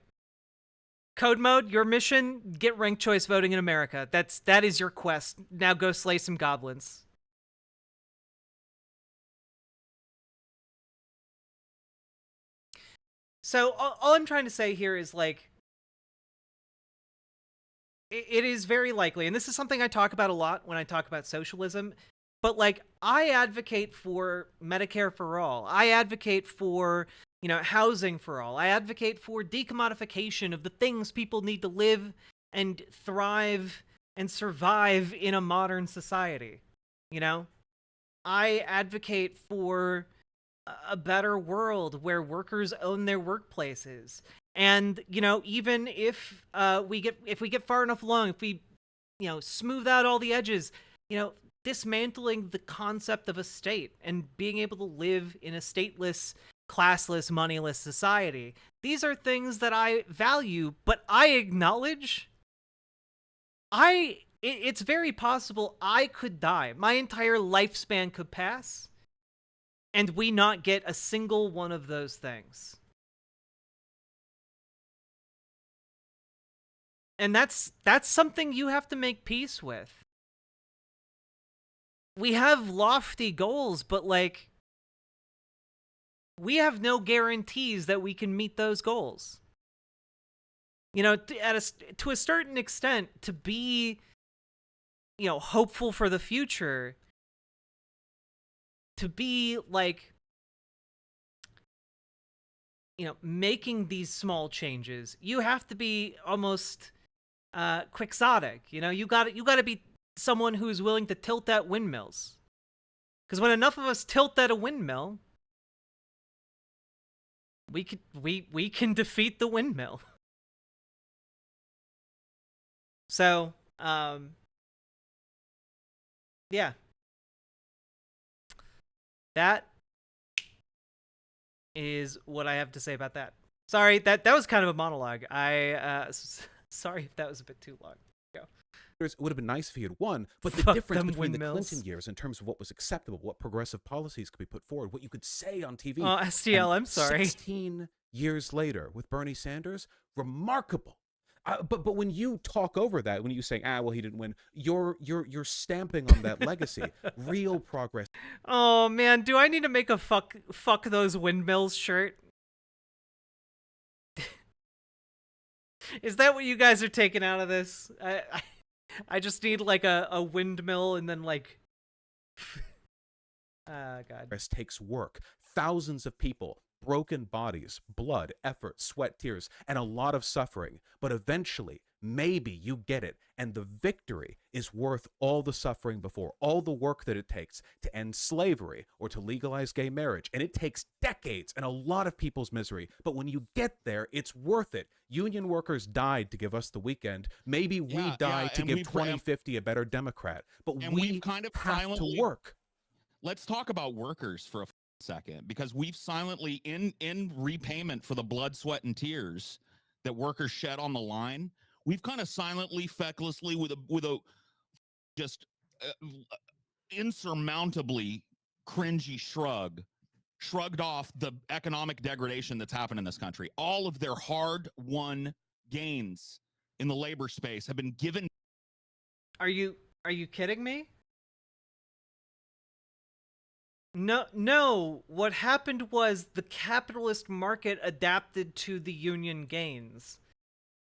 Code mode, your mission, get ranked choice voting in America. That is your quest. Now go slay some goblins. So all I'm trying to say here is like, it is very likely, and this is something I talk about a lot when I talk about socialism, but like I advocate for Medicare for all. I advocate for, you know, housing for all. I advocate for decommodification of the things people need to live and thrive and survive in a modern society. You know, I advocate for a better world where workers own their workplaces. And, you know, even if we get far enough along, if we, you know, smooth out all the edges, you know, dismantling the concept of a state and being able to live in a stateless, classless, moneyless society. These are things that I value, but I acknowledge it's very possible I could die. My entire lifespan could pass, and we not get a single one of those things. And that's something you have to make peace with. We have lofty goals, but like, we have no guarantees that we can meet those goals. You know, to a certain extent, to be, you know, hopeful for the future, to be like, you know, making these small changes, you have to be almost quixotic. You know, you got to be someone who's willing to tilt at windmills. Because when enough of us tilt at a windmill, we can defeat the windmill. So, yeah. That is what I have to say about that. Sorry, that was kind of a monologue. Sorry if that was a bit too long. It would have been nice if he had won, but the Fuck difference them between the windmills. Clinton years in terms of what was acceptable, what progressive policies could be put forward, what you could say on TV. Oh, STL, I'm sorry. 16 years later with Bernie Sanders, remarkable. But when you talk over that, when you say, well, he didn't win, you're stamping on that legacy. Real progress. Oh man, do I need to make a fuck those windmills shirt? Is that what you guys are taking out of this? I just need like a windmill and then like God. Progress takes work. Thousands of people, broken bodies, blood, effort, sweat, tears, and a lot of suffering. But eventually, maybe you get it, and the victory is worth all the suffering before, all the work that it takes to end slavery or to legalize gay marriage. And it takes decades and a lot of people's misery. But when you get there, it's worth it. Union workers died to give us the weekend. Maybe we died to give 2050 a better Democrat. But we kind of have to work. Let's talk about workers for a second, because we've silently, in repayment for the blood, sweat, and tears that workers shed on the line, we've kind of silently, fecklessly, with a just insurmountably cringy shrugged off the economic degradation that's happened in this country. All of their hard-won gains in the labor space have been given. Are you kidding me? No, what happened was the capitalist market adapted to the union gains.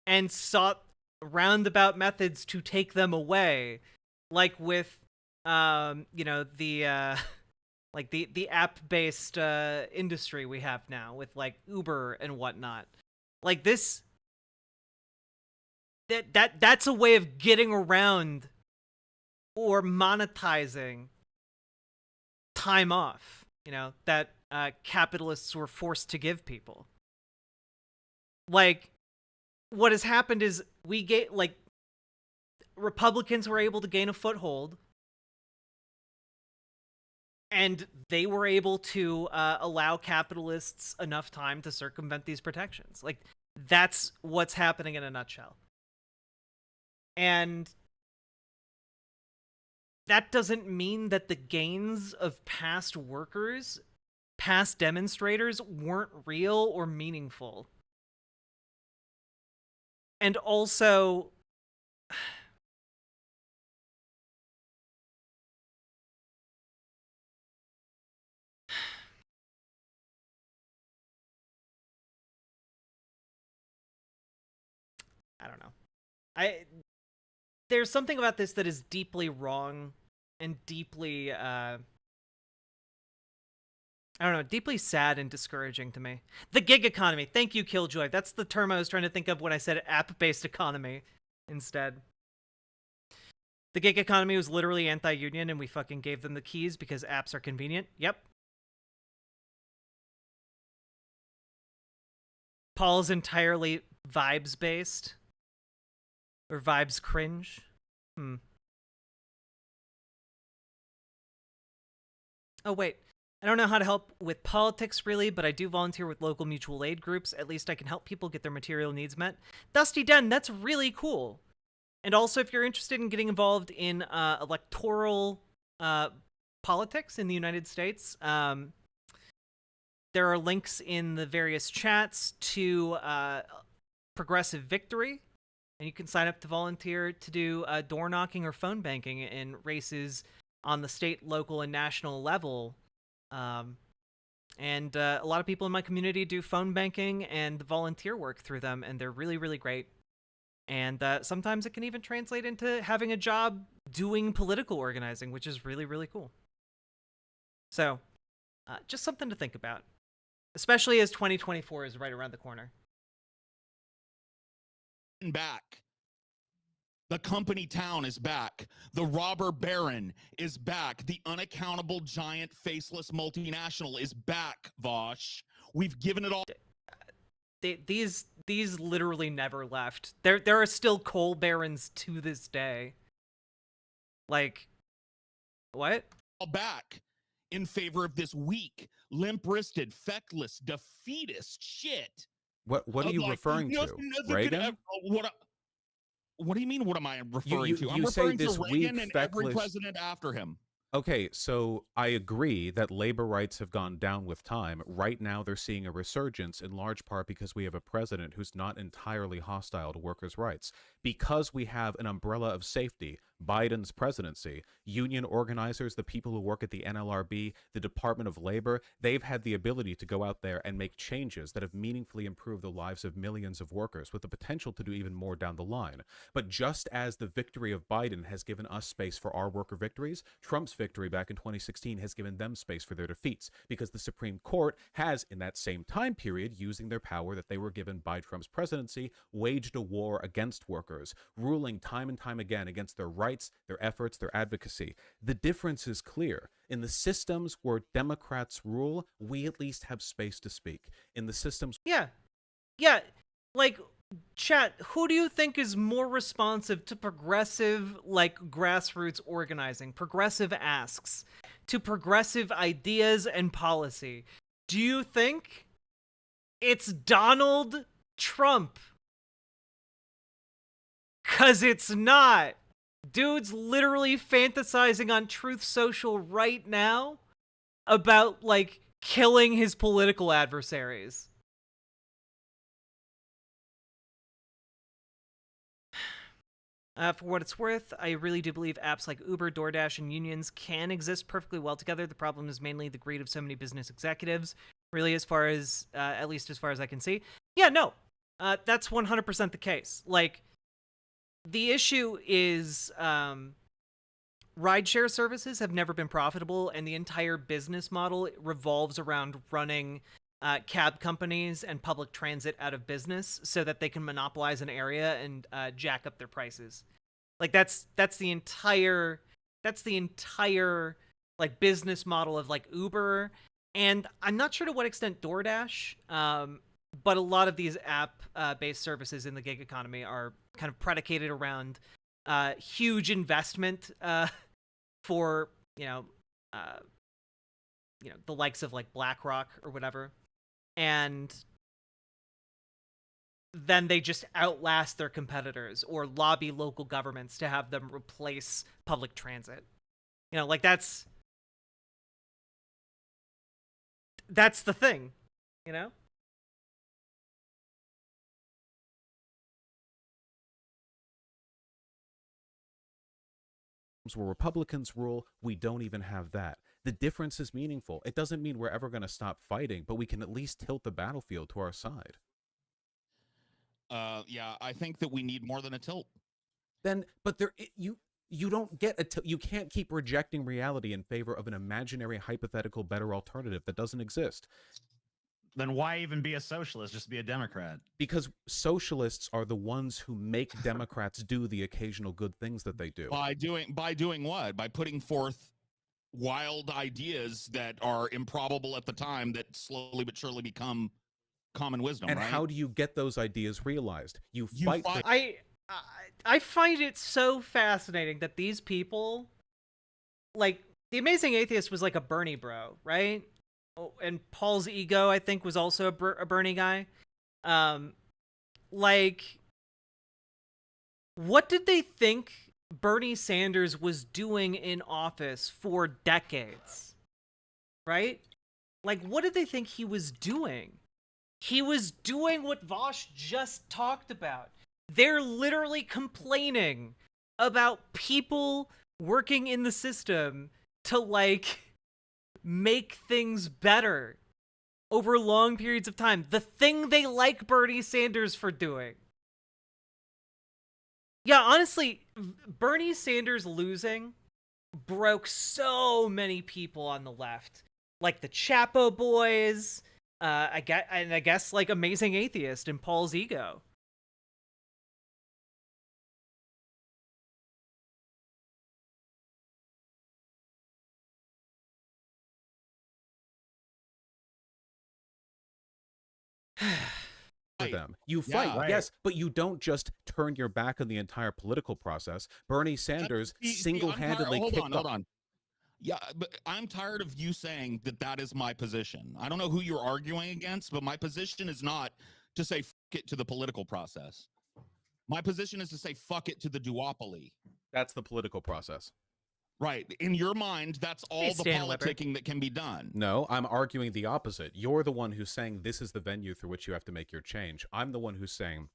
and sought roundabout methods to take them away, like with the like the app-based industry we have now with like Uber and whatnot. Like this, that's a way of getting around or monetizing time off, that capitalists were forced to give people. Like, what has happened is Republicans were able to gain a foothold, and they were able to allow capitalists enough time to circumvent these protections. Like, that's what's happening in a nutshell. And that doesn't mean that the gains of past workers, past demonstrators, weren't real or meaningful. And also, I don't know. There's something about this that is deeply wrong and deeply, deeply sad and discouraging to me. The gig economy. Thank you, Killjoy. That's the term I was trying to think of when I said app-based economy instead. The gig economy was literally anti-union, and we fucking gave them the keys because apps are convenient. Yep. Paul's entirely vibes-based. Or vibes cringe. Oh, wait. I don't know how to help with politics, really, but I do volunteer with local mutual aid groups. At least I can help people get their material needs met. Dusty Den, that's really cool. And also, if you're interested in getting involved in electoral politics in the United States, there are links in the various chats to Progressive Victory, and you can sign up to volunteer to do door knocking or phone banking in races on the state, local, and national level. And a lot of people in my community do phone banking and volunteer work through them, and they're really, really great. And sometimes it can even translate into having a job doing political organizing, which is really, really cool. So, just something to think about, especially as 2024 is right around the corner. Back. The company town is back. The robber baron is back. The unaccountable giant faceless multinational is back, Vaush. We've given it all. These literally never left. There are still coal barons to this day. Like, what? All back in favor of this weak, limp-wristed, feckless, defeatist shit. What are you referring to? Reagan? What do you mean, what am I referring to? I'm say referring this to Reagan weak, and feckless... every president after him. Okay, so I agree that labor rights have gone down with time. Right now, they're seeing a resurgence in large part because we have a president who's not entirely hostile to workers' rights. Because we have an umbrella of safety, Biden's presidency, union organizers, the people who work at the NLRB, the Department of Labor, they've had the ability to go out there and make changes that have meaningfully improved the lives of millions of workers, with the potential to do even more down the line. But just as the victory of Biden has given us space for our worker victories, Trump's victory back in 2016 has given them space for their defeats, because the Supreme Court has, in that same time period, using their power that they were given by Trump's presidency, waged a war against workers, ruling time and time again against their rights, their efforts, their advocacy. The difference is clear. In the systems where Democrats rule, we at least have space to speak. In the systems... Yeah, like... Chat, who do you think is more responsive to progressive, like, grassroots organizing, progressive asks, to progressive ideas and policy? Do you think it's Donald Trump? 'Cause it's not. Dude's literally fantasizing on Truth Social right now about, like, killing his political adversaries. For what it's worth, I really do believe apps like Uber, DoorDash, and unions can exist perfectly well together. The problem is mainly the greed of so many business executives, really, as far as, at least as far as I can see. Yeah, no. That's 100% the case. Like, the issue is rideshare services have never been profitable, and the entire business model revolves around running cab companies and public transit out of business so that they can monopolize an area and jack up their prices. Like, that's the entire like business model of like Uber, and I'm not sure to what extent DoorDash, but a lot of these app based services in the gig economy are kind of predicated around huge investment for the likes of like BlackRock or whatever, and then they just outlast their competitors or lobby local governments to have them replace public transit. Like that's the thing, Where Republicans rule, we don't even have that. The difference is meaningful. It doesn't mean we're ever going to stop fighting, but we can at least tilt the battlefield to our side. Yeah, I think that we need more than a tilt. But you don't get a tilt. You can't keep rejecting reality in favor of an imaginary, hypothetical, better alternative that doesn't exist. Then why even be a socialist? Just be a Democrat. Because socialists are the ones who make Democrats do the occasional good things that they do. By doing what? By putting forth wild ideas that are improbable at the time that slowly but surely become common wisdom. And right? how do you get those ideas realized? You fight. I find it so fascinating that these people, like, the Amazing Atheist was like a Bernie bro, right? And Paul's Ego, I think, was also a Bernie guy. Like, what did they think Bernie Sanders was doing in office for decades? Right? Like, what did they think he was doing? He was doing what Vaush just talked about. They're literally complaining about people working in the system to, like, make things better over long periods of time. The thing they like Bernie Sanders for doing. Yeah, honestly, Bernie Sanders losing broke so many people on the left. Like the Chapo boys, I guess like Amazing Atheist and Paul's Ego. Them. You fight, yes, but you don't just turn your back on the entire political process. Bernie Sanders single-handedly kicked Hold on. Yeah, but I'm tired of you saying that is my position. I don't know who you're arguing against, but my position is not to say fuck it to the political process. My position is to say fuck it to the duopoly. That's the political process. Right. In your mind, that's all the politicking that can be done. No, I'm arguing the opposite. You're the one who's saying this is the venue through which you have to make your change. I'm the one who's saying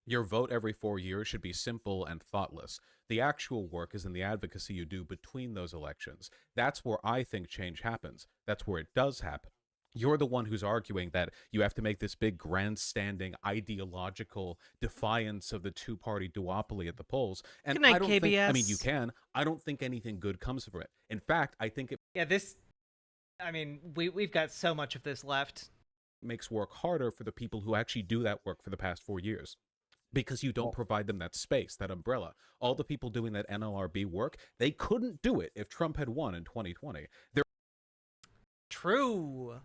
your vote every 4 years should be simple and thoughtless. The actual work is in the advocacy you do between those elections. That's where I think change happens. That's where it does happen. You're the one who's arguing that you have to make this big grandstanding ideological defiance of the two-party duopoly at the polls. And Good night, I don't KBS. think, I mean, you can. I don't think anything good comes from it. In fact, I think it we've got so much of this left. Makes work harder for the people who actually do that work for the past 4 years. Because you don't provide them that space, that umbrella. All the people doing that NLRB work, they couldn't do it if Trump had won in 2020. True.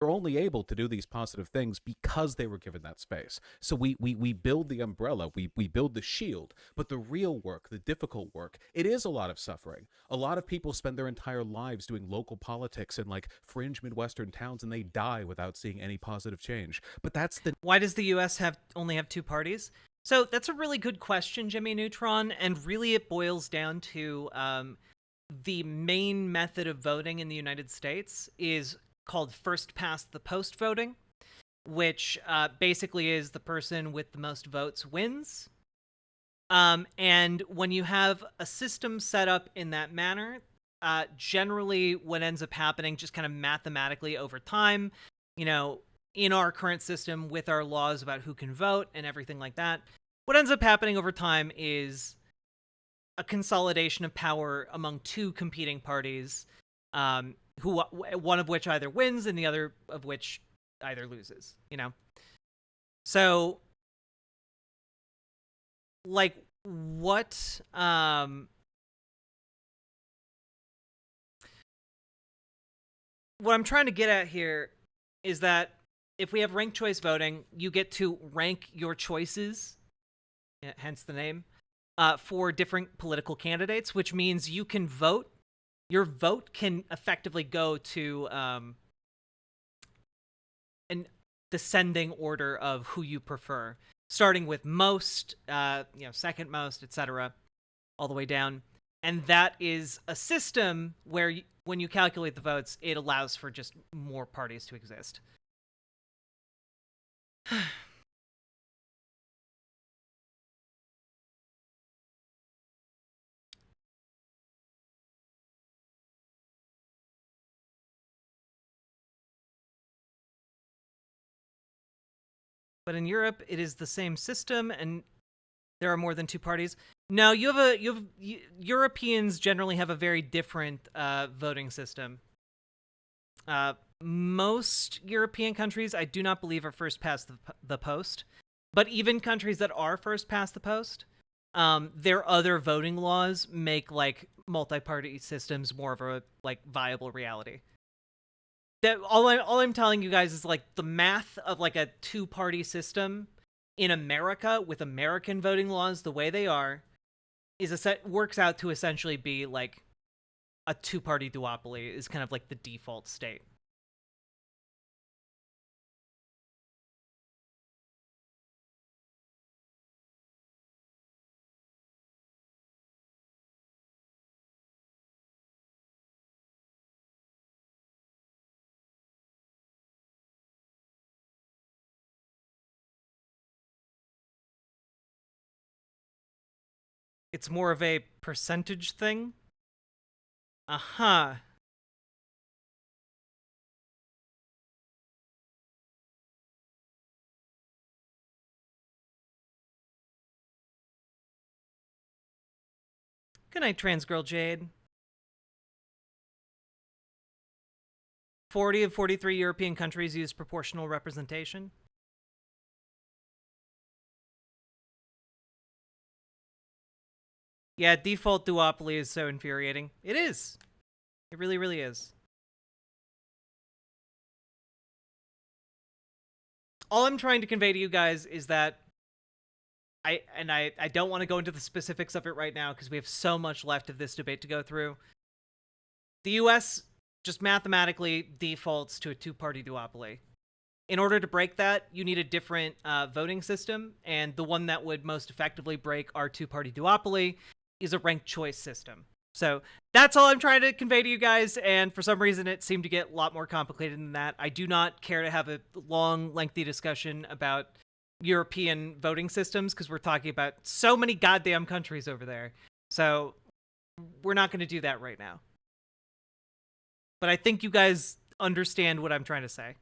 They're only able to do these positive things because they were given that space. So we build the umbrella, we build the shield, but the real work, the difficult work, it is a lot of suffering. A lot of people spend their entire lives doing local politics in like fringe Midwestern towns and they die without seeing any positive change. But that's the... Why does the US only have two parties? So that's a really good question, Jimmy Neutron, and really it boils down to the main method of voting in the United States is called first past the post voting, which basically is the person with the most votes wins. And when you have a system set up in that manner, generally what ends up happening just kind of mathematically over time, in our current system with our laws about who can vote and everything like that, what ends up happening over time is a consolidation of power among two competing parties, who one of which either wins and the other of which either loses, you know? So, like, what I'm trying to get at here is that if we have ranked choice voting, you get to rank your choices, hence the name, for different political candidates, which means you can vote. Your vote can effectively go to an descending order of who you prefer, starting with most, second most, etc., all the way down. And that is a system where when you calculate the votes, it allows for just more parties to exist. But in Europe, it is the same system, and there are more than two parties. No, Europeans generally have a very different voting system. Most European countries, I do not believe, are first past the post. But even countries that are first past the post, their other voting laws make like multi-party systems more of a like viable reality. That all I'm telling you guys is like the math of like a two-party system in America with American voting laws the way they are works out to essentially be like a two-party duopoly is kind of like the default state. It's more of a percentage thing. Uh-huh. Good night, trans girl Jade. 40 of 43 European countries use proportional representation. Yeah, default duopoly is so infuriating. It is. It really, really is. All I'm trying to convey to you guys is that I don't want to go into the specifics of it right now because we have so much left of this debate to go through. The US just mathematically defaults to a two-party duopoly. In order to break that, you need a different voting system, and the one that would most effectively break our two-party duopoly is a ranked choice system. So that's all I'm trying to convey to you guys, and for some reason it seemed to get a lot more complicated than that. I do not care to have a long, lengthy discussion about European voting systems, because we're talking about so many goddamn countries over there. So we're not going to do that right now. But I think you guys understand what I'm trying to say.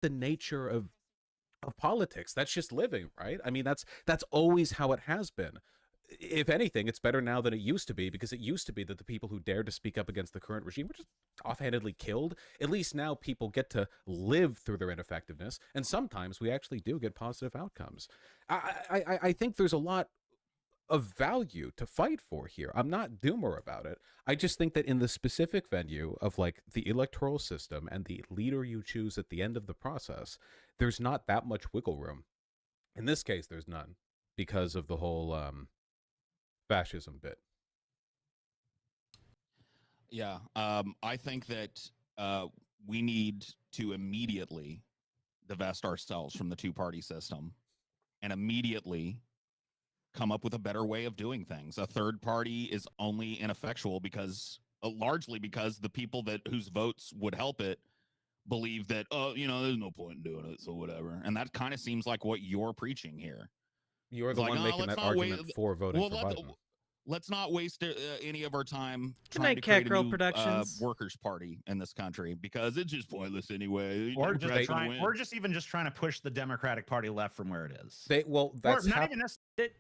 The nature of politics. That's just living, right? I mean, that's always how it has been. If anything, it's better now than it used to be, because it used to be that the people who dared to speak up against the current regime were just offhandedly killed. At least now people get to live through their ineffectiveness, and sometimes we actually do get positive outcomes. I think there's a lot of value to fight for here. I'm not doomer about it. I just think that in the specific venue of like the electoral system and the leader you choose at the end of the process, there's not that much wiggle room. In this case, there's none, because of the whole fascism bit. Yeah, I think that we need to immediately divest ourselves from the two-party system and immediately come up with a better way of doing things. A third party is only ineffectual because largely because the people whose votes would help it believe that, there's no point in doing it, so whatever. And that kind of seems like what you're preaching here. You're the one making that argument for voting for Biden. let's not waste any of our time Good trying night, to create Cat a Girl new Productions. workers' party in this country because it's just pointless anyway. Or Democrats just gonna trying, win. or just even just trying to push the Democratic Party left from where it is. Well, Or that's not even necessarily.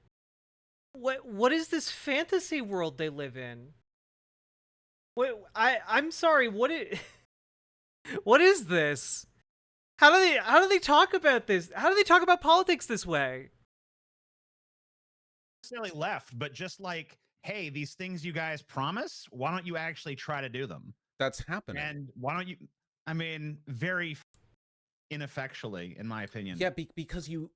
What is this fantasy world they live in? I'm sorry, what is this? How do they talk about this? How do they talk about politics this way? Necessarily left, but just like, hey, these things you guys promise, why don't you actually try to do them? That's happening. And why don't you? I mean, very ineffectually, in my opinion. Yeah, because you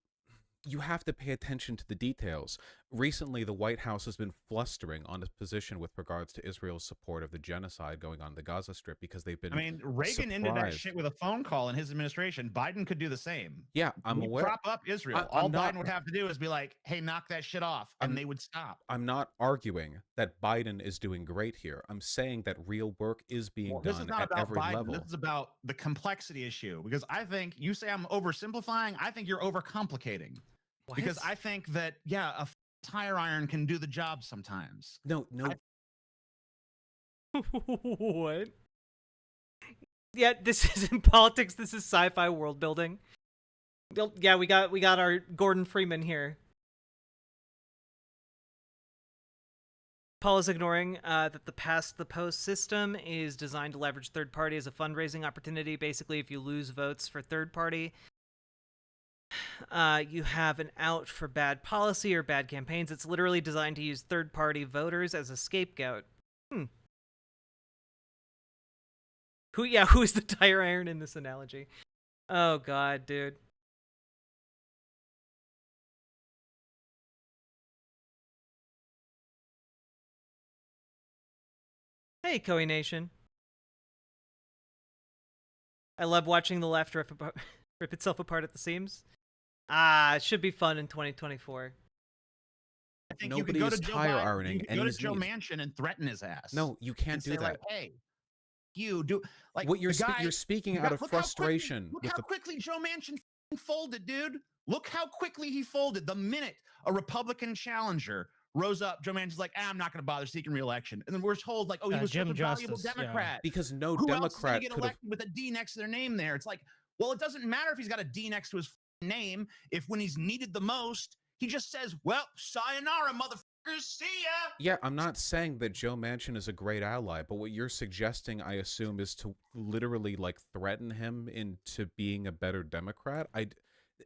have to pay attention to the details. Recently, the White House has been flustering on its position with regards to Israel's support of the genocide going on in the Gaza Strip because they've been. I mean, Reagan ended that shit with a phone call in his administration. Biden could do the same. Yeah, I'm aware. Prop up Israel. All Biden would have to do is be like, "Hey, knock that shit off," and they would stop. I'm not arguing that Biden is doing great here. I'm saying that real work is being done at every level. This is about the complexity issue because I think you say I'm oversimplifying. I think you're overcomplicating. What? Because I think that a tire iron can do the job sometimes. No. What? Yeah, this isn't politics. This is sci-fi world building. Yeah, we got our Gordon Freeman here. Paul is ignoring that the pass the post system is designed to leverage third party as a fundraising opportunity. Basically, if you lose votes for third party, you have an out for bad policy or bad campaigns. It's literally designed to use third-party voters as a scapegoat. Who is the tire iron in this analogy? Oh god, dude. Hey, Koei Nation. I love watching the left rip itself apart at the seams. It should be fun in 2024. I think Nobody's you could go to tire Joe ironing You could go to any Joe knees. Manchin and threaten his ass. No, you can't and do say, that. Like, hey, you do like What you're the guy, you're speaking out of frustration. Look how quickly Joe Manchin folded, dude. Look how quickly he folded. The minute a Republican challenger rose up, Joe Manchin's like, I'm not going to bother seeking re-election. And then we're told, like, oh, he was such a valuable Democrat. Because no Who Democrat else is could have. with a D next to their name there. It's like, well, it doesn't matter if he's got a D next to his name if when he's needed the most, he just says, well, sayonara, motherfuckers, see ya. Yeah, I'm not saying that Joe Manchin is a great ally, but what you're suggesting, I assume, is to literally like threaten him into being a better Democrat.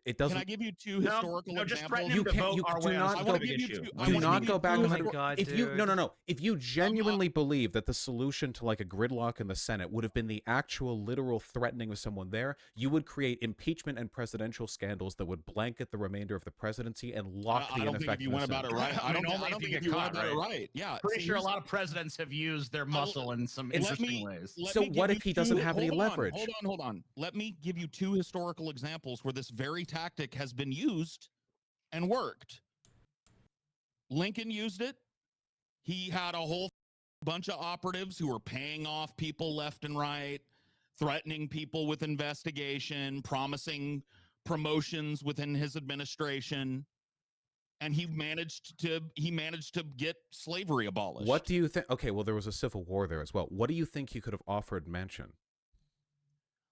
It doesn't. Can I give you two historical examples? Just threaten him You to can't. vote You our do way on a not go. specific issue. Do not go back. Oh my god, if you dude. no. If you genuinely believe that the solution to like a gridlock in the Senate would have been the actual literal threatening of someone there, you would create impeachment and presidential scandals that would blanket the remainder of the presidency and lock the I don't think if you went about it right. I don't think if you went about it right. Yeah, Pretty sure a lot of presidents have used their muscle in some interesting ways. So what if he doesn't have any leverage? Hold on. Let me give you two historical examples where this very tactic has been used and worked. Lincoln used it. He had a whole bunch of operatives who were paying off people left and right, threatening people with investigation, promising promotions within his administration, and he managed to get slavery abolished. What do you think? Okay, well, there was a civil war there as well. What do you think he could have offered Manchin?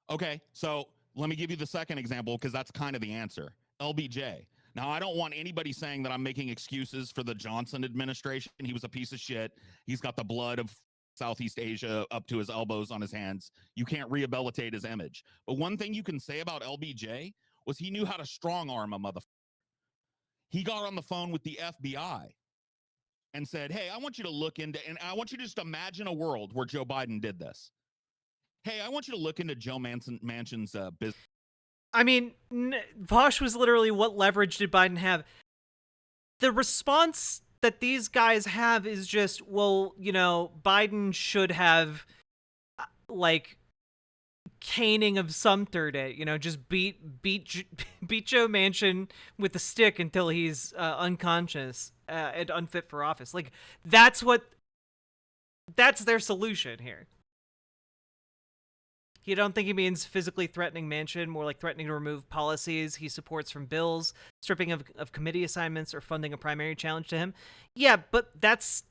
Okay, so let me give you the second example because that's kind of the answer. LBJ. Now, I don't want anybody saying that I'm making excuses for the Johnson administration. He was a piece of shit. He's got the blood of Southeast Asia up to his elbows on his hands. You can't rehabilitate his image. But one thing you can say about LBJ was he knew how to strong arm a motherfucker. He got on the phone with the FBI and said, hey, I want you to look into, and I want you to just imagine a world where Joe Biden did this. Hey, I want you to look into Joe Manchin's business. I mean, Vaush was literally, what leverage did Biden have? The response that these guys have is just, well, Biden should have, like, caning of Sumter Day, just beat Joe Manchin with a stick until he's unconscious and unfit for office. Like, that's their solution here. You don't think he means physically threatening Manchin, more like threatening to remove policies he supports from bills, stripping of committee assignments, or funding a primary challenge to him? Yeah, but that's...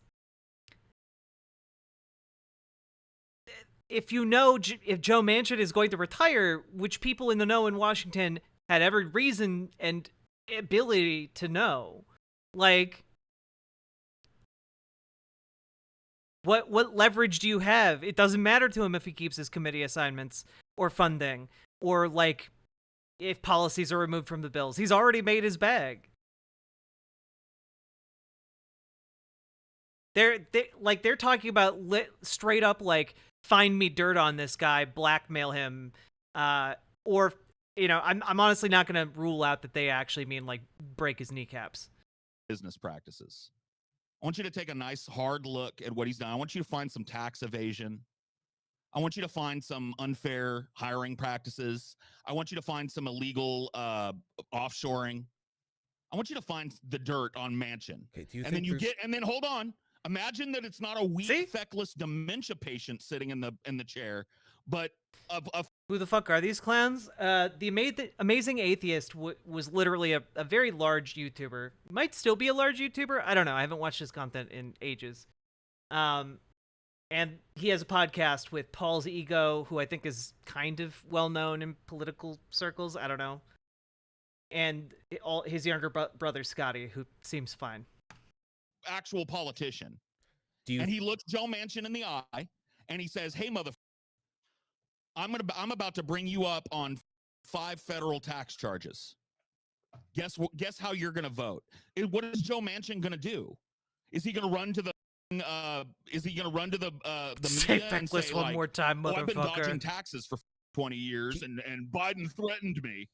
If you know if Joe Manchin is going to retire, which people in the know in Washington had every reason and ability to know, like... What leverage do you have? It doesn't matter to him if he keeps his committee assignments or funding or like if policies are removed from the bills. He's already made his bag. They're talking about straight up like find me dirt on this guy, blackmail him, or I'm honestly not going to rule out that they actually mean like break his kneecaps. Business practices. I want you to take a nice hard look at what he's done. I want you to find some tax evasion. I want you to find some unfair hiring practices. I want you to find some illegal offshoring. I want you to find the dirt on Manchin. Okay, do you and think then hold on. Imagine that it's not a weak, feckless dementia patient sitting in the chair, but who the fuck are these clowns? The amazing atheist was literally a very large YouTuber. Might still be a large YouTuber. I don't know. I haven't watched his content in ages. And he has a podcast with Paul's Ego, who I think is kind of well known in political circles. I don't know. And his younger brother Scotty, who seems fine. Actual politician. And he looks Joe Manchin in the eye, and he says, "Hey, mother. I'm about to bring you up on 5 federal tax charges. Guess how you're gonna vote? What is Joe Manchin gonna do? Is he gonna run to the media and say one more time, motherfucker? I've been dodging taxes for 20 years and Biden threatened me."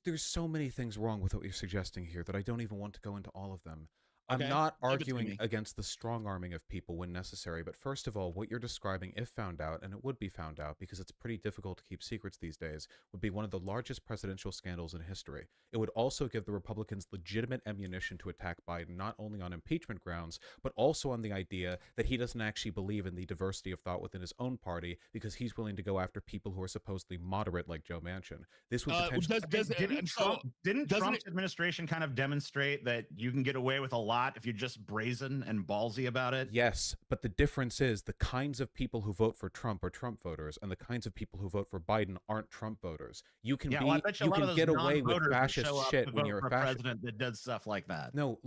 There's so many things wrong with what you're suggesting here that I don't even want to go into all of them. I'm not arguing against the strong-arming of people when necessary, but first of all, what you're describing, if found out, and it would be found out because it's pretty difficult to keep secrets these days, would be one of the largest presidential scandals in history. It would also give the Republicans legitimate ammunition to attack Biden, not only on impeachment grounds, but also on the idea that he doesn't actually believe in the diversity of thought within his own party because he's willing to go after people who are supposedly moderate like Joe Manchin. This would potentially... Didn't Trump's administration kind of demonstrate that you can get away with a lot if you're just brazen and ballsy about it? Yes, but the difference is the kinds of people who vote for Trump are Trump voters, and the kinds of people who vote for Biden aren't Trump voters. You can get away with fascist shit when you're a president that does stuff like that. No,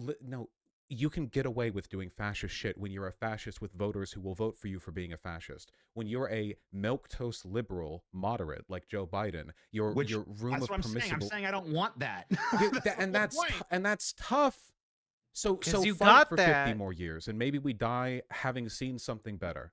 you can get away with doing fascist shit when you're a fascist with voters who will vote for you for being a fascist. When you're a milquetoast liberal moderate like Joe Biden, your room of permissible... I'm saying I don't want that. that's tough. So you fight got for that. 50 more years, and maybe we die having seen something better.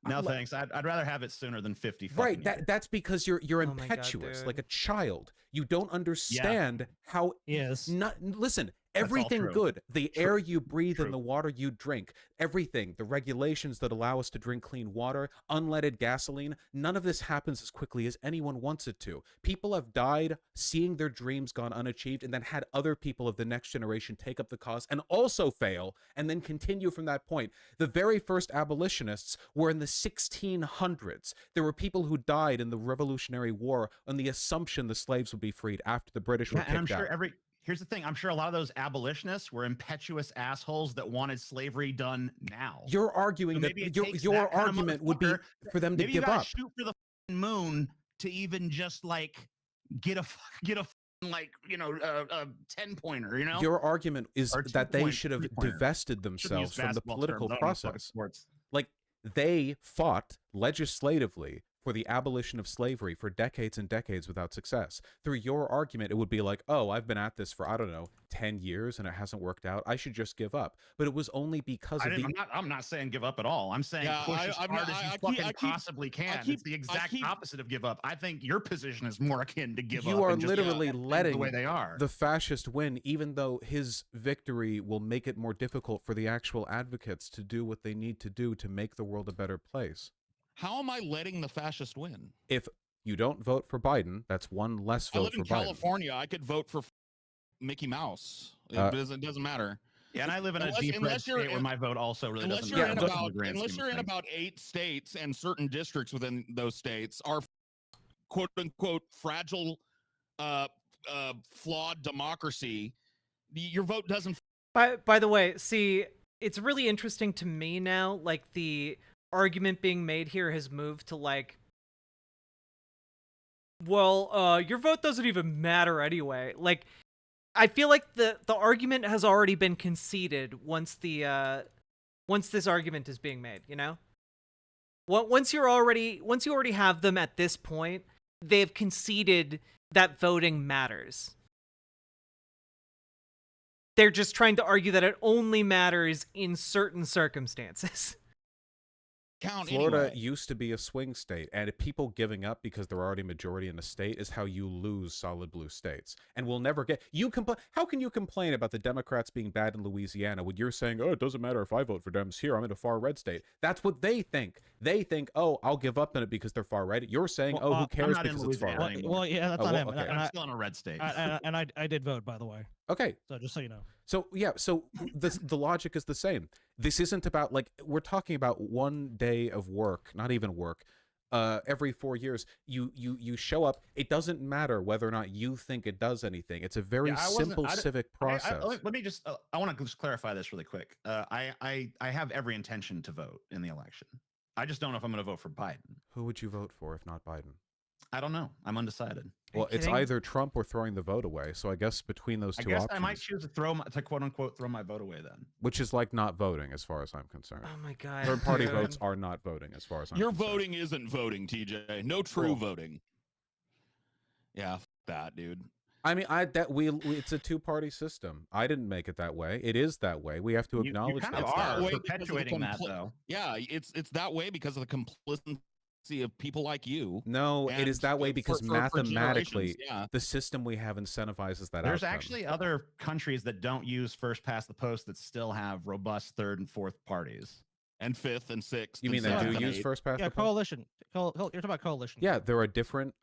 No, thanks. I'd rather have it sooner than 50. Right. That's because you're impetuous, God, like a child. You don't understand how. Yes. Listen. Everything good, the air you breathe and the water you drink, everything, the regulations that allow us to drink clean water, unleaded gasoline, none of this happens as quickly as anyone wants it to. People have died seeing their dreams gone unachieved and then had other people of the next generation take up the cause and also fail and then continue from that point. The very first abolitionists were in the 1600s. There were people who died in the Revolutionary War on the assumption the slaves would be freed after the British were kicked out. And I'm sure here's the thing. I'm sure a lot of those abolitionists were impetuous assholes that wanted slavery done now. You're arguing that your argument would be for them to give up. Shoot for the moon to even just like get a 10-pointer, you know? Your argument is that they should have divested themselves from the political process. Like they fought legislatively for the abolition of slavery for decades and decades without success. Through your argument, it would be like, oh, I've been at this for, I don't know, 10 years and it hasn't worked out. I should just give up. But it was only because I'm not saying give up at all. I'm saying push as hard as you possibly can. It's the exact opposite of give up. I think your position is more akin to give up. You are literally letting the way they are. The fascist win, even though his victory will make it more difficult for the actual advocates to do what they need to do to make the world a better place. How am I letting the fascist win? If you don't vote for Biden, that's one less vote for Biden. I live in California. I could vote for Mickey Mouse. It doesn't matter. Yeah, and I live in a deep red unless you're state where my vote also really unless doesn't you're matter. in in about the grand unless scheme you're of in things. about 8 states and certain districts within those states are quote unquote fragile, flawed democracy, your vote doesn't. By the way, see, it's really interesting to me now. Like the argument being made here has moved to like, well, your vote doesn't even matter anyway. Like, I feel like the argument has already been conceded once this argument is being made. You know, once you already have them at this point, they've conceded that voting matters. They're just trying to argue that it only matters in certain circumstances. Florida Anyway. used to be a swing state, and people giving up because they're already majority in the state is how you lose solid blue states. And we'll never get how can you complain about the Democrats being bad in Louisiana when you're saying, oh, it doesn't matter if I vote for Dems here, I'm in a far red state. That's what they think. They think, oh, I'll give up on it because they're far right. You're saying, Well, who cares I'm not in because it's far Louisiana right. anymore. Well, yeah, that's Oh, not well, him. okay. I'm still in a red state. And I did vote, by the way. Okay. So just so you know. So yeah, so the logic is the same. This isn't about like we're talking about one day of work, not even work. Every 4 years, you show up. It doesn't matter whether or not you think it does anything. It's a very simple civic process. Let me just. I want to just clarify this really quick. I have every intention to vote in the election. I just don't know if I'm going to vote for Biden. Who would you vote for if not Biden? I don't know. I'm undecided. Well, it's kidding? either Trump or throwing the vote away. So I guess between those I two guess options, I might choose to quote unquote throw my vote away then. which is like not voting, as far as I'm concerned. Oh my god. Third party dude. votes are not voting, as far as I'm Your concerned. voting isn't voting, TJ. No true Cool. voting. Yeah, that dude. I mean, it's a two-party system. I didn't make it that way. It is that way. We have to acknowledge you kind that. of It's that are way because of the perpetuating that though. Yeah, it's that way because of the complicity of people like you. No, it And is that way for- because for mathematically, generations, yeah. the system we have incentivizes that There's outcome. actually other countries that don't use first past the post that still have robust third and fourth parties. And fifth and sixth. You and mean they seventh do and use eighth. first past Yeah, the post? coalition. You're talking about coalition. Yeah, there are different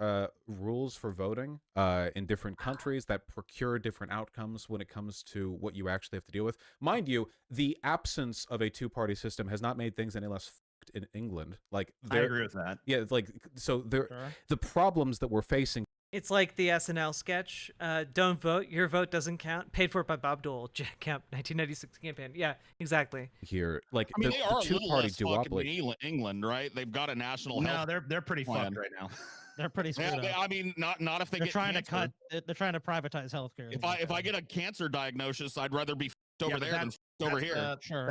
rules for voting in different countries that procure different outcomes when it comes to what you actually have to deal with. Mind you, the absence of a two-party system has not made things any less f***ed in England. Like, I agree with that. yeah, it's like so there. Sure. The problems that we're facing It's like the SNL sketch. Don't vote. Your vote doesn't count. Paid for by Bob Dole. Jack Kemp, 1996 campaign. Yeah, exactly. here, like I mean, the they are a little two-party less fucking duopoly. than England, right? They've got a national No, health. they're pretty plan. fucked right now. They're pretty screwed Yeah, up. I mean, not if they They're get trying cancer. they're trying to privatize healthcare. If I get a cancer diagnosis, I'd rather be f***ed over but there than f***ed over here. Sure.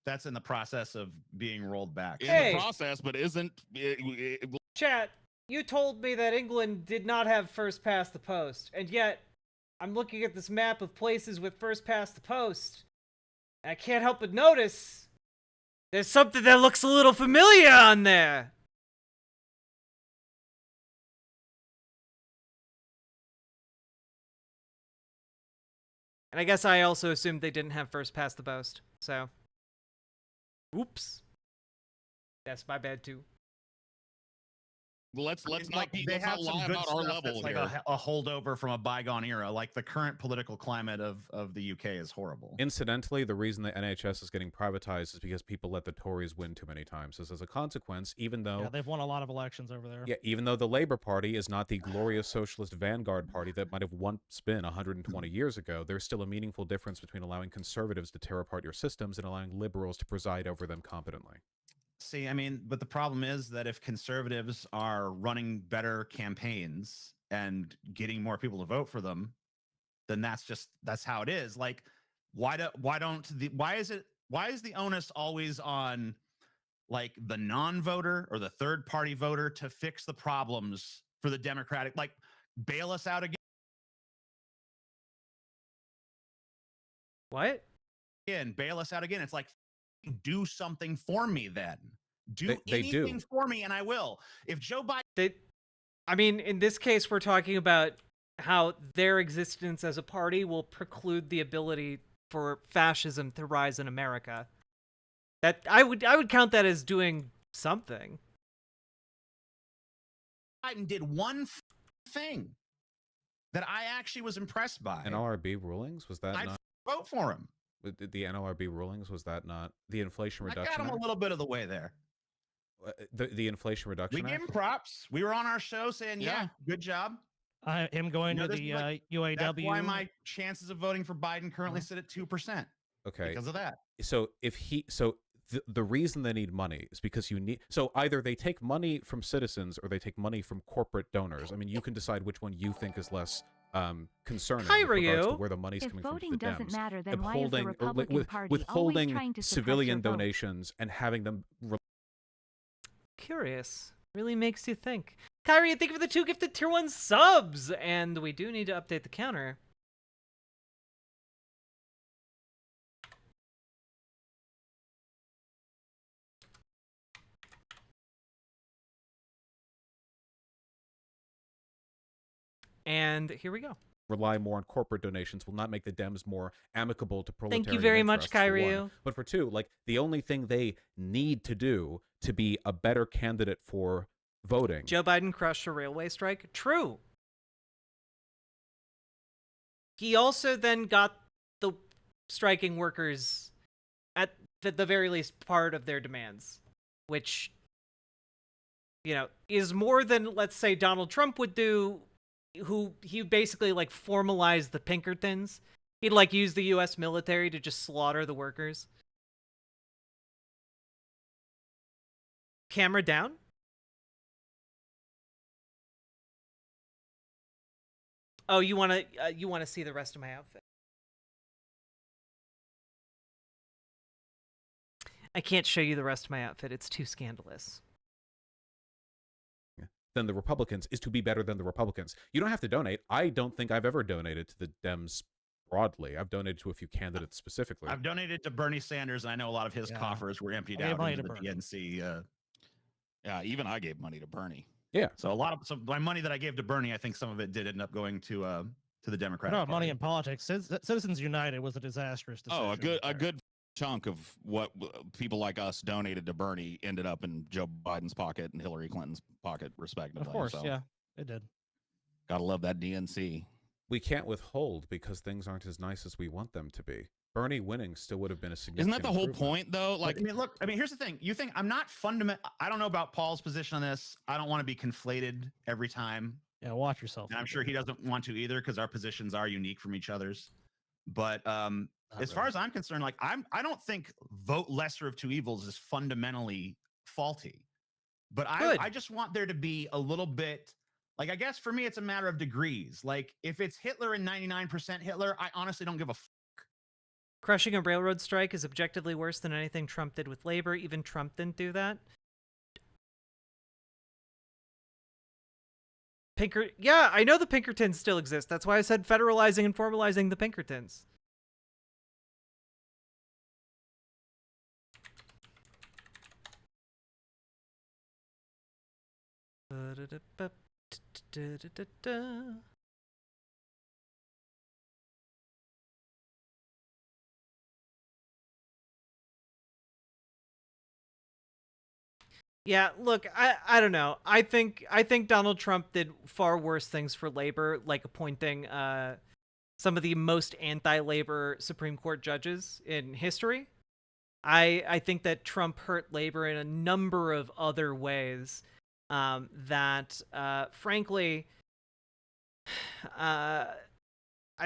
That's in the process of being rolled back. in Hey. the process, but isn't Chat, you told me that England did not have first past the post, and yet I'm looking at this map of places with first past the post. And I can't help but notice there's something that looks a little familiar on there. And I guess I also assumed they didn't have first past the post, so. Oops. That's my bad too. let's They not have some lie good about our stuff level that's like here. a holdover from a bygone era. Like the current political climate of the UK is horrible. Incidentally, the reason the NHS is getting privatized is because people let the Tories win too many times. So as a consequence, even though Yeah, they've won a lot of elections over there. yeah, even though the Labour Party is not the glorious socialist vanguard party that might have once been 120 years ago, there's still a meaningful difference between allowing conservatives to tear apart your systems and allowing liberals to preside over them competently. See, I mean, but the problem is that if conservatives are running better campaigns and getting more people to vote for them, then that's how it is. Like, why is the onus always on like the non-voter or the third party voter to fix the problems for the Democratic, like bail us out What? again, bail us out again. It's like, do something for me then. Do They do. anything for me and I will. If Joe Biden I mean, in this case, we're talking about how their existence as a party will preclude the ability for fascism to rise in America. That I would count that as doing something. did one thing that I actually was impressed by, And LRB rulings, was that I'd not? vote for him. The NLRB rulings, was that not the Inflation I Reduction got him a Act? little bit of the way there. The Inflation We Reduction gave Act? him props. We were on our show saying, yeah, good job. Him going You know, to this the is like- UAW. That's why my chances of voting for Biden currently sit at 2%. Okay. Because of that. So the reason they need money is because you need, so either they take money from citizens or they take money from corporate donors. I mean, you can decide which one you think is less concerning with regards to where the money's If coming from. voting The doesn't Dems. matter, then why is the Upholding Republican Party always withholding trying to suppress civilian your vote? donations and having them Curious. Really makes you think. Kyrie, thank you for the 2 gifted tier 1 subs! And we do need to update the counter. And here we go. rely more on corporate donations will not make the Dems more amicable to proletarian Thank you very much, interests, for one. Kyrie. But for two, like, the only thing they need to do to be a better candidate for voting. Joe Biden crushed a railway strike. True. He also then got the striking workers at the very least part of their demands, which, you know, is more than, let's say, Donald Trump would do, who he basically, like, formalized the Pinkertons. He'd, like, use the U.S. military to just slaughter the workers. Camera down? Oh, you want to see the rest of my outfit? I can't show you the rest of my outfit. It's too scandalous. Than the Republicans is to be better than the Republicans. You don't have to donate. I don't think I've ever donated to the Dems broadly. I've donated to a few candidates specifically. I've donated to Bernie Sanders, and I know a lot of his coffers were emptied out into the DNC. Yeah, even I gave money to Bernie. Yeah. So my money that I gave to Bernie, I think some of it did end up going to the Democratic No, Party. money in politics. Citizens United was a disastrous decision. Oh, a good chunk of what people like us donated to Bernie ended up in Joe Biden's pocket and Hillary Clinton's pocket, respectively. Of course, so, yeah, it did. Gotta love that DNC. We can't withhold because things aren't as nice as we want them to be. Bernie winning still would have been a significant Isn't that the whole improvement. point, though? Like, I mean, here's the thing. You think I'm not I don't know about Paul's position on this. I don't want to be conflated every time. Yeah, watch yourself. And I'm sure he doesn't want to either because our positions are unique from each other's. But as far as I'm concerned, like I don't think vote lesser of two evils is fundamentally faulty. But I just want there to be a little bit, like, I guess for me it's a matter of degrees. Like if it's Hitler and 99% Hitler, I honestly don't give a fuck. Crushing a railroad strike is objectively worse than anything Trump did with labor. Even Trump didn't do that. Yeah, I know the Pinkertons still exist. That's why I said federalizing and formalizing the Pinkertons. Yeah, look, I don't know. I think Donald Trump did far worse things for labor, like appointing some of the most anti-labor Supreme Court judges in history. I think that Trump hurt labor in a number of other ways that, frankly, I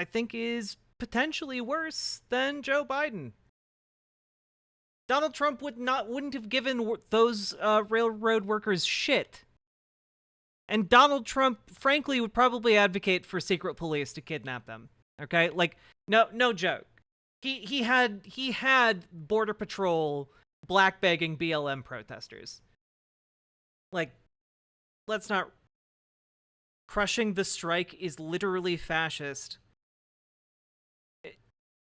think is potentially worse than Joe Biden. Donald Trump wouldn't have given those railroad workers shit. And Donald Trump, frankly, would probably advocate for secret police to kidnap them. Okay? Like, no joke. He had Border Patrol black-begging BLM protesters. Like, let's not... Crushing the strike is literally fascist.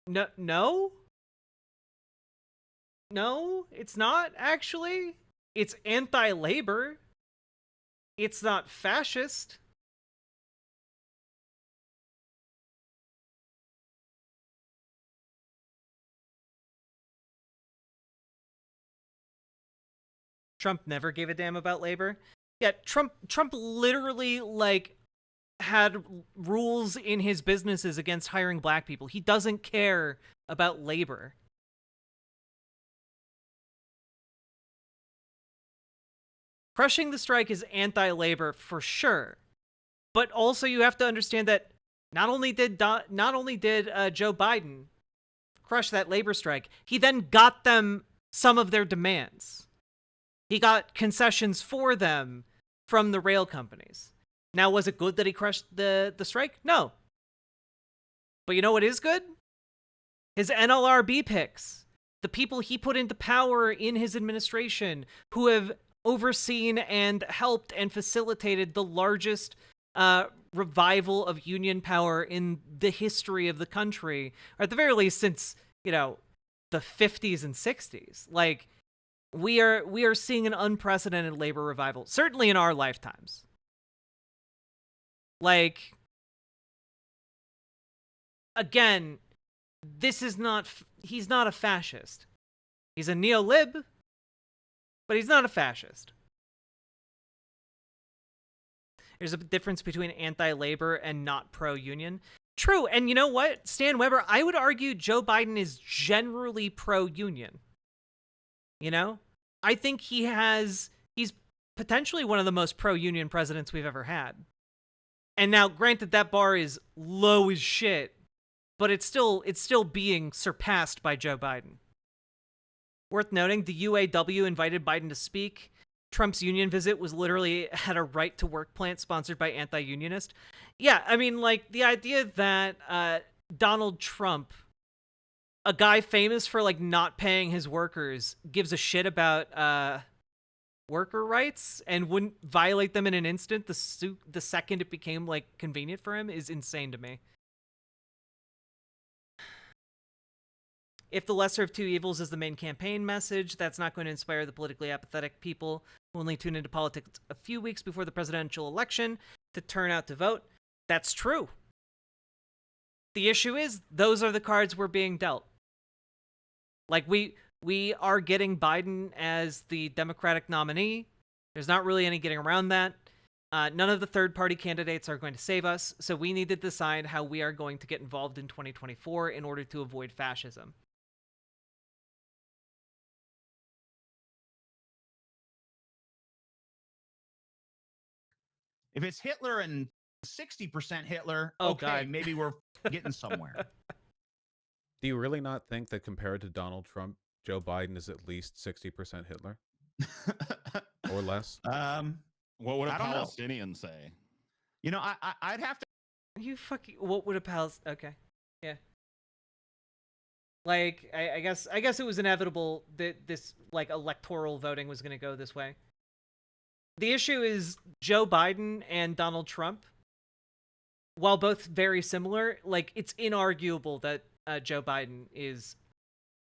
No? No, it's not, actually. It's anti-labor. It's not fascist. Trump never gave a damn about labor. Yeah, Trump literally, like, had rules in his businesses against hiring black people. He doesn't care about labor. Crushing the strike is anti-labor for sure, but also you have to understand that not only did Joe Biden crush that labor strike, he then got them some of their demands. He got concessions for them from the rail companies. Now, was it good that he crushed the strike? No. But you know what is good? His NLRB picks. The people he put into power in his administration who have overseen and helped and facilitated the largest revival of union power in the history of the country, or at the very least since, the 50s and 60s. Like, we are seeing an unprecedented labor revival, certainly in our lifetimes. Like, again, he's not a fascist. He's a neo-lib, but he's not a fascist. There's a difference between anti-labor and not pro-union. True, and you know what, Stan Weber, I would argue Joe Biden is generally pro-union. I think he's potentially one of the most pro-union presidents we've ever had. And now, granted, that bar is low as shit, but it's still being surpassed by Joe Biden. Worth noting, the UAW invited Biden to speak. Trump's union visit was literally at a right-to-work plant sponsored by anti-unionist. Yeah, I mean, like, the idea that Donald Trump, a guy famous for, like, not paying his workers, gives a shit about worker rights and wouldn't violate them in an instant the second it became, like, convenient for him is insane to me. If the lesser of two evils is the main campaign message, that's not going to inspire the politically apathetic people who only tune into politics a few weeks before the presidential election to turn out to vote. That's true. The issue is, those are the cards we're being dealt. Like, we are getting Biden as the Democratic nominee. There's not really any getting around that. None of the third-party candidates are going to save us, so we need to decide how we are going to get involved in 2024 in order to avoid fascism. If it's Hitler and 60% Hitler, Oh, okay, God. maybe we're getting somewhere. Do you really not think that compared to Donald Trump, Joe Biden is at least 60% Hitler or less? What would a I don't know. Palestinian say? I'd have to. What would a Palestinian? Okay, yeah. Like, I guess it was inevitable that this, like, electoral voting was going to go this way. The issue is Joe Biden and Donald Trump, while both very similar, like, it's inarguable that Joe Biden is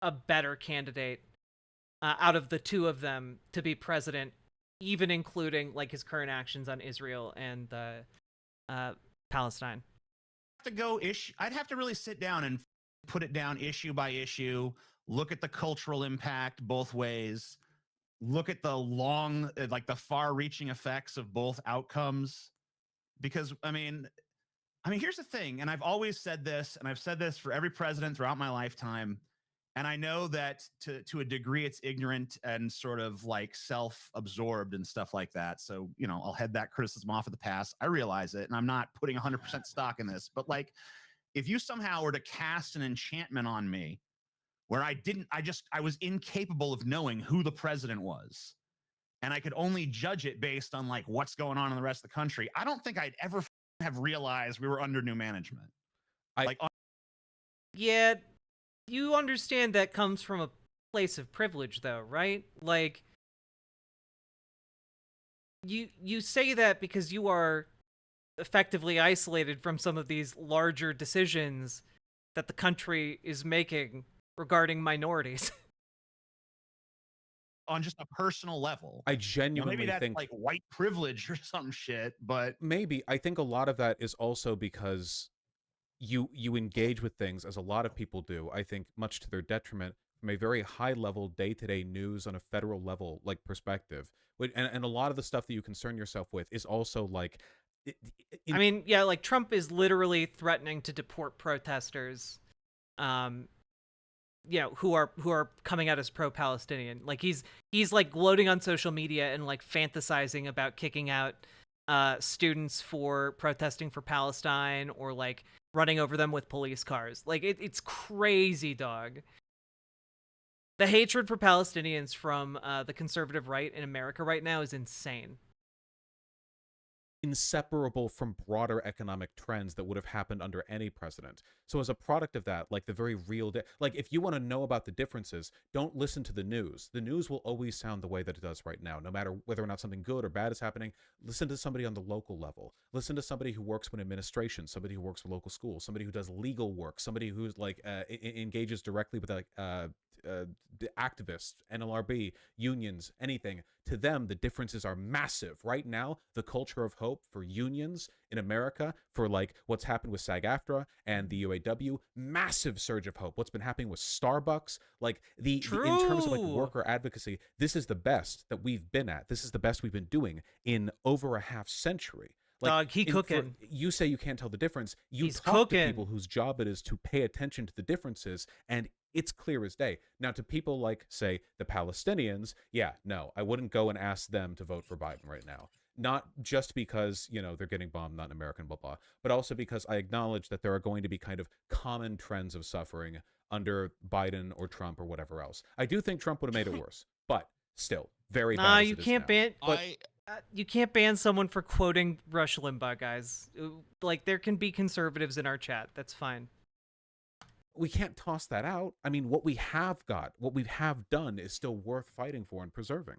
a better candidate out of the two of them to be president, even including, like, his current actions on Israel and Palestine. I'd have to really sit down and put it down issue by issue, look at the cultural impact both ways, look at the far-reaching effects of both outcomes. Because, I mean, here's the thing, and I've always said this, and I've said this for every president throughout my lifetime, and I know that to a degree it's ignorant and sort of, like, self-absorbed and stuff like that. So, I'll head that criticism off of the past. I realize it, and I'm not putting 100% stock in this, but, like, if you somehow were to cast an enchantment on me where I was incapable of knowing who the president was, and I could only judge it based on, like, what's going on in the rest of the country, I don't think I'd ever have realized we were under new management. Yeah, you understand that comes from a place of privilege, though, right? Like, you say that because you are effectively isolated from some of these larger decisions that the country is making regarding minorities. On just a personal level. I genuinely maybe that's think, like, white privilege or some shit, but maybe. I think a lot of that is also because you engage with things, as a lot of people do, I think much to their detriment, from a very high level day-to-day news on a federal level, like, perspective. And a lot of the stuff that you concern yourself with is also, like, I mean, yeah, like Trump is literally threatening to deport protesters, who are coming out as pro-Palestinian. Like he's like gloating on social media and like fantasizing about kicking out students for protesting for Palestine, or like running over them with police cars. Like it's crazy, dog. The hatred for Palestinians from the conservative right in America right now is insane. Inseparable from broader economic trends that would have happened under any president. So as a product of that, like the very real, like if you want to know about the differences, don't listen to the news. The news will always sound the way that it does right now, no matter whether or not something good or bad is happening. Listen to somebody on the local level. Listen to somebody who works with administration, somebody who works with local schools, somebody who does legal work, somebody who's like engages directly with like the activists, NLRB, unions, anything. To them, the differences are massive. Right now, the culture of hope for unions in America, for like what's happened with SAG-AFTRA and the UAW, massive surge of hope. What's been happening with Starbucks, like in terms of like worker advocacy, this is the best that we've been at. This is the best we've been doing in over a half century. Like, Dog, cooking. You say you can't tell the difference. He's talk to people whose job it is to pay attention to the differences, and it's clear as day. Now, to people like, say, the Palestinians, yeah, no, I wouldn't go and ask them to vote for Biden right now. Not just because, you know, they're getting bombed, not an American, blah, blah, but also because I acknowledge that there are going to be kind of common trends of suffering under Biden or Trump or whatever else. I do think Trump would have made it worse, but still, very bad. Nah, as you it is can't now. ban. But you can't ban someone for quoting Rush Limbaugh, guys. Like, there can be conservatives in our chat. That's fine. We can't toss that out. I mean, what we have got, what we have done is still worth fighting for and preserving.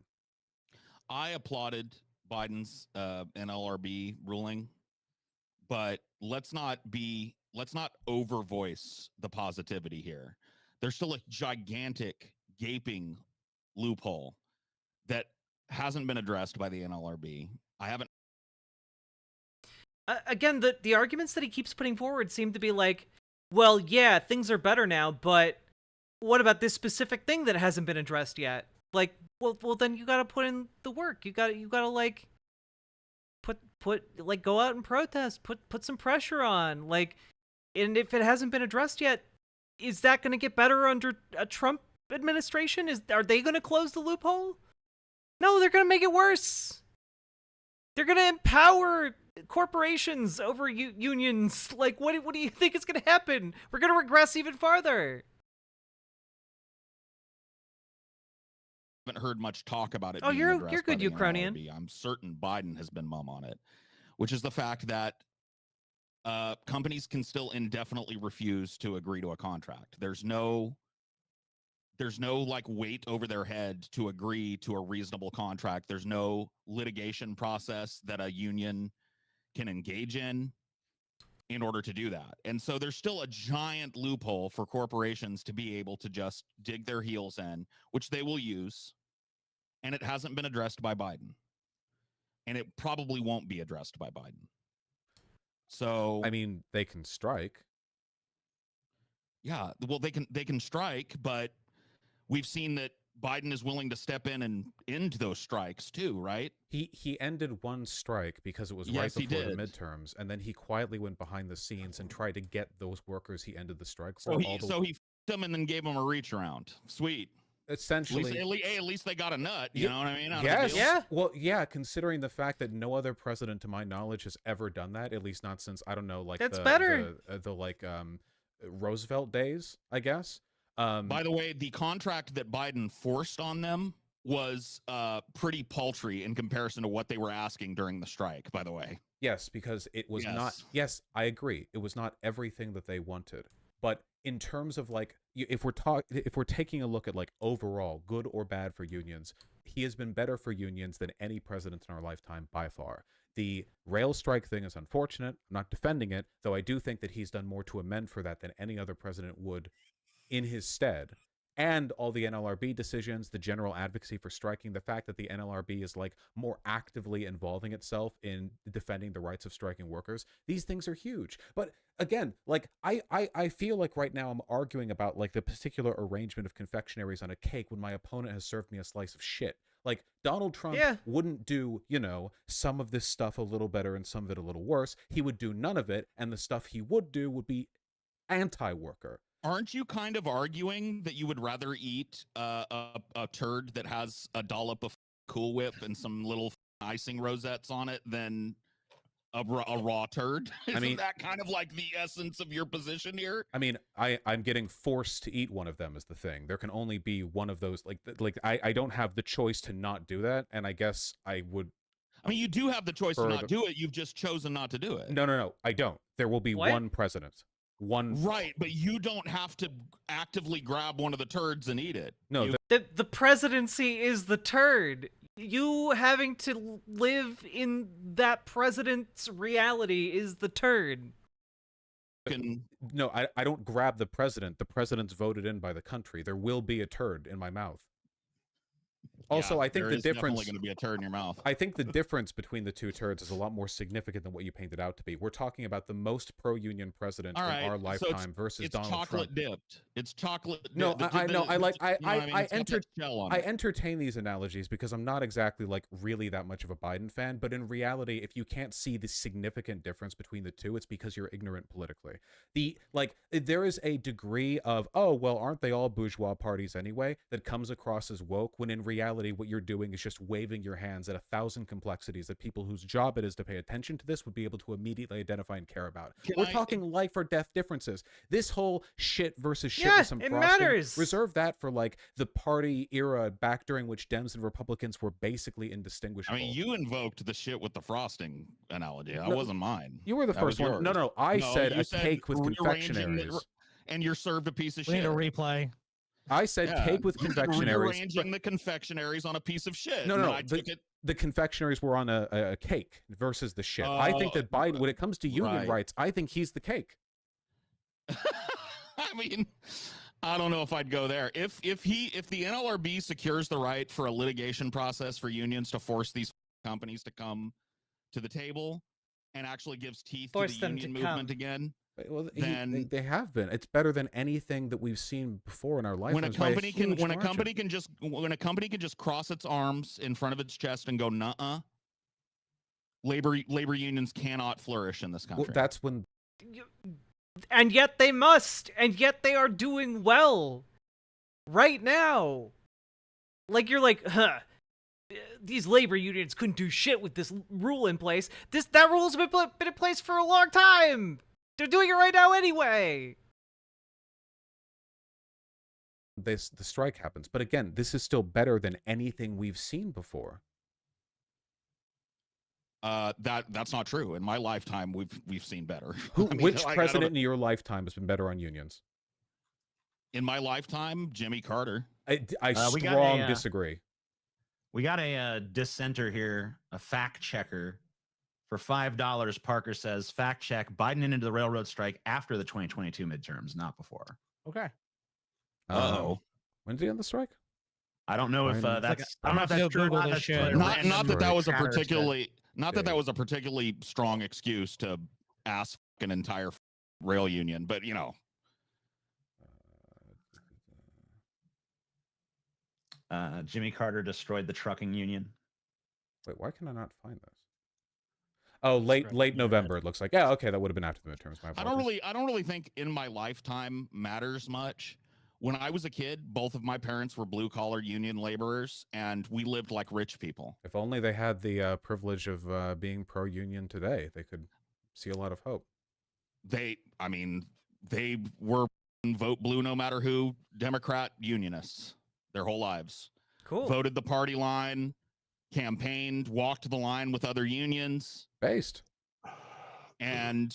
I applauded Biden's NLRB ruling, but let's not overvoice the positivity here. There's still a gigantic, gaping loophole that hasn't been addressed by the NLRB. I haven't. Again, the arguments that he keeps putting forward seem to be like, well, yeah, things are better now, but what about this specific thing that hasn't been addressed yet? Like, well, then you gotta put in the work. You gotta like put like go out and protest. Put some pressure on. Like, and if it hasn't been addressed yet, is that gonna get better under a Trump administration? Are they gonna close the loophole? No, they're gonna make it worse. They're gonna empower corporations over unions. Like, what do you think is gonna happen? We're gonna regress even farther. Haven't heard much talk about it. Oh, you're good, Ukrainian. I'm certain Biden has been mum on it, which is the fact that companies can still indefinitely refuse to agree to a contract. There's no like weight over their head to agree to a reasonable contract. There's no litigation process that a union can engage in order to do that. And so there's still a giant loophole for corporations to be able to just dig their heels in, which they will use. And it hasn't been addressed by Biden. And it probably won't be addressed by Biden. So I mean, they can strike. Yeah, well, they can strike, but we've seen that Biden is willing to step in and end those strikes too, right? He ended one strike because it was Yes, right before he the did. midterms, and then he quietly went behind the scenes and tried to get those workers he ended the strike for. So he f***ed them and then gave them a reach around. Sweet. Essentially, At least they got a nut. You know what I mean? Yes. Yeah. Well, yeah. Considering the fact that no other president, to my knowledge, has ever done that, at least not since, I don't know, like That's better. the Roosevelt days, I guess. By the way, the contract that Biden forced on them was pretty paltry in comparison to what they were asking during the strike, by the way. Yes, because it was not. Yes, I agree. It was not everything that they wanted. But in terms of like, if we're taking a look at like overall good or bad for unions, he has been better for unions than any president in our lifetime by far. The rail strike thing is unfortunate. I'm not defending it, though I do think that he's done more to amend for that than any other president would in his stead. And all the NLRB decisions, the general advocacy for striking, the fact that the NLRB is like more actively involving itself in defending the rights of striking workers, these things are huge. But again, like I feel like right now I'm arguing about like the particular arrangement of confectionaries on a cake when my opponent has served me a slice of shit. Like, Donald Trump wouldn't do, you know, some of this stuff a little better and some of it a little worse. He would do none of it, and the stuff he would do would be anti-worker. Aren't you kind of arguing that you would rather eat a turd that has a dollop of Cool Whip and some little icing rosettes on it than a raw turd? Isn't that kind of like the essence of your position here? I mean, I'm getting forced to eat one of them is the thing. There can only be one of those. Like I don't have the choice to not do that, and I guess I would. I mean, you do have the choice to not do it. You've just chosen not to do it. No, I don't. There will be one president. One. Right, but you don't have to actively grab one of the turds and eat it. No, the presidency is the turd. You having to live in that president's reality is the turd. No, I don't grab the president. The president's voted in by the country. There will be a turd in my mouth. Also, yeah, I think the difference definitely going to be a turd in your mouth. I think the difference between the two turds is a lot more significant than what you painted out to be. We're talking about the most pro-union president in our lifetime versus Donald Trump. It's chocolate dipped. It's chocolate dipped. No, I know. I entertain these analogies because I'm not exactly like really that much of a Biden fan, but in reality, if you can't see the significant difference between the two, it's because you're ignorant politically. There is a degree of, oh, well, aren't they all bourgeois parties anyway, that comes across as woke, when in reality what you're doing is just waving your hands at 1,000 complexities that people whose job it is to pay attention to this would be able to immediately identify and care about. We're talking life or death differences. This whole shit versus shitism it matters. Reserve that for like the party era back during which Dems and Republicans were basically indistinguishable. I mean, you invoked the shit with the frosting analogy. That wasn't mine. You were the first one. No, I said a cake with confectionaries. And you're served a piece of shit. We need a replay. I said cake with confectionaries. Rearranging the confectionaries on a piece of shit. No. The confectionaries were on a cake versus the shit. I think that Biden, when it comes to union rights, I think he's the cake. I mean, I don't know if I'd go there. If the NLRB secures the right for a litigation process for unions to force these companies to come to the table and actually gives teeth to the union movement again. Well, they have been. It's better than anything that we've seen before in our life. When a company can just cross its arms in front of its chest and go, "Nuh-uh," labor unions cannot flourish in this country. Well, that's when. And yet they must, and yet they are doing well right now. Like you're like, these labor unions couldn't do shit with this rule in place. That rule's been in place for a long time. They're doing it right now anyway. The strike happens, but again, this is still better than anything we've seen before. That's not true. In my lifetime, we've seen better. Which president in your lifetime has been better on unions? In my lifetime, Jimmy Carter. I strongly disagree. We got a dissenter here, a fact checker. For $5, Parker says, fact check, Biden ended the railroad strike after the 2022 midterms, not before. Okay. When did he end the strike? I don't know if that's I don't know if that's true. Not that that was a particularly that was a particularly strong excuse to ask an entire rail union, but you know. Jimmy Carter destroyed the trucking union. Wait, why can I not find this? Oh, late November. It looks like. Yeah, okay, that would have been after the midterms. I don't really think in my lifetime matters much. When I was a kid, both of my parents were blue collar union laborers, and we lived like rich people. If only they had the privilege of being pro union today, they could see a lot of hope. They were vote blue no matter who, Democrat unionists their whole lives. Cool. Voted the party line, campaigned, walked the line with other unions. Based. And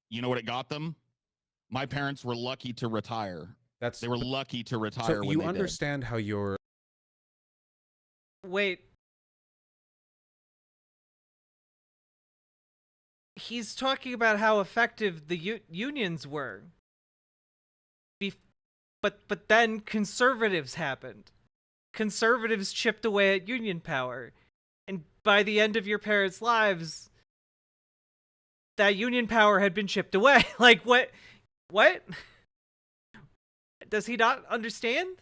you know what it got them? My parents were lucky to retire. They were lucky to retire. So you understand how you're. Wait. He's talking about how effective the unions were. But then conservatives happened. Conservatives chipped away at union power. And by the end of your parents' lives, that union power had been chipped away. Like, what? What? Does he not understand?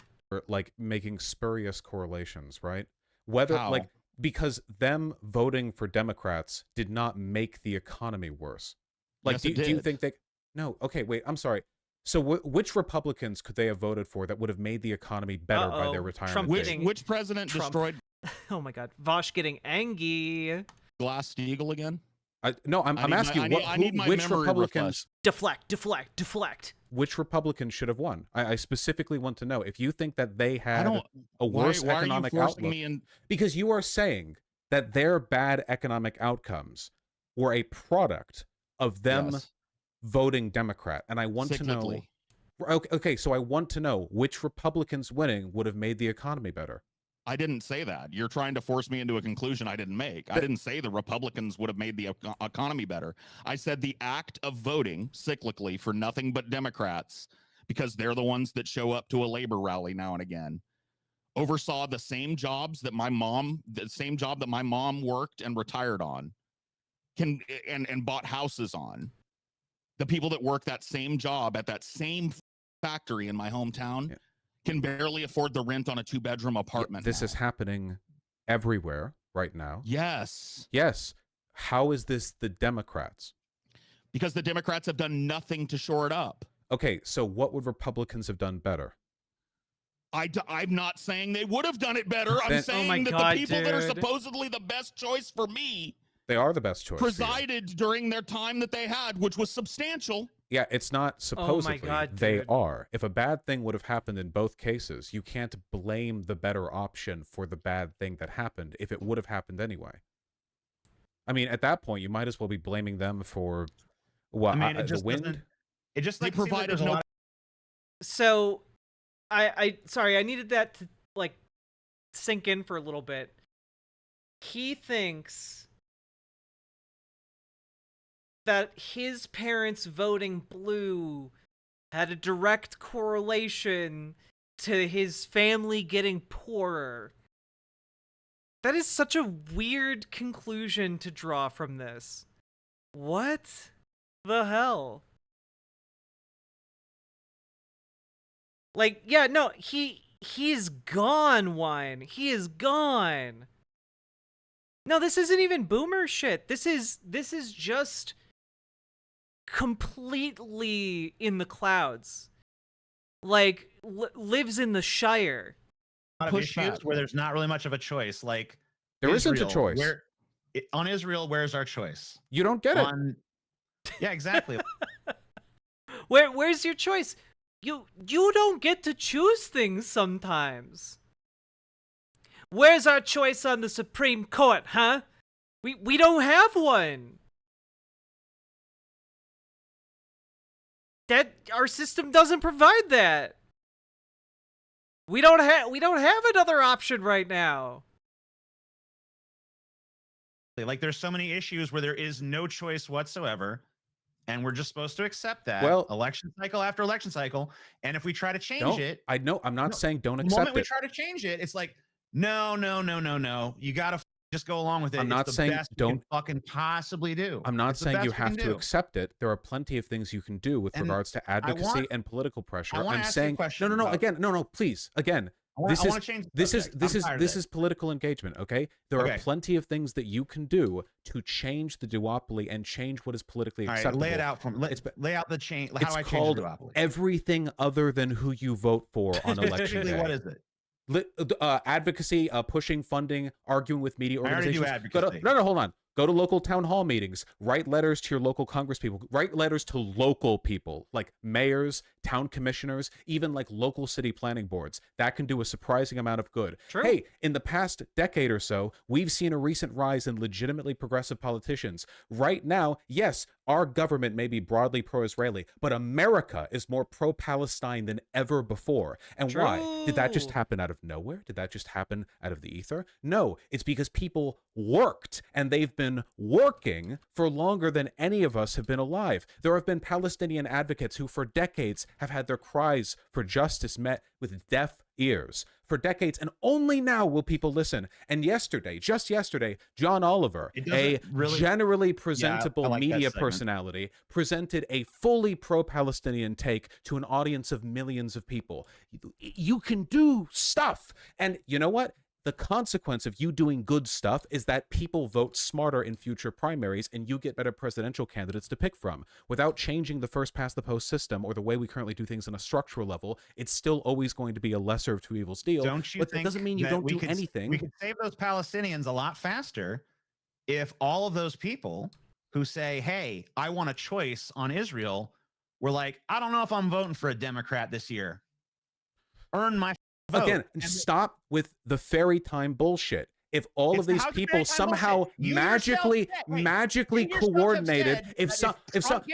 Like making spurious correlations, right? Whether How? like because them voting for Democrats did not make the economy worse. Like, Yes, do, it do you did. think they? No. Okay, wait. I'm sorry. So which Republicans could they have voted for that would have made the economy better by their Uh-oh, retirement Trump date? getting- Which president Trump. destroyed Oh my God, Vaush getting angry. Glass-Steagall again? No, I'm asking which Republicans, Deflect. which Republicans should have won. I specifically want to know if you think that they I had don't. a worse why economic are you forcing outlook. me in? Because you are saying that their bad economic outcomes were a product of them Yes. voting Democrat. And I want to know. Cyclically. Okay, so I want to know which Republicans winning would have made the economy better. I didn't say that. You're trying to force me into a conclusion I didn't make. I didn't say the Republicans would have made the economy better. I said the act of voting cyclically for nothing but Democrats, because they're the ones that show up to a labor rally now and again, oversaw the same jobs that my mom worked and retired on, and bought houses on. The people that work that same job at that same factory in my hometown can barely afford the rent on a 2-bedroom apartment. This is happening everywhere right now. Yes. Yes. How is this the Democrats? Because the Democrats have done nothing to shore it up. Okay, so what would Republicans have done better? I'm not saying they would have done it better. I'm Then- saying Oh my that God, the people that are dude. supposedly the best choice for me They are the best choice. for you. presided during their time that they had, which was substantial. Yeah, it's not supposedly. God, they dude. are. If a bad thing would have happened in both cases, you can't blame the better option for the bad thing that happened if it would have happened anyway. I mean, at that point, you might as well be blaming them for what? I mean, it the just wind? doesn't. It just They like seems like provided there's a no- lot So, sorry, I needed that to like sink in for a little bit. He thinks that his parents voting blue had a direct correlation to his family getting poorer. That is such a weird conclusion to draw from this. What the hell? Like, yeah, no, he's gone, Wine. He is gone. No, this isn't even boomer shit. This is just completely in the clouds. Like, lives in the Shire. of Push issues back. where there's not really much of a choice. Like There isn't a Israel, choice. On Israel, where's our choice? You don't get it. Yeah, exactly. Where's your choice? You don't get to choose things sometimes. Where's our choice on the Supreme Court, huh? We don't have one. That our system doesn't provide that. We don't have another option right now. Like there's so many issues where there is no choice whatsoever, and we're just supposed to accept that. Well- election cycle after election cycle, and if we try to change Don't. it, I know. I'm not No, saying don't the accept moment we it. try to change it, it's like no. You gotta just go along with it. I'm not it's the saying best you don't- can fucking possibly do. I'm not It's the saying best you we have can to do. accept it. There are plenty of things you can do with And regards to advocacy want- and political pressure. I wanna I'm ask you a saying question no. about- Again, no. Please, again. I This want is to change. the this is subject. this I'm is tired of this it. is political engagement. Okay, there are Okay. plenty of things that you can do to change the duopoly and change what is politically All right, acceptable. lay it out from. It's- Lay out the change. How It's I change called the duopoly. everything other than who you vote for on election Specifically, day. what is it? Advocacy, pushing funding, arguing with media I already do organizations. Go to- advocacy. no, hold on. Go to local town hall meetings. Write letters to your local Congress people. Write letters to local people, like mayors, town commissioners, even like local city planning boards. That can do a surprising amount of good. True. Hey, in the past decade or so, we've seen a recent rise in legitimately progressive politicians. Right now, yes, our government may be broadly pro-Israeli, but America is more pro-Palestine than ever before. And why? Did that just True. happen out of nowhere? Did that just happen out of the ether? No, it's because people worked, and they've been working for longer than any of us have been alive. There have been Palestinian advocates who for decades have had their cries for justice met with deaf ears. For decades, and only now will people listen. And yesterday, just yesterday, John Oliver, It a doesn't really- generally presentable I like that media segment. personality, presented a fully pro-Palestinian take to an audience of millions of people. You can do stuff. And you know what? the consequence of you doing good stuff is that people vote smarter in future primaries and you get better presidential candidates to pick from. Without changing the first past the post system or the way we currently do things on a structural level, it's still always going to be a lesser of two evils deal. Don't you but think it doesn't mean you don't do anything. We could save those Palestinians a lot faster if all of those people who say, hey, I want a choice on Israel, were like, I don't know if I'm voting for a Democrat this year. Earn my vote. Again, stop with the fairy time bullshit. If all of these people somehow magically coordinated,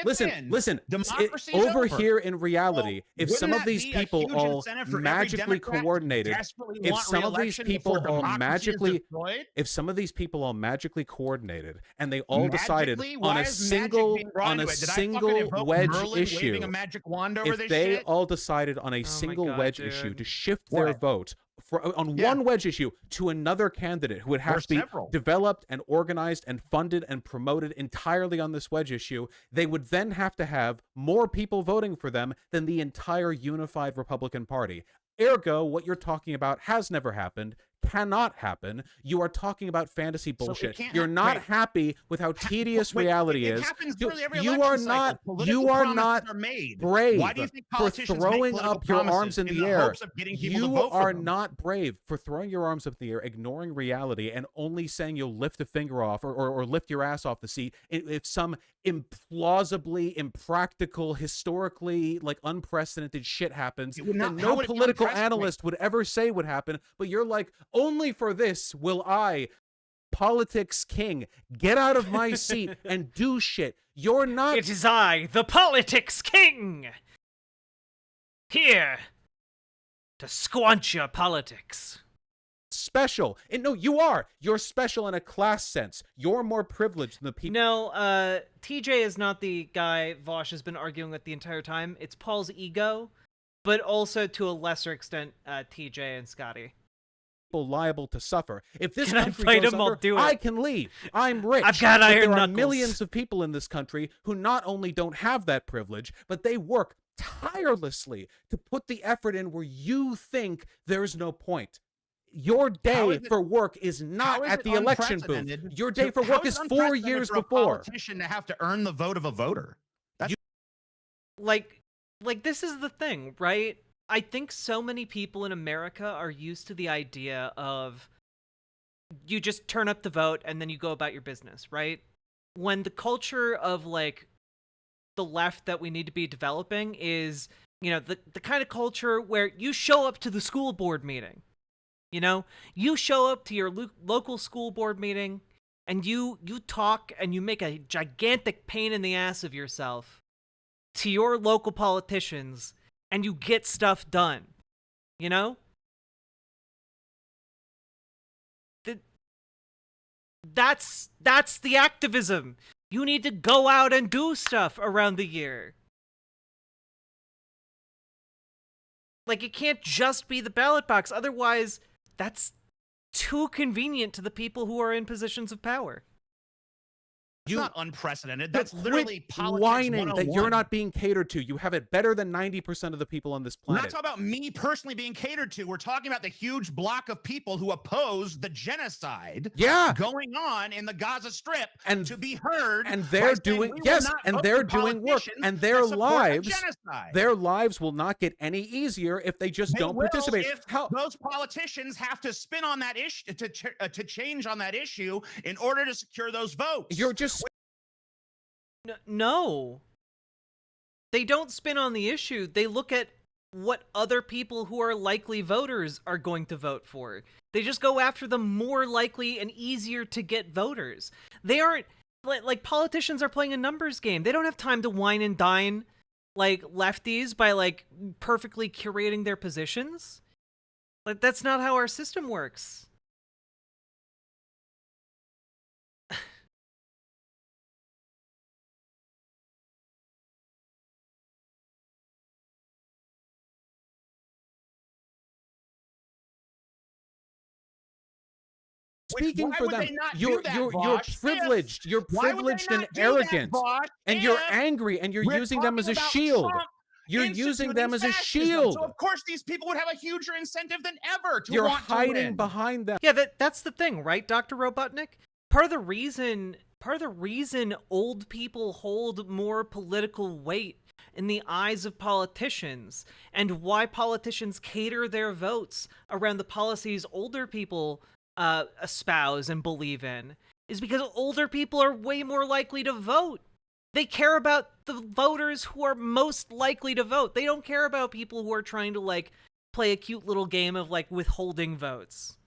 listen, over here in reality, if some of these people all magically coordinated, if some of these people all magically coordinated and they all decided on a single wedge issue, if they all decided on a single wedge issue to shift their vote on one wedge issue to another candidate who would have to be developed and organized and funded and promoted entirely on this wedge issue, they would then have to have more people voting for them than the entire unified Republican Party. Ergo, what you're talking about has never happened, cannot happen. You are talking about fantasy bullshit. You're not happy with how tedious reality is. You are not brave for throwing up your arms in the air. You are not brave for throwing your arms up in the air, ignoring reality, and only saying you'll lift a finger off or lift your ass off the seat if some implausibly, impractical, historically unprecedented shit happens that no political analyst would ever say would happen. But you're like, only for this will I, politics king, get out of my seat and do shit. You're not. It is I, the politics king, here to squanch your politics. Special. And no, you are. You're special in a class sense. You're more privileged than the people. No, TJ is not the guy Vaush has been arguing with the entire time. It's Paul's ego, but also to a lesser extent, TJ and Scotty. Liable to suffer. If this Can country I fight goes him? under, I'll do it. I can leave. I'm rich. I've got iron there are knuckles. Millions of people in this country who not only don't have that privilege, but they work tirelessly to put the effort in where you think there's no point. Your day for work is not at the election booth. Your day for work is 4 years before. A politician to have to earn the vote of a voter. That's like this is the thing, right? I think so many people in America are used to the idea of you just turn up the vote and then you go about your business, right? When the culture of the left that we need to be developing is, the kind of culture where you show up to the school board meeting. You show up to your local school board meeting and you talk and you make a gigantic pain in the ass of yourself to your local politicians and you get stuff done. That's the activism. You need to go out and do stuff around the year. It can't just be the ballot box. Otherwise, that's too convenient to the people who are in positions of power. It's not unprecedented. That's literally politics whining 101. that you're not being catered to. You have it better than 90% of the people on this planet. We're not talking about me personally being catered to. We're talking about the huge block of people who oppose the genocide going on in the Gaza Strip and to be heard. And they're doing and they're doing work. And their lives will not get any easier if they just don't participate. If those politicians have to spin on that issue to change on that issue in order to secure those votes. You're just No. They don't spin on the issue. They look at what other people who are likely voters are going to vote for. They just go after the more likely and easier to get voters. They aren't politicians are playing a numbers game. They don't have time to wine and dine lefties by perfectly curating their positions. That's not how our system works. Speaking for them, you're privileged. You're privileged and arrogant, and you're angry, and you're using them as a shield. You're using them as a fascism. shield. So of course these people would have a huger incentive than ever to You're want to hiding win. behind them. Yeah, that's the thing, right, Dr. Robotnik? Part of the reason old people hold more political weight in the eyes of politicians, and why politicians cater their votes around the policies older people espouse and believe in, is because older people are way more likely to vote. They care about the voters who are most likely to vote. They don't care about people who are trying to, like, play a cute little game of, like, withholding votes.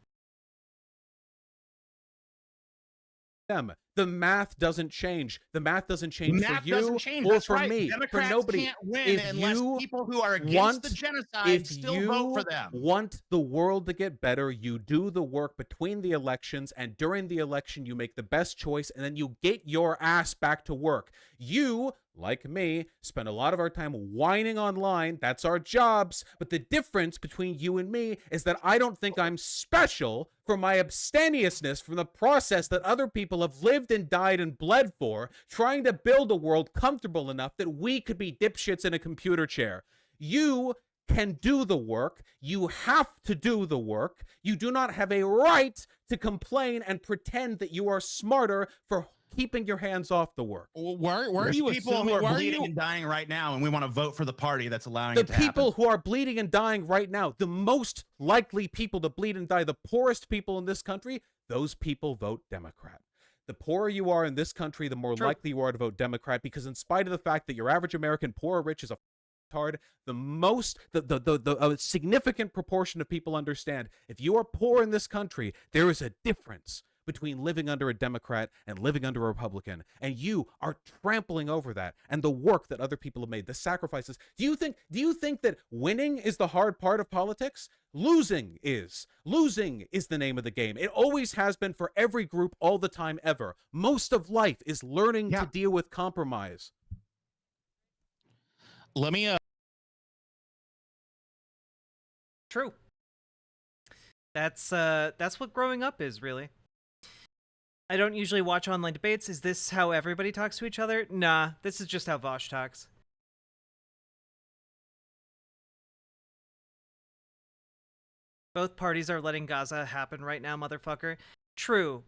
The math doesn't change. The math doesn't change for you or That's for right. me, Democrats for nobody. can't win If unless you people who are against want, the genocide if still you vote for them. want the world to get better, you do the work between the elections, and during the election, you make the best choice, and then you get your ass back to work. You, like me, spend a lot of our time whining online. That's our jobs. But the difference between you and me is that I don't think I'm special for my abstemiousness from the process that other people have lived and died and bled for, trying to build a world comfortable enough that we could be dipshits in a computer chair. You can do the work. You have to do the work. You do not have a right to complain and pretend that you are smarter for keeping your hands off the work. Why are you people assuming? who Why are are bleeding you? and dying right now, and we want to vote for the party that's allowing The it to happen. people who are bleeding and dying right now, the most likely people to bleed and die, the poorest people in this country, those people vote Democrat. The poorer you are in this country, the more likely you are to vote Democrat, because in spite of the fact that your average American poor or rich is a hard, a significant proportion of people understand if you are poor in this country, there is a difference between living under a Democrat and living under a Republican, and you are trampling over that and the work that other people have made, the sacrifices. Do you think that winning is the hard part of politics? Losing is the name of the game. It always has been for every group all the time ever. Most of life is learning to deal with compromise. Let me True. That's what growing up is, really. I don't usually watch online debates. Is this how everybody talks to each other? Nah, this is just how Vaush talks. Both parties are letting Gaza happen right now, motherfucker. True.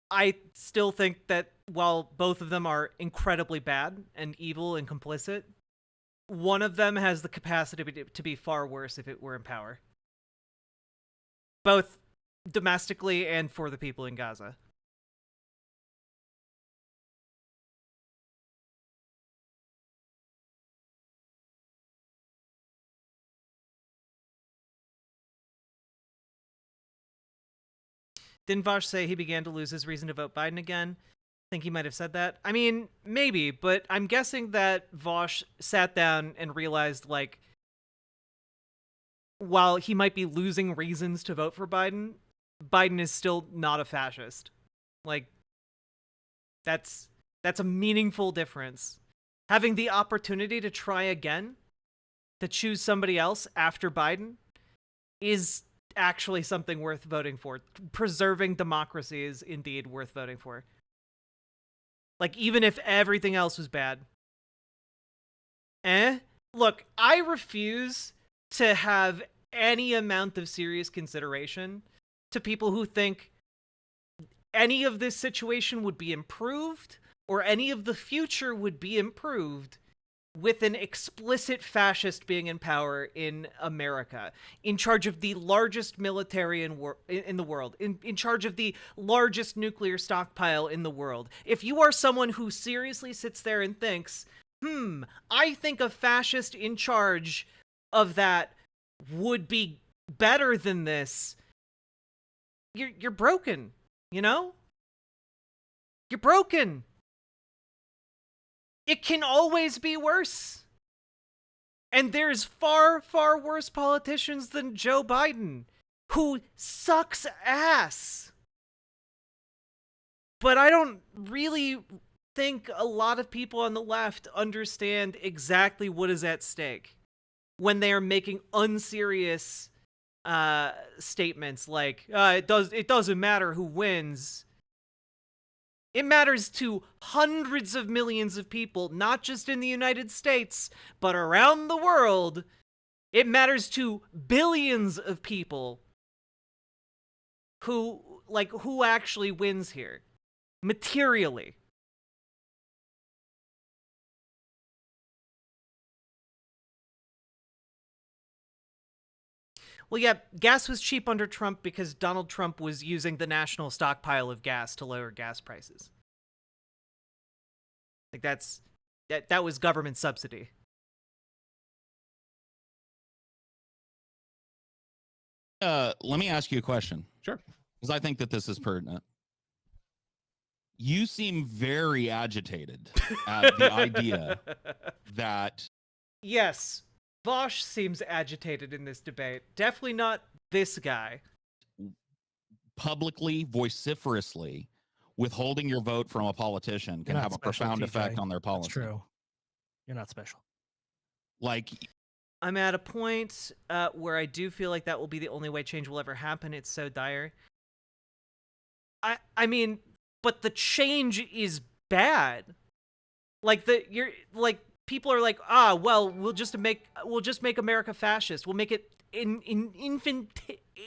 I still think that while both of them are incredibly bad and evil and complicit, one of them has the capacity to be far worse if it were in power. Both domestically and for the people in Gaza. Didn't Vaush say he began to lose his reason to vote Biden again? I think he might have said that. I mean, maybe, but I'm guessing that Vaush sat down and realized, like, while he might be losing reasons to vote for Biden, Biden is still not a fascist. Like, that's a meaningful difference. Having the opportunity to try again, to choose somebody else after Biden, is actually something worth voting for. Preserving democracy is indeed worth voting for. Like, even if everything else was bad. Look, I refuse to have any amount of serious consideration to people who think any of this situation would be improved or any of the future would be improved with an explicit fascist being in power in America, in charge of the largest military in the world, in charge of the largest nuclear stockpile in the world. If you are someone who seriously sits there and thinks, I think a fascist in charge of that would be better than this, you're broken, you know? You're broken. It can always be worse. And there's far, far worse politicians than Joe Biden, who sucks ass. But I don't really think a lot of people on the left understand exactly what is at stake when they are making unserious statements like, it doesn't matter who wins. It matters to hundreds of millions of people, not just in the United States, but around the world. It matters to billions of people who actually wins here, materially. Well, yeah, gas was cheap under Trump because Donald Trump was using the national stockpile of gas to lower gas prices. Like that was government subsidy. Let me ask you a question. Sure. Because I think that this is pertinent. You seem very agitated at the idea that... Yes, Vaush seems agitated in this debate. Definitely not this guy. Publicly, vociferously, withholding your vote from a politician can have a profound effect on their policy. That's true. You're not special. Like... I'm at a point where I do feel like that will be the only way change will ever happen. It's so dire. I mean, but the change is bad. Like people are like, well, we'll just make America fascist. We'll make it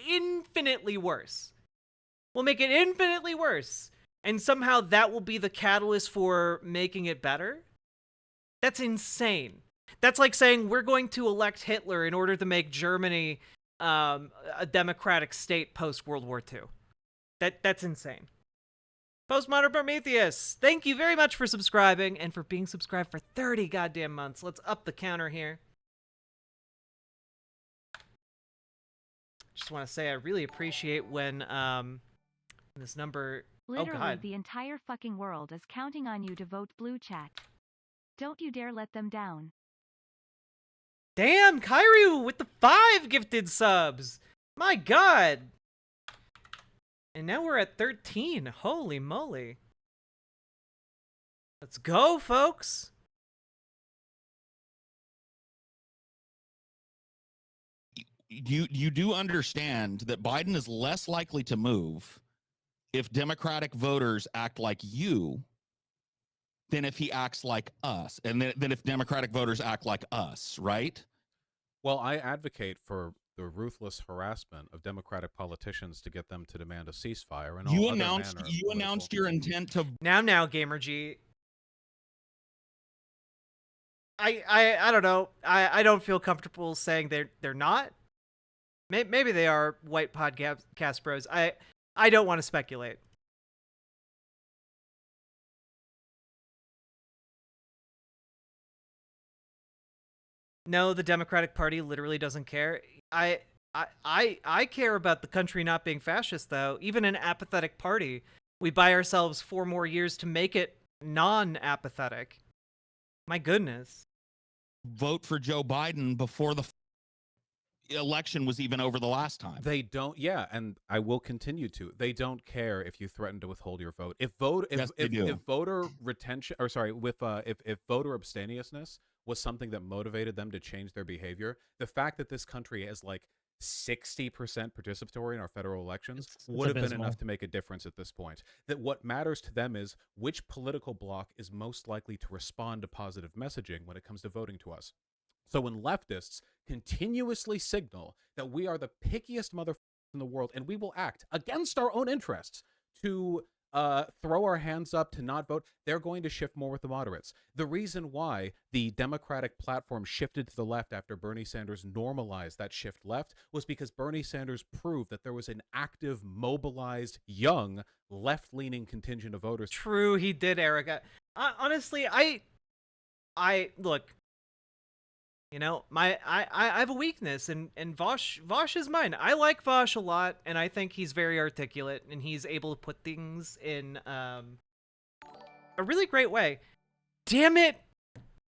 infinitely worse. We'll make it infinitely worse, and somehow that will be the catalyst for making it better. That's insane. That's like saying we're going to elect Hitler in order to make Germany a democratic state post World War II. That's insane. Postmodern Prometheus, thank you very much for subscribing and for being subscribed for 30 goddamn months. Let's up the counter here. Just want to say I really appreciate when this number... Literally, the entire fucking world is counting on you to vote blue, chat. Don't you dare let them down. Damn, Kairu with the 5 gifted subs. My god. And now we're at 13. Holy moly. Let's go, folks. You do understand that Biden is less likely to move if Democratic voters act like you than if he acts like us, and then if Democratic voters act like us, right? Well, I advocate for the ruthless harassment of Democratic politicians to get them to demand a ceasefire. And you announced your intent to now, Gamer G. I don't know. I don't feel comfortable saying they're not. Maybe they are white podcast bros. I don't want to speculate. No, the Democratic Party literally doesn't care. I care about the country not being fascist, though. Even an apathetic party, we buy ourselves 4 more years to make it non-apathetic. My goodness. Vote for Joe Biden before the election was even over the last time. They don't, yeah, and I will continue to. They don't care if you threaten to withhold your vote. If voter retention, or sorry, if voter abstemiousness was something that motivated them to change their behavior, the fact that this country is like 60% participatory in our federal elections would have been enough to make a difference at this point. That what matters to them is which political bloc is most likely to respond to positive messaging when it comes to voting to us. So when leftists continuously signal that we are the pickiest motherfuckers in the world and we will act against our own interests to throw our hands up to not vote, they're going to shift more with the moderates. The reason why the Democratic platform shifted to the left after Bernie Sanders normalized that shift left was because Bernie Sanders proved that there was an active, mobilized, young, left-leaning contingent of voters. True, he did, Erica. Honestly, I look, you know, I have a weakness, and Vaush is mine. I like Vaush a lot, and I think he's very articulate, and he's able to put things in a really great way. Damn it!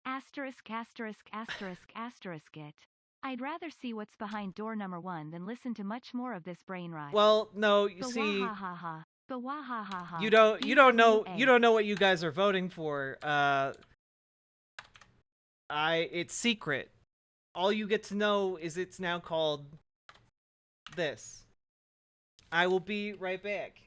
Asterisk, asterisk, asterisk, asterisk it. I'd rather see what's behind door number 1 than listen to much more of this brain rot. Well, no, you see, you don't know what you guys are voting for. It's secret. All you get to know is it's now called this. I will be right back.